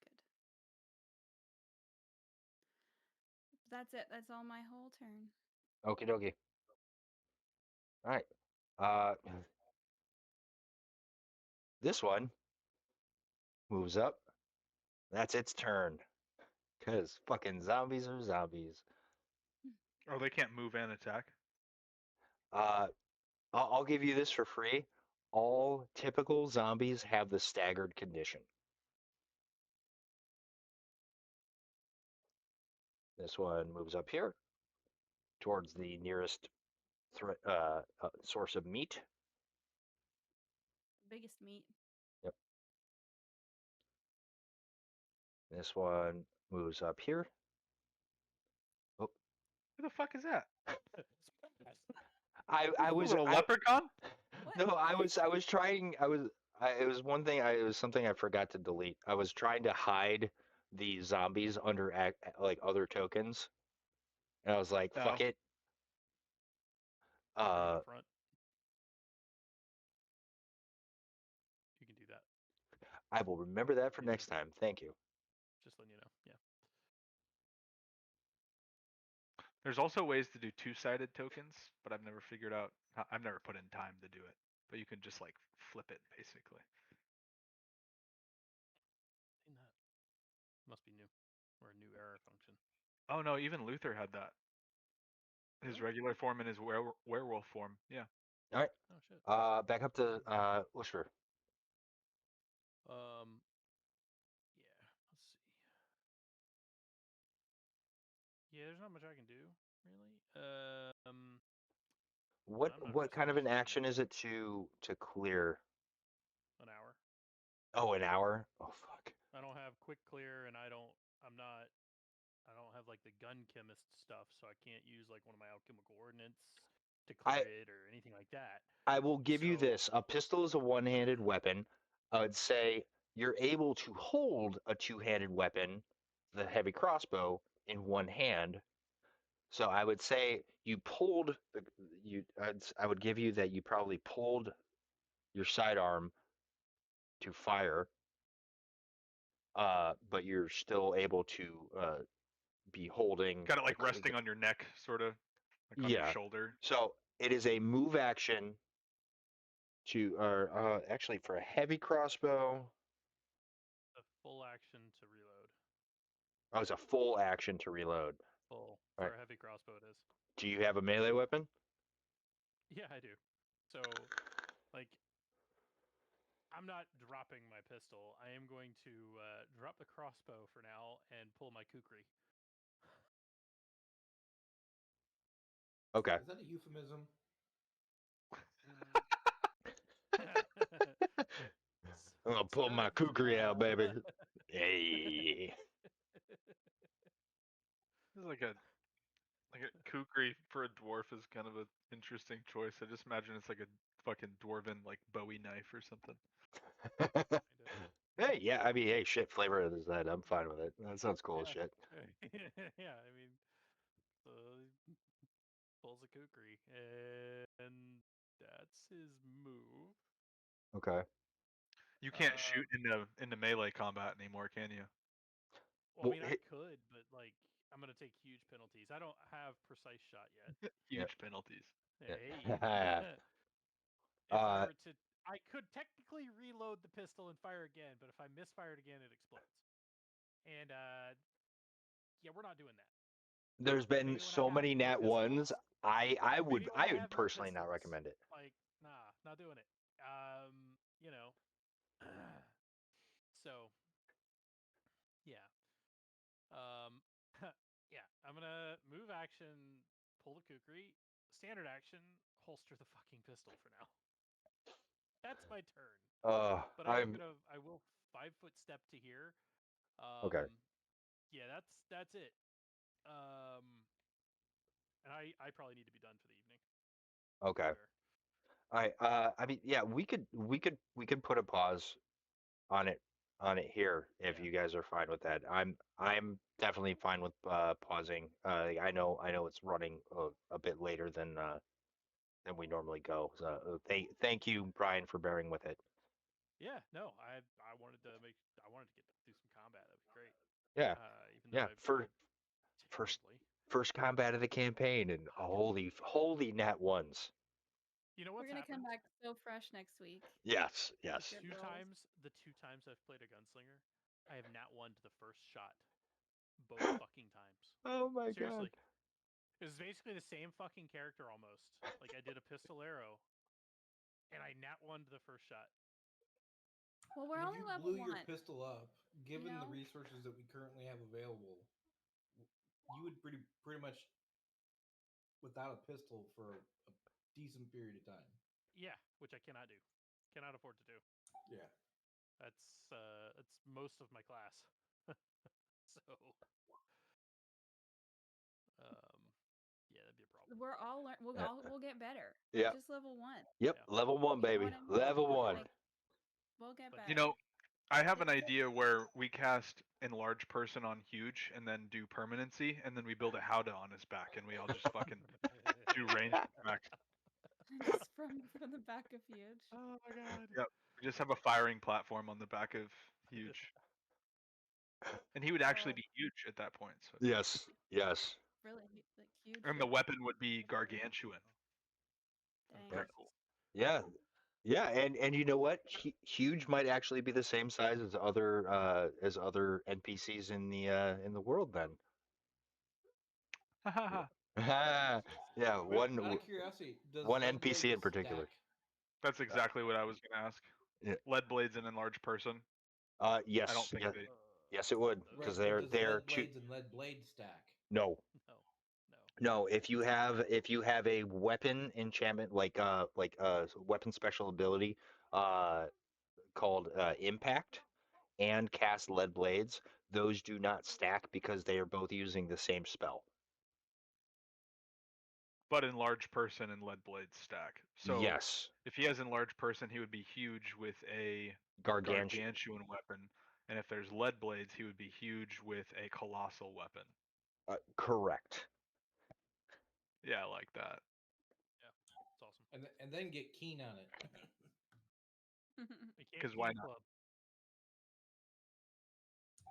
Speaker 2: That's it. That's all my whole turn.
Speaker 4: Okie dokie. All right. Uh, this one moves up. That's its turn. Cause fucking zombies are zombies.
Speaker 1: Oh, they can't move and attack.
Speaker 4: Uh, I'll give you this for free. All typical zombies have the staggered condition. This one moves up here towards the nearest source of meat.
Speaker 2: Biggest meat.
Speaker 4: Yep. This one moves up here
Speaker 1: Who the fuck is that?
Speaker 4: I
Speaker 1: A
Speaker 4: was
Speaker 1: little leprechaun?
Speaker 2: What?
Speaker 4: no, I was trying. It was one thing. It was something I forgot to delete. I was trying to hide the zombies under like other tokens, and I was like,
Speaker 1: No.
Speaker 4: fuck it.
Speaker 3: Bring 'em
Speaker 4: Uh,
Speaker 3: up front. You can do that.
Speaker 4: I will remember that for
Speaker 3: Yeah.
Speaker 4: next time. Thank you.
Speaker 3: Just letting you know. Yeah.
Speaker 1: There's also ways to do two-sided tokens, but I've never figured out. I've never put in time to do it, but you can just like flip it basically.
Speaker 3: Seen that. Must be new, or a new error function.
Speaker 1: Oh no, even Luther had that. His
Speaker 3: Really?
Speaker 1: regular form and his werewolf form. Yeah.
Speaker 4: All right.
Speaker 3: Oh shit.
Speaker 4: Back up to Lucifer.
Speaker 3: Um. Yeah. Let's see. Yeah, there's not much I can do really. I'm not
Speaker 4: What kind of an
Speaker 3: investigating
Speaker 4: action is it to clear?
Speaker 3: an hour.
Speaker 4: Oh, an hour. Oh fuck.
Speaker 3: I don't have quick clear, and I don't. I'm not. I don't have like the gun chemist stuff, so I can't use like one of my alchemical ordnance to
Speaker 4: I
Speaker 3: clear it or anything like that.
Speaker 4: I will give you
Speaker 3: So
Speaker 4: this. A pistol is a one-handed weapon. I would say you're able to hold a two-handed weapon, the heavy crossbow, in one hand. So I would say you pulled you. I would give you that you probably pulled your sidearm to fire, but you're still able to be holding.
Speaker 1: Got it like resting on your neck, sort of, like on your
Speaker 4: Yeah.
Speaker 1: shoulder.
Speaker 4: So it is a move action to, or actually for a heavy crossbow,
Speaker 3: a full action to reload.
Speaker 4: oh, it's a full action to reload.
Speaker 3: Full
Speaker 4: All
Speaker 3: for
Speaker 4: right.
Speaker 3: a heavy crossbow. It is.
Speaker 4: Do you have a melee weapon?
Speaker 3: Yeah, I do. So, like, I'm not dropping my pistol. I am going to drop the crossbow for now and pull my kukri.
Speaker 4: Okay.
Speaker 5: Is that a euphemism?
Speaker 4: I'm gonna pull my
Speaker 3: Sort
Speaker 4: kukri out,
Speaker 3: of.
Speaker 4: baby. Hey.
Speaker 1: This is like a kukri for a dwarf is kind of an interesting choice. I just imagine it's like a fucking dwarven like Bowie knife or something.
Speaker 4: Hey, yeah, I mean, hey, shit, flavor is that. I'm fine with it. That sounds cool as
Speaker 3: Yeah.
Speaker 4: shit.
Speaker 3: Yeah, I mean, so he pulls a kukri, and that's his move.
Speaker 4: Okay.
Speaker 1: You can't shoot into melee combat anymore, can you?
Speaker 3: Well, I
Speaker 4: Well,
Speaker 3: mean, I could, but like, I'm gonna take huge penalties. I don't have precise shot yet.
Speaker 4: yeah,
Speaker 1: Huge penalties.
Speaker 3: Hey,
Speaker 4: yeah.
Speaker 3: if I
Speaker 4: uh,
Speaker 3: were to, I could technically reload the pistol and fire again, but if I misfire it again, it explodes. And yeah, we're not doing that.
Speaker 4: there's been
Speaker 3: Maybe when I
Speaker 4: so
Speaker 3: have
Speaker 4: many
Speaker 3: more
Speaker 4: nat ones.
Speaker 3: pistols.
Speaker 4: I
Speaker 3: Maybe
Speaker 4: would
Speaker 3: when I have more
Speaker 4: personally not
Speaker 3: pistols.
Speaker 4: recommend it.
Speaker 3: Like, nah, not doing it. You know. So, yeah. Um, yeah. I'm gonna move action, pull the kukri. Standard action, holster the fucking pistol for now. That's my turn. But I will 5 foot step to here.
Speaker 4: Okay.
Speaker 3: Yeah, that's it. And I probably need to be done for the evening.
Speaker 4: Okay.
Speaker 3: Fair.
Speaker 4: All right. I mean, yeah, we could put a pause on it here if
Speaker 3: Yeah.
Speaker 4: you guys are fine with that. I'm definitely fine with pausing. I know it's running a bit later than we normally go. So thank you, Brian, for bearing with it.
Speaker 3: Yeah, no, I wanted to get through some combat. That'd be great.
Speaker 4: Yeah,
Speaker 3: Even though
Speaker 4: yeah.
Speaker 3: I've
Speaker 4: For
Speaker 3: rolled
Speaker 4: first
Speaker 3: terribly.
Speaker 4: first combat of the campaign, and holy nat ones.
Speaker 3: You know
Speaker 2: We're
Speaker 3: what's
Speaker 2: gonna come
Speaker 3: happened?
Speaker 2: back so fresh next week.
Speaker 4: Yes,
Speaker 3: The
Speaker 4: yes.
Speaker 2: Good
Speaker 3: two
Speaker 2: rolls.
Speaker 3: times the two times I've played a gunslinger, I have nat one to the first shot, both fucking times.
Speaker 4: Oh my god.
Speaker 3: Seriously, it was basically the same fucking character almost. Like I did a pistol arrow, and I nat one to the first shot.
Speaker 2: Well, we're
Speaker 5: And if
Speaker 2: only
Speaker 5: you
Speaker 2: level
Speaker 5: blew your
Speaker 2: 1.
Speaker 5: pistol up, given the
Speaker 2: know?
Speaker 5: resources that we currently have available, you would pretty much without a pistol for a decent period of time.
Speaker 3: Yeah, which I cannot do, cannot afford to do.
Speaker 5: Yeah.
Speaker 3: That's most of my class. So, um,
Speaker 2: we're all learn. We'll get better.
Speaker 4: Yeah.
Speaker 2: Just level 1.
Speaker 4: Yep.
Speaker 3: Yeah.
Speaker 4: Level 1,
Speaker 2: You know
Speaker 4: baby.
Speaker 2: what I mean?
Speaker 4: Level 1.
Speaker 2: Like, we'll get
Speaker 3: But,
Speaker 2: better.
Speaker 1: You know, I have an
Speaker 2: It's-
Speaker 1: idea where we cast enlarge person on huge and then do permanency, and then we build a howdah on his back, and we all just fucking do range attacks.
Speaker 2: just from the back of huge.
Speaker 3: Oh my god.
Speaker 1: Yep. We just have a firing platform on the back of huge, and he would actually
Speaker 2: Oh.
Speaker 1: be huge at that point. So,
Speaker 4: Yes. Yes.
Speaker 2: Really like huge.
Speaker 1: and the weapon would be gargantuan.
Speaker 2: Dang.
Speaker 1: Pretty cool.
Speaker 4: Yeah. Yeah, and you know what? Huge might actually be the same size as other NPCs in the world then. Yeah,
Speaker 5: But out of curiosity, does
Speaker 4: one
Speaker 5: lead
Speaker 4: NPC
Speaker 5: blade
Speaker 4: in particular.
Speaker 5: stack?
Speaker 1: That's exactly what I was gonna ask.
Speaker 4: Yeah.
Speaker 1: Lead blades and enlarged person.
Speaker 4: Yes.
Speaker 1: I don't think
Speaker 4: yeah,
Speaker 1: they.
Speaker 4: yes, it would
Speaker 5: Right,
Speaker 4: because
Speaker 5: but does
Speaker 4: they're
Speaker 5: lead
Speaker 4: two.
Speaker 5: blades and lead blade stack?
Speaker 4: No,
Speaker 3: No.
Speaker 4: no. If you have a weapon enchantment like weapon special ability called impact and cast lead blades, those do not stack because they are both using the same spell.
Speaker 1: But enlarged person and lead blades stack. So
Speaker 4: Yes,
Speaker 1: if he has enlarged person, he would be huge with a
Speaker 4: gargantuan.
Speaker 1: gargantuan weapon, and if there's lead blades, he would be huge with a colossal weapon.
Speaker 4: Correct.
Speaker 1: Yeah, I like that.
Speaker 3: Yeah. It's awesome.
Speaker 5: And then get keen on it.
Speaker 3: You can't
Speaker 1: 'Cause
Speaker 3: keen
Speaker 1: why
Speaker 3: a
Speaker 1: not?
Speaker 3: club.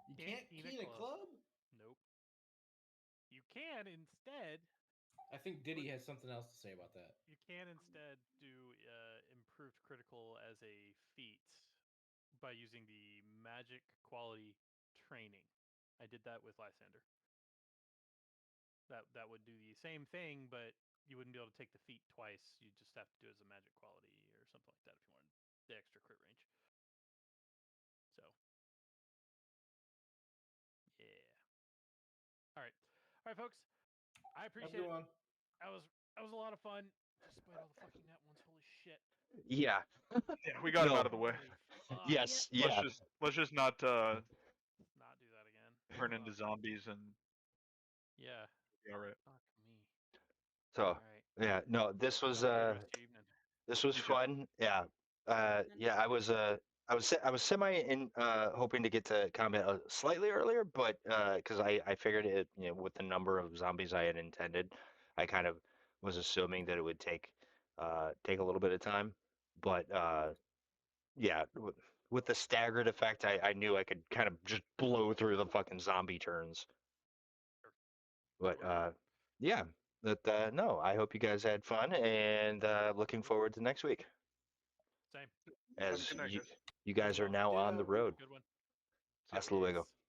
Speaker 5: You can't keen a club?
Speaker 3: Nope. You can instead.
Speaker 5: I think Diddy has something else to say about that.
Speaker 3: You can instead do improved critical as a feat by using the magic quality training. I did that with Lysander. That would do the same thing, but you wouldn't be able to take the feat twice. You just have to do it as a magic quality or something like that if you wanted the extra crit range. So, yeah. All right, folks. I appreciate it.
Speaker 5: Everyone.
Speaker 3: That was a lot of fun, despite all the fucking net ones. Holy shit!
Speaker 4: Yeah.
Speaker 1: Yeah, we got him
Speaker 4: No.
Speaker 1: out of the way.
Speaker 3: Holy fuck.
Speaker 4: Yes.
Speaker 1: Let's
Speaker 4: Yeah.
Speaker 1: just not
Speaker 3: Not do that again.
Speaker 1: turn into
Speaker 3: Fuck.
Speaker 1: zombies and
Speaker 3: Yeah.
Speaker 1: be all right.
Speaker 3: Fuck me.
Speaker 4: So
Speaker 3: All right.
Speaker 4: yeah. No. This was
Speaker 3: Have a good rest of your evening.
Speaker 4: This was
Speaker 1: You too.
Speaker 4: fun. Yeah. Yeah, I was semi in hoping to get to combat slightly earlier, but because I figured it, with the number of zombies I had intended, I kind of was assuming that it would take a little bit of time. But yeah, with the staggered effect, I knew I could kind of just blow through the fucking zombie turns.
Speaker 3: Sure.
Speaker 4: But
Speaker 3: Totally.
Speaker 4: yeah, no, I hope you guys had fun and looking forward to next week.
Speaker 3: Same.
Speaker 1: Have a
Speaker 4: As
Speaker 1: good night, guys.
Speaker 4: you guys are now on the road.
Speaker 3: Good one.
Speaker 1: See ya.
Speaker 4: Hasta luego.
Speaker 3: Peace.